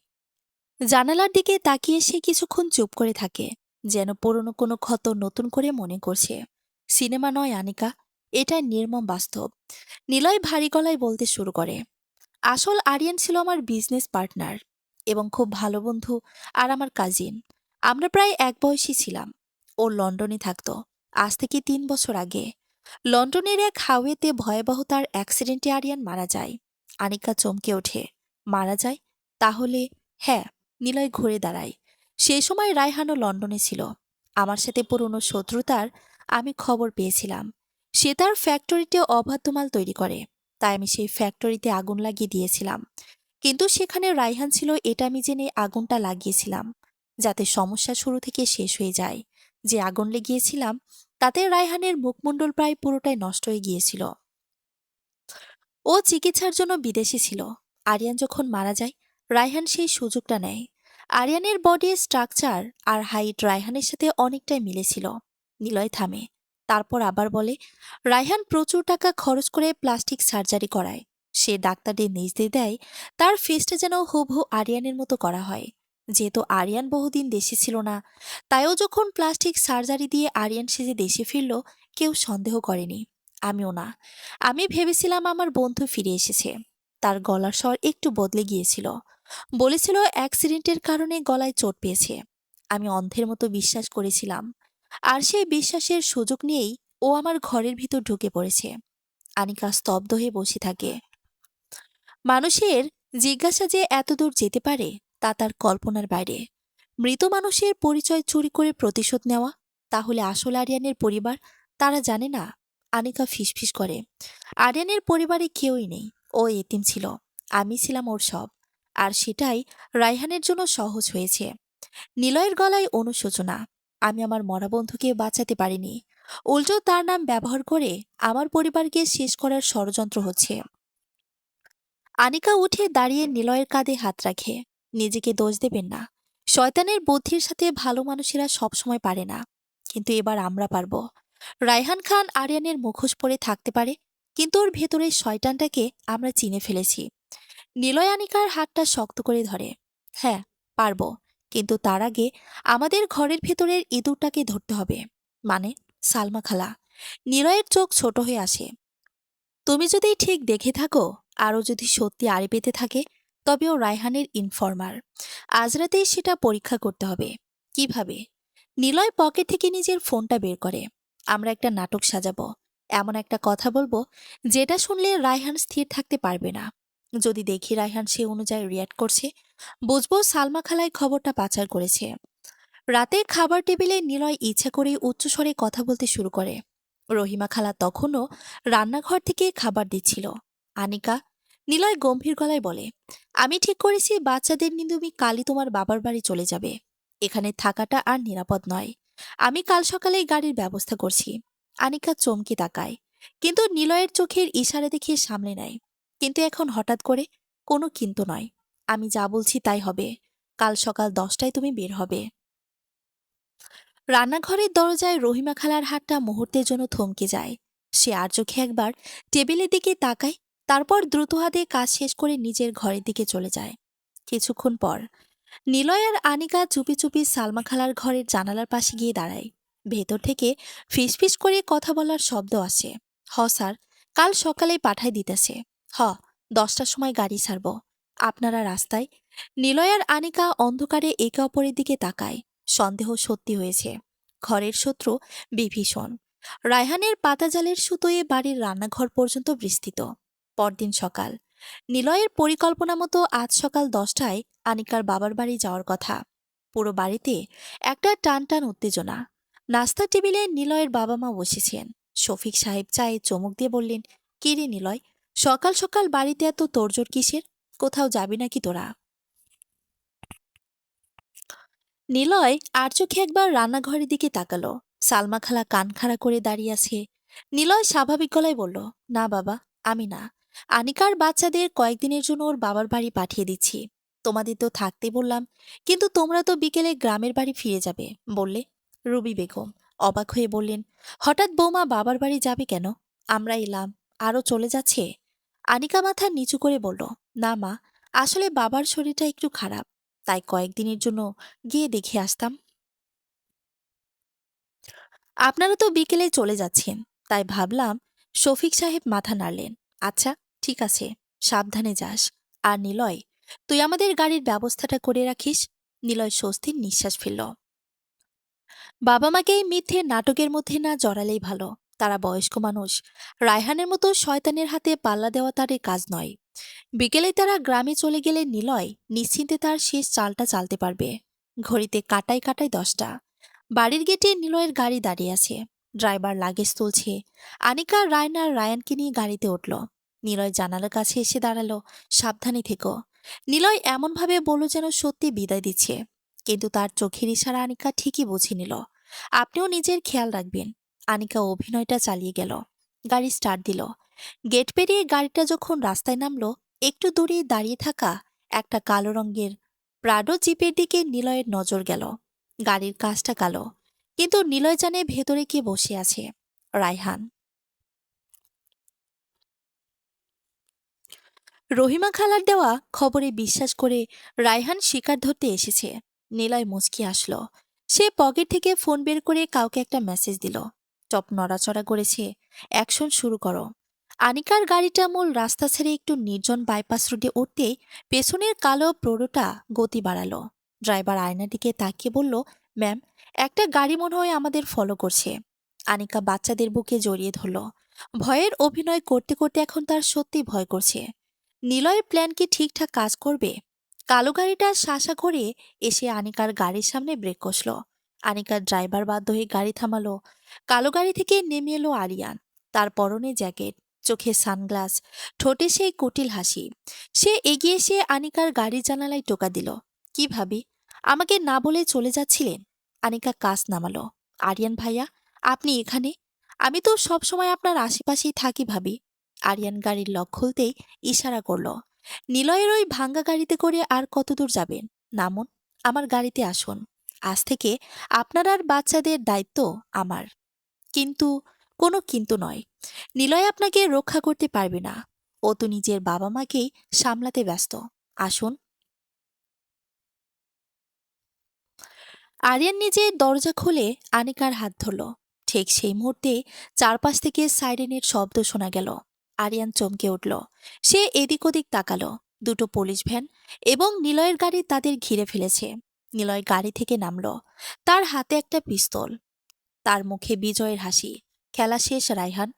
জানালার দিকে তাকিয়ে সে কিছুক্ষণ চুপ করে থাকে, যেন পুরনো কোনো ক্ষত নতুন করে মনে করছে। সিনেমা নয় আনিকা, এটা নির্মম বাস্তব। নিলয় ভারী গলায় বলতে শুরু করে। আসল আরিয়ান ছিল আমার বিজনেস পার্টনার এবং খুব ভালো বন্ধু, আর আমার কাজিন। আমরা প্রায় এক বয়সী ছিলাম। ও লন্ডনে থাকতো আজ থেকে 3 বছর আগে। লন্ডনের এক হাইওয়েতে ভয়াবহ তার অ্যাক্সিডেন্টে আরিয়ান মারা যায়। আনিকা চমকে ওঠে। মারা যায়? তাহলে হ্যাঁ। নিলয় ঘুরে দাঁড়ায়। সেই সময় রায়হানও লন্ডনে ছিল। আমার সাথে পুরনো শত্রুতার আমি খবর পেয়েছিলাম। সে তার ফ্যাক্টরিতে অবাধ্য মাল তৈরি করে। তাই আমি সেই ফ্যাক্টরিতে আগুন লাগিয়ে দিয়েছিলাম। কিন্তু সেখানে রায়হান ছিল এটা আমি জেনে আগুনটা লাগিয়েছিলাম, যাতে সমস্যা শুরু থেকে শেষ হয়ে যায়। যে আগুন লেগিয়েছিলাম তাতে রায়হানের মুখমণ্ডল প্রায় পুরোটাই নষ্ট হয়ে গিয়েছিল। ও চিকিৎসার জন্য বিদেশে ছিল। আরিয়ান যখন মারা যায়, রায়হান সেই সুযোগটা নেয়। আরিয়ানের বডি স্ট্রাকচার আর হাইট রায়হানের সাথে অনেকটাই মিলেছিল। নিলয় থামে। তারপর আবার বলে, রায়হান প্রচুর টাকা খরচ করে প্লাস্টিক সার্জারি করায়। সে ডাক্তারদের নির্দেশ দেয় তার ফেসটা যেন হুবহু আরিয়ানের মতো করা হয়। যেহেতু আরিয়ান বহুদিন দেশে ছিল না, তাইও যখন প্লাস্টিক সার্জারি দিয়ে আরিয়ান সেজে দেশে ফিরল, কেউ সন্দেহ করেনি। আমিও না। আমি ভেবেছিলাম আমার বন্ধু ফিরে এসেছে। তার গলার স্বর একটু বদলে গিয়েছিল। বলেছিল অ্যাক্সিডেন্টের কারণে গলায় চোট পেয়েছে। আমি অন্ধের মতো বিশ্বাস করেছিলাম। আর সেই বিশ্বাসের সুযোগ নিয়েই ও আমার ঘরের ভিতর ঢুকে পড়েছে। আনিকা স্তব্ধ হয়ে বসে থাকে। মানুষের জিজ্ঞাসা যে এতদূর যেতে পারে তা তার কল্পনার বাইরে। মৃত মানুষের পরিচয় চুরি করে প্রতিশোধ নেওয়া, তাহলে আসল আরিয়ানের পরিবার তারা জানে না? আনিকা ফিসফিস করে। আরিয়ানের পরিবারে কেউই নেই। ও এতিম ছিল, আমি ছিলাম ওর সব। আর সেটাই রায়হানের জন্য সহজ হয়েছে। নিলয়ের গলায় অনুশোচনা। আমি আমার মরা বন্ধুকে বাঁচাতে পারিনি, উল্টো তার নাম ব্যবহার করে আমার পরিবারকে শেষ করার ষড়যন্ত্র হচ্ছে। আনিকা উঠে দাঁড়িয়ে নিলয়ের কাঁধে হাত রাখে। নিজেকে দোষ দেবেন না। শয়তানের বুদ্ধির সাথে ভালো মানুষেরা সবসময় পারে না, কিন্তু এবার আমরা পারবো। রায়হান খান আরিয়ানের মুখোশ পরে থাকতে পারে, কিন্তু ওর ভেতরের শয়তানটাকে আমরা চিনে ফেলেছি। নিলয় আনিকার হাতটা শক্ত করে ধরে। হ্যাঁ, পারবো, কিন্তু তার আগে আমাদের ঘরের ভেতরের ইঁদুরটাকে ধরতে হবে। মানে সালমা খালা। নিলয়ের চোখ ছোট হয়ে আসে। তুমি যদি ঠিক দেখে থাকো, আরও যদি সত্যি আড়ে পেতে থাকে, তবে ও রায়হানের ইনফর্মার। আজ রাতেই সেটা পরীক্ষা করতে হবে। কিভাবে? নিলয় পকেট থেকে নিজের ফোনটা বের করে। আমরা একটা নাটক সাজাবো। এমন একটা কথা বলবো যেটা শুনলে রায়হান স্থির থাকতে পারবে না। যদি দেখি রায়হান সে অনুযায়ী রিয়্যাক্ট করছে, বুঝবো সালমা খালাই খবরটা পাচার করেছে। রাতে খাবার টেবিলে নিলয় ইচ্ছা করেই উচ্চস্বরে কথা বলতে শুরু করে। রহিমা খালা তখনও রান্নাঘর থেকে খাবার দিচ্ছিল। আনিকা, নিলয় গম্ভীর গলায় বলে, আমি ঠিক করেছি বাচ্চাদের নিয়ে তুমি কালই তোমার বাবার বাড়ি চলে যাবে। এখানে থাকাটা আর নিরাপদ নয়। আমি কাল সকালেই গাড়ির ব্যবস্থা করছি। আনিকা চমকে তাকায়, কিন্তু নিলয়ের চোখের ইশারা দেখে সামলে নেয়। কিন্তু এখন হঠাৎ করে? কোনো কিন্তু নয়। আমি যা বলছি তাই হবে। কাল সকাল 10টায় তুমি বের হবে। রান্নাঘরের দরজায় রহিমা খালার হাতটা মুহূর্তের জন্য থমকে যায়। সে আর চোখে একবার টেবিলের দিকে তাকায়, তারপর দ্রুত হাতে কাজ শেষ করে নিজের ঘরের দিকে চলে যায়। কিছুক্ষণ পর নিলয় আর আনিকা চুপি চুপি সালমা খালার ঘরের জানালার পাশে গিয়ে দাঁড়ায়। ভেতর থেকে ফিসফিস করে কথা বলার শব্দ আসে। হ স্যার, কাল সকালেই পাঠায় দিতেছে। হ, 10টার সময় গাড়ি ছাড়ব। আপনারা রাস্তায়। নিলয় আর আনিকা অন্ধকারে একে অপরের দিকে তাকায়। সন্দেহ সত্যি হয়েছে। ঘরের শত্রু বিভীষণ। রায়হানের পাতাজালের সুতোয়ে বাড়ির রান্নাঘর পর্যন্ত বিস্তৃত। পরদিন সকাল। নিলয়ের পরিকল্পনা মতো আজ সকাল 10টায় আনিকার বাবার বাড়ি যাওয়ার কথা। পুরো বাড়িতে একটা টানটান উত্তেজনা। নাস্তার টেবিলে নিলয়ের বাবা মা বসেছেন। শফিক সাহেব চায়ে চমক দিয়ে বললেন, কি রে নিলয়, সকাল সকাল বাড়িতে এত তোড়জোড় কিসের? কোথাও যাবি নাকি তোরা? নিলয় আর চোখে একবার রান্নাঘরের দিকে তাকালো। সালমা খালা কান খাড়া করে দাঁড়িয়ে আছে। নিলয় স্বাভাবিক গলায় বলল, না বাবা, আমি না। আনিকার বাচ্চাদের কয়েকদিনের জন্য ওর বাবার বাড়ি পাঠিয়ে দিচ্ছি। তোমাদের তো থাকতে বললাম, কিন্তু তোমরা তো বিকেলে গ্রামের বাড়ি ফিরে যাবে বললে। রুবি বেগম অবাক হয়ে বললেন, হঠাৎ বৌমা বাবার বাড়ি যাবে কেন? আমরা এলাম, আরও চলে যাচ্ছে? আনিকা মাথা নিচু করে বলল, না মা, আসলে বাবার শরীরটা একটু খারাপ, তাই কয়েকদিনের জন্য গিয়ে দেখে আসতাম। আপনারা তো বিকেলে চলে যাচ্ছেন, তাই ভাবলাম। শফিক সাহেব মাথা নাড়লেন। আচ্ছা, ঠিক আছে, সাবধানে যাস। আর নিলয়, তুই আমাদের গাড়ির ব্যবস্থাটা করে রাখিস। নিলয় স্বস্তির নিঃশ্বাস ফেলল। বাবা মাকে এই মিথ্যে নাটকের মধ্যে না জড়ালেই ভালো। তারা বয়স্ক মানুষ। রায়হানের মতো শয়তানের হাতে পাল্লা দেওয়া তার এ কাজ নয়। বিকেলে তারা গ্রামে চলে গেলে নিলয় নিশ্চিন্তে তার শেষ চালটা চালতে পারবে। ঘড়িতে কাটায় কাটায় 10টা। বাড়ির গেটে নিলয়ের গাড়ি দাঁড়িয়ে আছে। ড্রাইভার লাগেজ তুলছে। আনিকা রায়না আর রায়ানকে নিয়ে গাড়িতে উঠল। নিলয় জানালার কাছে এসে দাঁড়ালো। সাবধানে থেকো। নিলয় এমনভাবে বলল যেন সত্যি বিদায় দিচ্ছে, কিন্তু তার চোখের ইশারা আনিকা ঠিকই বুঝে নিল। আপনিও নিজের খেয়াল রাখবেন। আনিকা অভিনয়টা চালিয়ে গেল। গাড়ি স্টার্ট দিল। গেট পেরিয়ে গাড়িটা যখন রাস্তায় নামলো, একটু দূরে দাঁড়িয়ে থাকা একটা কালো রঙের প্রাডো জিপের দিকে নিলয়ের নজর গেল। গাড়ির কাজটা কালো, কিন্তু নিলয় জানে ভেতরে কে বসে আছে। রায়হান। রহিমা খালার দেওয়া খবরে বিশ্বাস করে রায়হান শিকার ধরতে এসেছে। নিলয় মুচকি আসলো। সে পকেট থেকে ফোন বের করে কাউকে একটা মেসেজ দিল। টপ নড়াচড়া করেছে। অ্যাকশন শুরু করো। আনিকার গাড়িটা মূল রাস্তা ছেড়ে একটু নির্জন বাইপাস রোডে উঠতেই পেছনের কালো প্রোডোটা গতি বাড়ালো। ড্রাইভার আয়নার দিকে তাকিয়ে বলল, ম্যাম, একটা গাড়ি মনে হয় আমাদের ফলো করছে। আনিকা বাচ্চাদের বুকে জড়িয়ে ধরল। ভয়ের অভিনয় করতে করতে এখন তার সত্যি ভয় করছে। নিলয়ের প্ল্যান কি ঠিকঠাক কাজ করবে? কালো গাড়িটা শাসা করে এসে আনিকার গাড়ির সামনে ব্রেক কষল। আনিকার ড্রাইভার বাধ্য হয়ে গাড়ি থামালো। কালো গাড়ি থেকে নেমে এলো আরিয়ান। তার পরনে জ্যাকেট, চোখে সানগ্লাস, ঠোঁটে সেই কুটিল হাসি। সে এগিয়ে এসে আনিকার গাড়ির জানালায় টোকা দিল। কি ভাবি, আমাকে না বলে চলে যাচ্ছিলেন? আনিকা কাজ নামালো। আরিয়ান ভাইয়া, আপনি এখানে? আমি তো সব সময় আপনার আশেপাশেই থাকি ভাবি। আরিয়ান গাড়ির লক খুলতেই ইশারা করল। নিলয়ের ওই ভাঙ্গা গাড়িতে করে আর কতদূর যাবেন? নামুন, আমার গাড়িতে আসুন। আজ থেকে আপনার আর বাচ্চাদের দায়িত্ব আমার। কিন্তু, কোনো কিন্তু নয়। নিলয় আপনাকে রক্ষা করতে পারবে না। ও তো নিজের বাবা মাকেই সামলাতে ব্যস্ত। আসুন। আরিয়ান নিজে দরজা খুলে আনিকার হাত ধরল। ঠিক সেই মুহূর্তে চারপাশ থেকে সাইরেনের শব্দ শোনা গেল। আরিয়ান চমকে উঠল। সে এদিক ওদিক তাকালো। দুটো পুলিশ ভ্যান এবং নিলয়ের গাড়ি তাদের ঘিরে ফেলেছে। নিলয় গাড়ি থেকে নামল। তার হাতে একটা পিস্তল, তার মুখে বিজয়ের হাসি। খেলা শেষ রায়হান,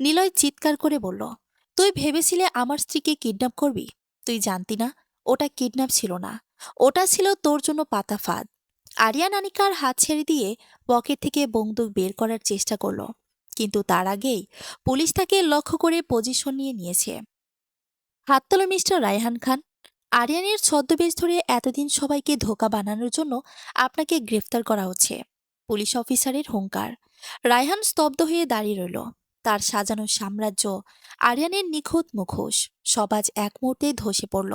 নিলয় চিৎকার করে বলল। তুই ভেবেছিলে আমার স্ত্রীকে কিডন্যাপ করবি? তুই জানতি না ওটা কিডন্যাপ ছিল না, ওটা ছিল তোর জন্য পাতা ফাঁদ। আরিয়ান আনিকার হাত ছেড়ে দিয়ে পকেট থেকে বন্দুক বের করার চেষ্টা করল, কিন্তু তার আগেই পুলিশ তাকে লক্ষ্য করে পজিশন নিয়ে নিয়েছে। হাত তোলো মিস্টার রায়হান খান। আরিয়ানের ছদ্মবেশ ধরে এতদিন সবাইকে ধোঁকা বানানোর জন্য আপনাকে গ্রেফতার করা হচ্ছে। পুলিশ অফিসারের হুঙ্কার। রায়হান স্তব্ধ হয়ে দাঁড়িয়ে রইল। তার সাজানো সাম্রাজ্য, আরিয়ানের নিখুঁত মুখোশ, সব আজ এক মুহূর্তে ধসে পড়ল।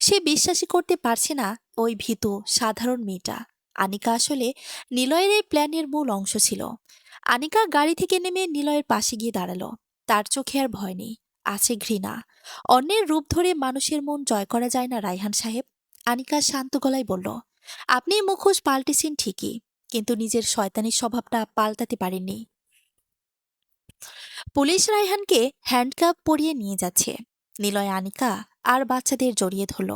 সে বিশ্বাসই করতে পারছে না ওই ভীতু সাধারণ মেয়েটা আনিকা আসলে নিলয়ের এই প্ল্যানের মূল অংশ ছিল। আনিকা গাড়ি থেকে নেমে নিলয়ের পাশে গিয়ে দাঁড়ালো। তার চোখে আর ভয় নেই, আছে ঘৃণা। অন্যের রূপ ধরে মানুষের মন জয় করা যায় না রায়হান সাহেব। আনিকা শান্ত গলায় বলল, আপনি মুখোশ পাল্টেছেন ঠিকই, কিন্তু নিজের শয়তানি স্বভাবটা পাল্টাতে পারেননি। পুলিশ রায়হানকে হ্যান্ডকাপ পরিয়ে নিয়ে যাচ্ছে। নিলয় আনিকা আর বাচ্চাদের জড়িয়ে ধরল।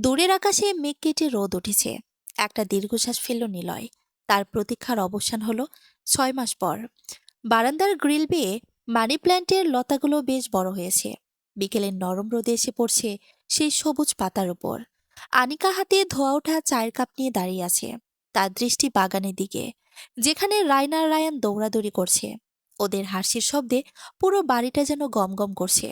দূরের আকাশে মেঘ কেটে রোদ উঠেছে। একটা দীর্ঘশ্বাস ফেলল নিলয়। তার প্রতীক্ষার অবসান হলো 6 মাস পর। বারান্দার গ্রিল বেয়ে মানি প্ল্যান্টের লতাগুলো বেশ বড় হয়েছে। বিকেলের নরম রোদে এসে পড়ছে সেই সবুজ পাতার উপর। আনিকা হাতে ধোয়া ওঠা চায়ের কাপ নিয়ে দাঁড়িয়ে আছে। তার দৃষ্টি বাগানের দিকে, যেখানে রায়না আর রায়ান দৌড়াদৌড়ি করছে। ওদের হাসির শব্দে পুরো বাড়িটা যেন গমগম করছে।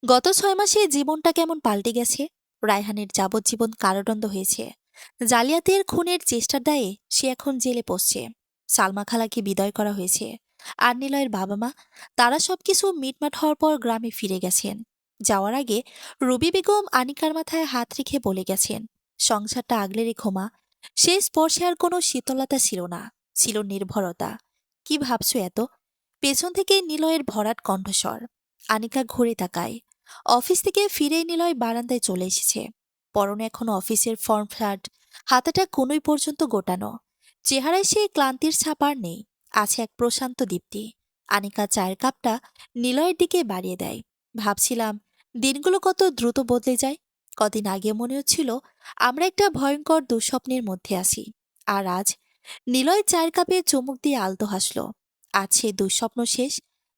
গত 6 মাসে জীবনটা কেমন পাল্টে গেছে। রায়হানের যাবজ্জীবন কারাদণ্ড হয়েছে। জালিয়াতের খুনের চেষ্টার দায়ে সে এখন জেলে পড়ছে। সালমা খালাকে বিদায় করা হয়েছে। আর নিলয়ের বাবা মা, তারা সবকিছু মিটমাট হওয়ার পর গ্রামে ফিরে গেছেন। যাওয়ার আগে রবি বেগম আনিকার মাথায় হাত রেখে বলে গেছেন, সংসারটা আগলে রেখো মা। সে স্পর্শে আর কোনো শীতলতা ছিল না, ছিল নির্ভরতা। কি ভাবছো এত? পেছন থেকে নিলয়ের ভরাট কণ্ঠস্বর। আনিকা ঘুরে তাকায়। অফিস থেকে ফিরেই নিলয় বারান্দায় চলে এসেছে। পরনে এখনো অফিসের ফর্ম ফ্ল্যাট, হাতাটা কোনোই পর্যন্ত গোটানো। চেহারায় সে ক্লান্তির ছাপ আর নেই, আছে এক প্রশান্ত দীপ্তি। আনিকা চায়ের কাপটা নিলয়ের দিকে বাড়িয়ে দেয়। ভাবছিলাম দিনগুলো কত দ্রুত বদলে যায়। কদিন আগে মনে হচ্ছিল আমরা একটা ভয়ঙ্কর দুঃস্বপ্নের মধ্যে আছি। আর আজ নিলয় চায়ের কাপে চুমুক দিয়ে আলতো হাসল। আজ সেই দুঃস্বপ্ন শেষ।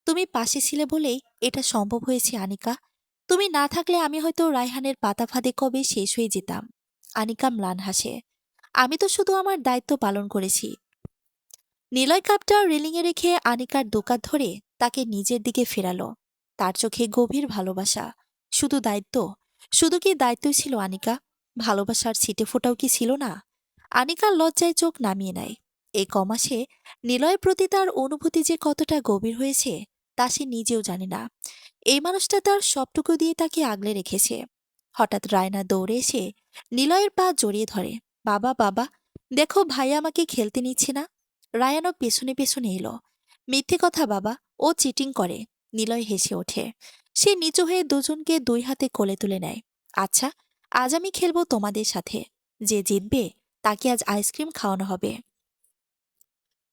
তুমি পাশে ছিলে বলেই এটা সম্ভব হয়েছে আনিকা। তুমি না থাকলে আমি হয়তো রায়হানের পাতা ফাঁদে কবে শেষ হয়ে যেতাম। আনিকা ম্লান হাসে। আমি তো শুধু আমার দায়িত্ব পালন করেছি। নিলয় কাপটা রেলিংয়ে রেখে আনিকার দোকান ধরে তাকে নিজের দিকে ফেরালো। তার চোখে গভীর ভালোবাসা। শুধু দায়িত্ব? শুধু কি দায়িত্বই ছিল আনিকা? ভালোবাসার ছিটে ফোটাও কি ছিল না? আনিকা লজ্জায় চোখ নামিয়ে নেয়। এই কমাসে নিলয়ের প্রতি তার অনুভূতি যে কতটা গভীর হয়েছে তা সে নিজেও জানে না। এই মানুষটা তার সবটুকু দিয়ে তাকে আগলে রেখেছে। হঠাৎ রায়না দৌড়ে এসে নিলয়ের পা জড়িয়ে ধরে। বাবা বাবা, দেখো ভাই আমাকে খেলতে নিচ্ছে না। রায়ানও পেছনে পেছনে এলো। মিথ্যে কথা বাবা, ও চিটিং করে। নিলয় হেসে ওঠে। সে নিচু হয়ে দুজনকে 2 হাতে কোলে তুলে নেয়। আচ্ছা, আজ আমি খেলবো তোমাদের সাথে। যে জিতবে তাকে আজ আইসক্রিম খাওয়ানো হবে।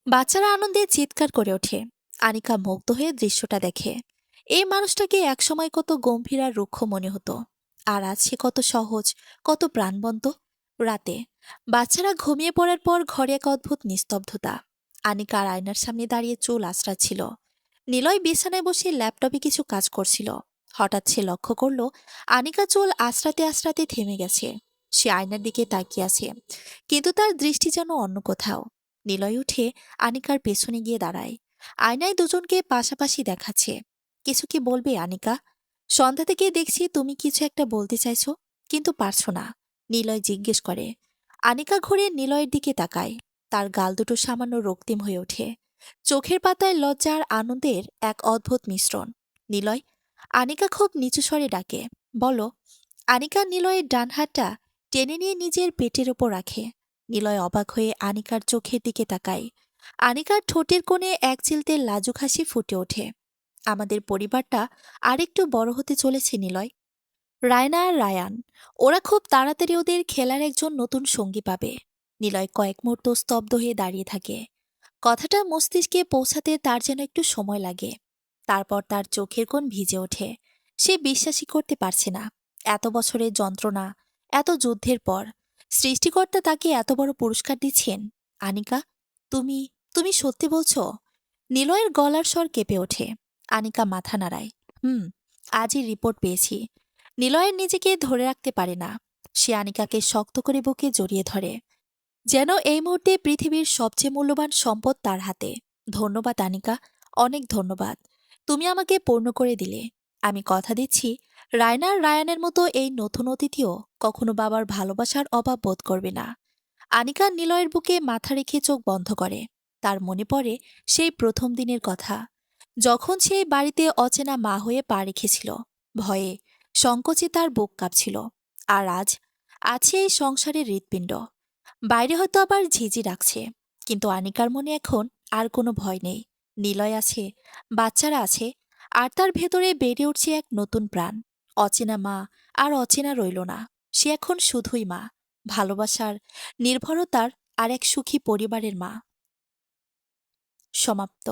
বাচ্চারা আনন্দে চিৎকার করে ওঠে। আনিকা মুগ্ধ হয়ে দৃশ্যটা দেখে। এই মানুষটাকে একসময় কত গম্ভীর আর রুক্ষ মনে হতো, আর আজ সে কত সহজ, কত প্রাণবন্ত। রাতে বাচ্চারা ঘুমিয়ে পড়ার পর ঘরে এক অদ্ভুত নিস্তব্ধতা। আনিকা আর আয়নার সামনে দাঁড়িয়ে চুল আঁচড়াচ্ছিল। নিলয় বিছানায় বসে ল্যাপটপে কিছু কাজ করছিল। হঠাৎ সে লক্ষ্য করলো আনিকা চুল আঁচড়াতে আঁচড়াতে থেমে গেছে। সে আয়নার দিকে তাকিয়ে আছে, কিন্তু তার দৃষ্টি যেন অন্য কোথাও। নিলয় উঠে আনিকার পেছনে গিয়ে দাঁড়ায়। আয়নায় দুজনকে পাশাপাশি দেখাচ্ছে। কিছু কি বলবে আনিকা? সন্ধ্যা থেকে দেখছি তুমি কিছু একটা বলতে চাইছো, কিন্তু পারছো না। নিলয় জিজ্ঞেস করে। আনিকা ঘুরে নিলয়ের দিকে তাকায়। তার গাল দুটো সামান্য রক্তিম হয়ে ওঠে। চোখের পাতায় লজ্জা আর আনন্দের এক অদ্ভুত মিশ্রণ। নিলয়। আনিকা খুব নিচু স্বরে ডাকে, বলো। আনিকা নিলয়ের ডান হাতটা টেনে নিয়ে নিজের পেটের ওপর রাখে। নিলয় অবাক হয়ে আনিকার চোখের দিকে তাকায়। আনিকার ঠোঁটের কোণে এক চিলতে লাজুক হাসি ফুটে ওঠে। আমাদের পরিবারটা আরেকটু বড় হতে চলেছে নিলয়। রায়না আর রায়ান, ওরা খুব তাড়াতাড়ি ওদের খেলার একজন নতুন সঙ্গী পাবে। নিলয় কয়েক মুহূর্ত স্তব্ধ হয়ে দাঁড়িয়ে থাকে। কথাটা মস্তিষ্কে পৌঁছাতে তার যেন একটু সময় লাগে। তারপর তার চোখের কোণ ভিজে ওঠে। সে বিশ্বাসই করতে পারছে না। এত বছরের যন্ত্রণা, এত যুদ্ধের পর সৃষ্টিকর্তা তাকে এত বড় পুরস্কার দিচ্ছেন। আনিকা, তুমি তুমি সত্যি বলছো? নিলয়ের গলার স্বর কেঁপে ওঠে। আনিকা মাথা নাড়ায়। হুম, আজই রিপোর্ট পেয়েছি। নিলয়ের নিজেকে ধরে রাখতে পারে না। সে আনিকাকে শক্ত করে বুকে জড়িয়ে ধরে, যেন এই মুহূর্তে পৃথিবীর সবচেয়ে মূল্যবান সম্পদ তার হাতে। ধন্যবাদ আনিকা, অনেক ধন্যবাদ। তুমি আমাকে পূর্ণ করে দিলে। আমি কথা দিচ্ছি, রায়নার রায়ানের মতো এই নতুন অতিথিও কখনো বাবার ভালোবাসার অভাব বোধ করবে না। আনিকা নিলয়ের বুকে মাথা রেখে চোখ বন্ধ করে। তার মনে পড়ে সেই প্রথম দিনের কথা, যখন সে এই বাড়িতে অচেনা মা হয়ে পা রেখেছিল। ভয়ে, সংকোচে তার বুক কাঁপছিল। আর আজ আছে এই সংসারের হৃৎপিণ্ড। বাইরে হয়তো আবার ঝিঝি রাখছে, কিন্তু আনিকার মনে এখন আর কোনো ভয় নেই। নিলয় আছে, বাচ্চারা আছে, আর তার ভেতরে বেড়ে উঠছে এক নতুন প্রাণ। অচেনা মা আর অচেনা রইল না। সে এখন শুধুই মা, ভালোবাসার, নির্ভরতার আর এক সুখী পরিবারের মা। সমাপ্ত।